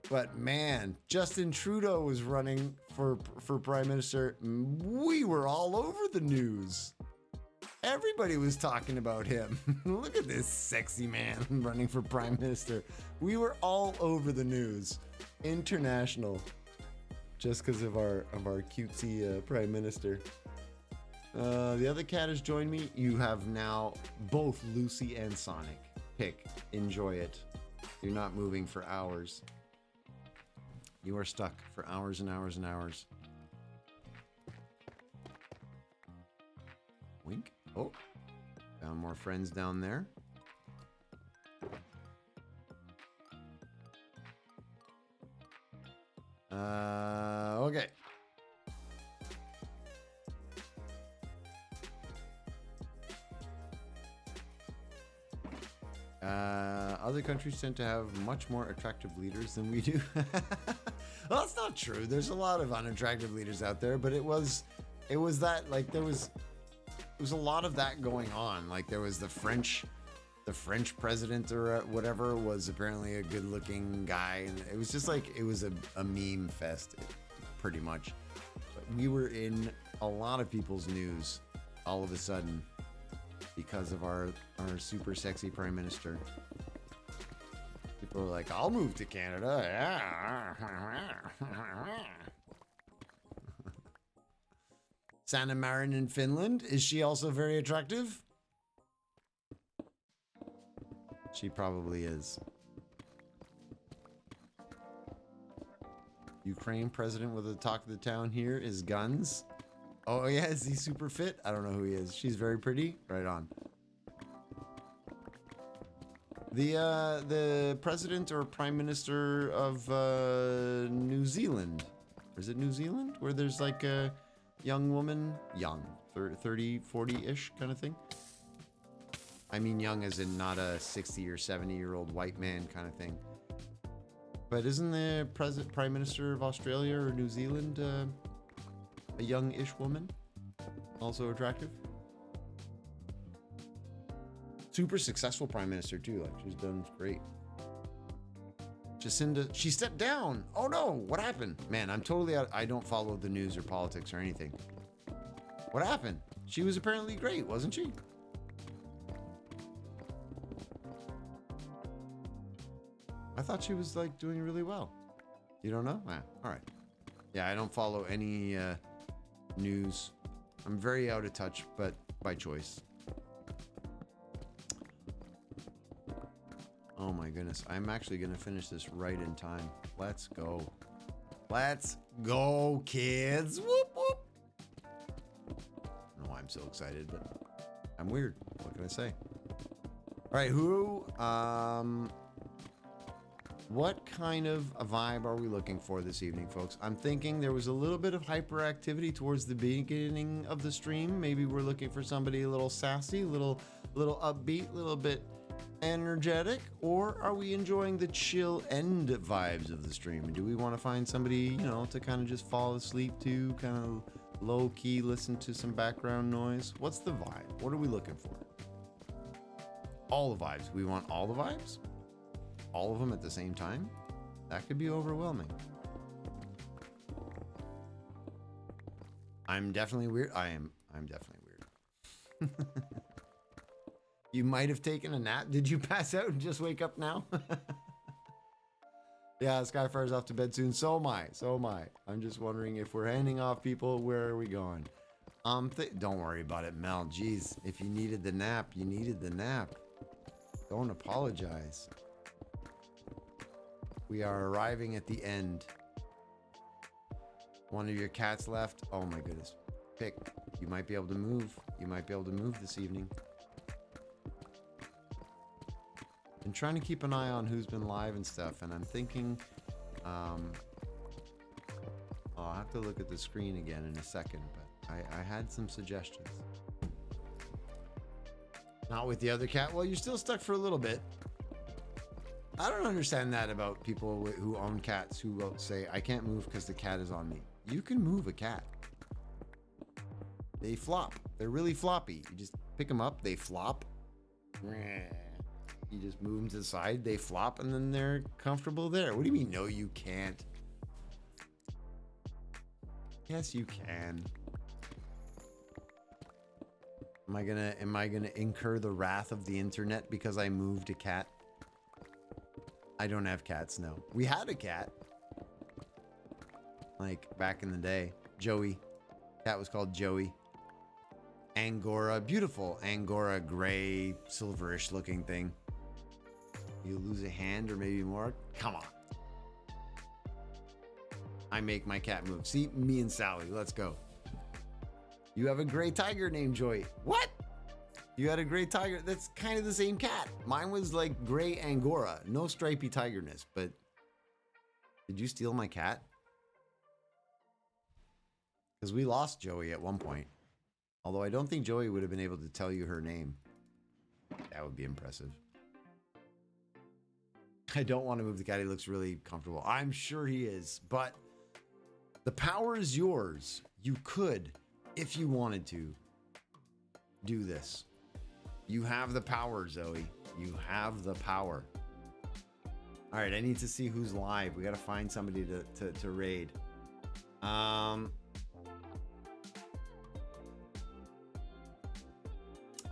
But man, Justin Trudeau was running for prime minister. We were all over the news. Everybody was talking about him. Look at this sexy man running for prime minister. We were all over the news. International. Just because of our cutesy prime minister. The other cat has joined me. You have now both Lucy and Sonic. Pick. Enjoy it. You're not moving for hours. You are stuck for hours and hours and hours. Wink. Oh, found more friends down there. Okay. Other countries tend to have much more attractive leaders than we do. Well, that's not true. There's a lot of unattractive leaders out there, but it was that like there was a lot of that going on. Like there was the French president or whatever was apparently a good-looking guy, and it was just like it was a meme fest, pretty much. But we were in a lot of people's news all of a sudden because of our super sexy prime minister. People are like, I'll move to Canada. Yeah. Sanna Marin in Finland. Is she also very attractive? She probably is. Ukraine president with the talk of the town here is guns. Oh yeah, is he super fit? I don't know who he is. She's very pretty. Right on. The president or prime minister of New Zealand. Or is it New Zealand? Where there's like a young woman, 30, 40-ish kind of thing. I mean young as in not a 60 or 70-year-old white man kind of thing. But isn't the prime minister of Australia or New Zealand a young-ish woman? Also attractive? Super successful prime minister too. Like she's done great. Jacinda, she stepped down. Oh no, what happened? Man, I'm totally out. I don't follow the news or politics or anything. What happened? She was apparently great, wasn't she? I thought she was like doing really well. You don't know? Ah, all right. Yeah, I don't follow any news. I'm very out of touch, but by choice. Oh my goodness. I'm actually going to finish this right in time. Let's go. Let's go, kids. Whoop, whoop. I don't know why I'm so excited, but I'm weird. What can I say? All right, what kind of a vibe are we looking for this evening, folks? I'm thinking there was a little bit of hyperactivity towards the beginning of the stream. Maybe we're looking for somebody a little sassy, a little upbeat, a little bit energetic, or are we enjoying the chill end vibes of the stream? And do we want to find somebody, you know, to kind of just fall asleep to, kind of low key listen to some background noise? What's the vibe? What are we looking for? All the vibes. We want all the vibes? All of them at the same time? That could be overwhelming. I'm definitely weird. I'm definitely weird. You might have taken a nap. Did you pass out and just wake up now? Yeah, Skyfire's off to bed soon. So am I. So am I. I'm just wondering if we're handing off people, where are we going? Don't worry about it, Mel. Jeez, if you needed the nap, you needed the nap. Don't apologize. We are arriving at the end. One of your cats left. Oh my goodness. Pick. You might be able to move. You might be able to move this evening. I'm trying to keep an eye on who's been live and stuff, and I'm thinking I'll have to look at the screen again in a second, but I had some suggestions. Not with the other cat. Well, you're still stuck for a little bit. I don't understand that about people who own cats who will say, I can't move because the cat is on me. You can move a cat. They flop. They're really floppy. You just pick them up, they flop. You just move them to the side, they flop, and then they're comfortable there. What do you mean, no, you can't? Yes, you can. Am I gonna incur the wrath of the internet because I moved a cat? I don't have cats, no. We had a cat. Like, back in the day. Joey. Cat was called Joey. Angora. Beautiful Angora gray, silverish looking thing. You lose a hand or maybe more? Come on. I make my cat move. See, me and Sally. Let's go. You have a gray tiger named Joey. What? You had a gray tiger. That's kind of the same cat. Mine was like gray Angora. No stripy tigerness, but did you steal my cat? Because we lost Joey at one point. Although I don't think Joey would have been able to tell you her name. That would be impressive. I don't want to move the cat. He looks really comfortable. I'm sure he is, but the power is yours. You could, if you wanted to, do this. You have the power, Zoe. You have the power. All right, I need to see who's live. We got to find somebody to raid.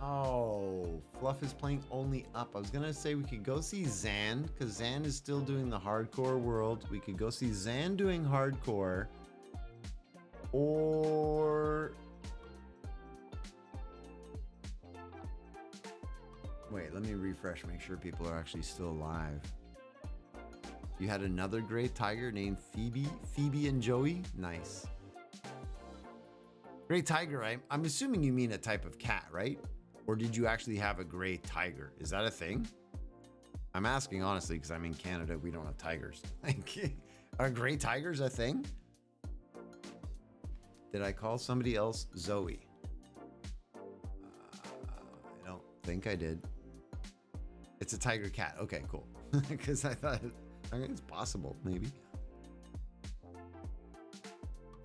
Oh, Fluff is playing only up. I was gonna say we could go see Zan, because Zan is still doing the hardcore world. We could go see Zan doing hardcore. Or wait, let me refresh, make sure people are actually still alive. You had another gray tiger named Phoebe and Joey. Nice. Gray tiger, I'm assuming you mean a type of cat, right? Or did you actually have a gray tiger? Is that a thing? I'm asking honestly because I'm in Canada. We don't have tigers. Are gray tigers a thing? Did I call somebody else Zoe? I don't think I did. It's a tiger cat. Okay, cool. Because I thought it's possible, maybe.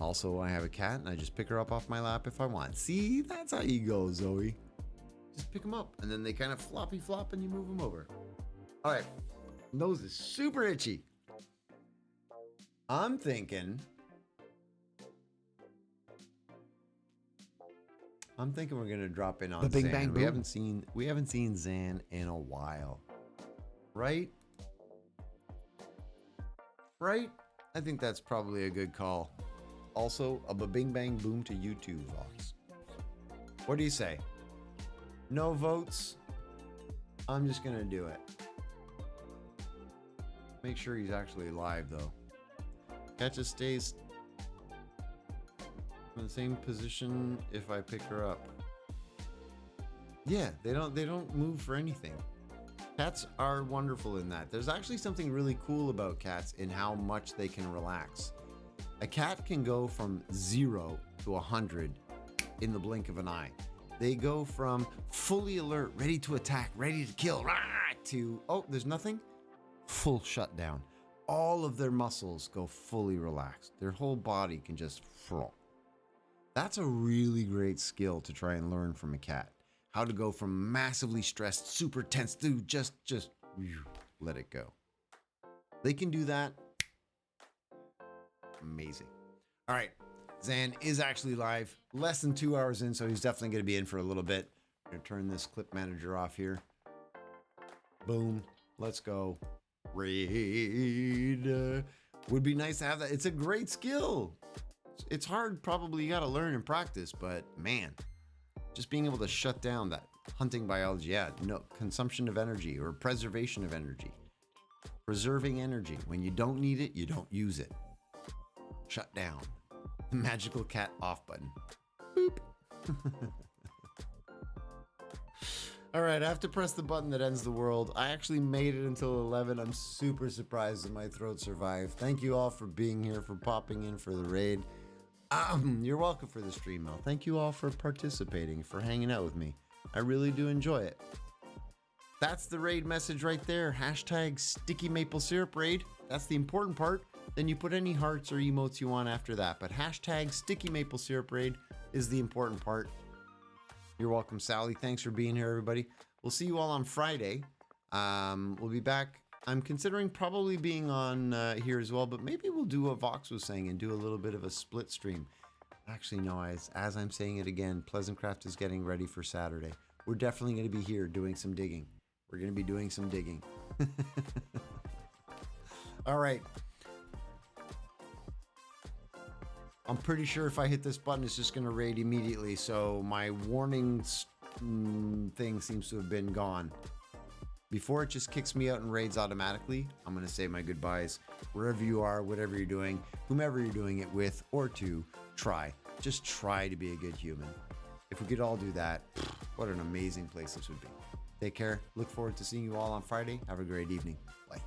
Also, I have a cat and I just pick her up off my lap if I want. See, that's how you go, Zoe. Just pick them up and then they kind of floppy flop and you move them over. All right. Nose is super itchy. I'm thinking we're gonna drop in on Bing Zan. Bang Boom. We haven't seen Zan in a while, right? Right? I think that's probably a good call. Also, a Bing Bang Boom to you too, Vox. What do you say? No votes. I'm just gonna do it. Make sure he's actually live though. Catcha stays in the same position if I pick her up. Yeah, they don't move for anything. Cats are wonderful in that. There's actually something really cool about cats in how much they can relax. A cat can go from 0 to 100 in the blink of an eye. They go from fully alert, ready to attack, ready to kill, rah, to, oh, there's nothing, full shutdown. All of their muscles go fully relaxed. Their whole body can just fall. That's a really great skill to try and learn from a cat. How to go from massively stressed, super tense to just let it go. They can do that. Amazing. All right. Zan is actually live. Less than 2 hours in, so he's definitely going to be in for a little bit. I'm going to turn this clip manager off here. Boom. Let's go. Raid. Would be nice to have that. It's a great skill. It's hard, probably you got to learn and practice, but man, just being able to shut down that hunting biology, yeah, no consumption of energy or preservation of energy. Preserving energy. When you don't need it, you don't use it. Shut down. Magical cat off button. Boop. All right, I have to press the button that ends the world. I actually made it until 11. I'm super surprised that my throat survived. Thank you all for being here, for popping in for the raid. You're welcome for the stream, Mel. Thank you all for participating, for hanging out with me. I really do enjoy it. That's the raid message right there. Hashtag sticky maple syrup raid. That's the important part. Then you put any hearts or emotes you want after that. But hashtag sticky maple syrup raid is the important part. You're welcome, Sally. Thanks for being here, everybody. We'll see you all on Friday. We'll be back. I'm considering probably being on here as well, but maybe we'll do what Vox was saying and do a little bit of a split stream. Actually, no, as I'm saying it again, Pleasantcraft is getting ready for Saturday. We're definitely going to be here doing some digging. We're going to be doing some digging. All right. I'm pretty sure if I hit this button, it's just going to raid immediately. So my warning thing seems to have been gone. Before it just kicks me out and raids automatically, I'm going to say my goodbyes. Wherever you are, whatever you're doing, whomever you're doing it with or to, try. Just try to be a good human. If we could all do that, what an amazing place this would be. Take care. Look forward to seeing you all on Friday. Have a great evening. Bye.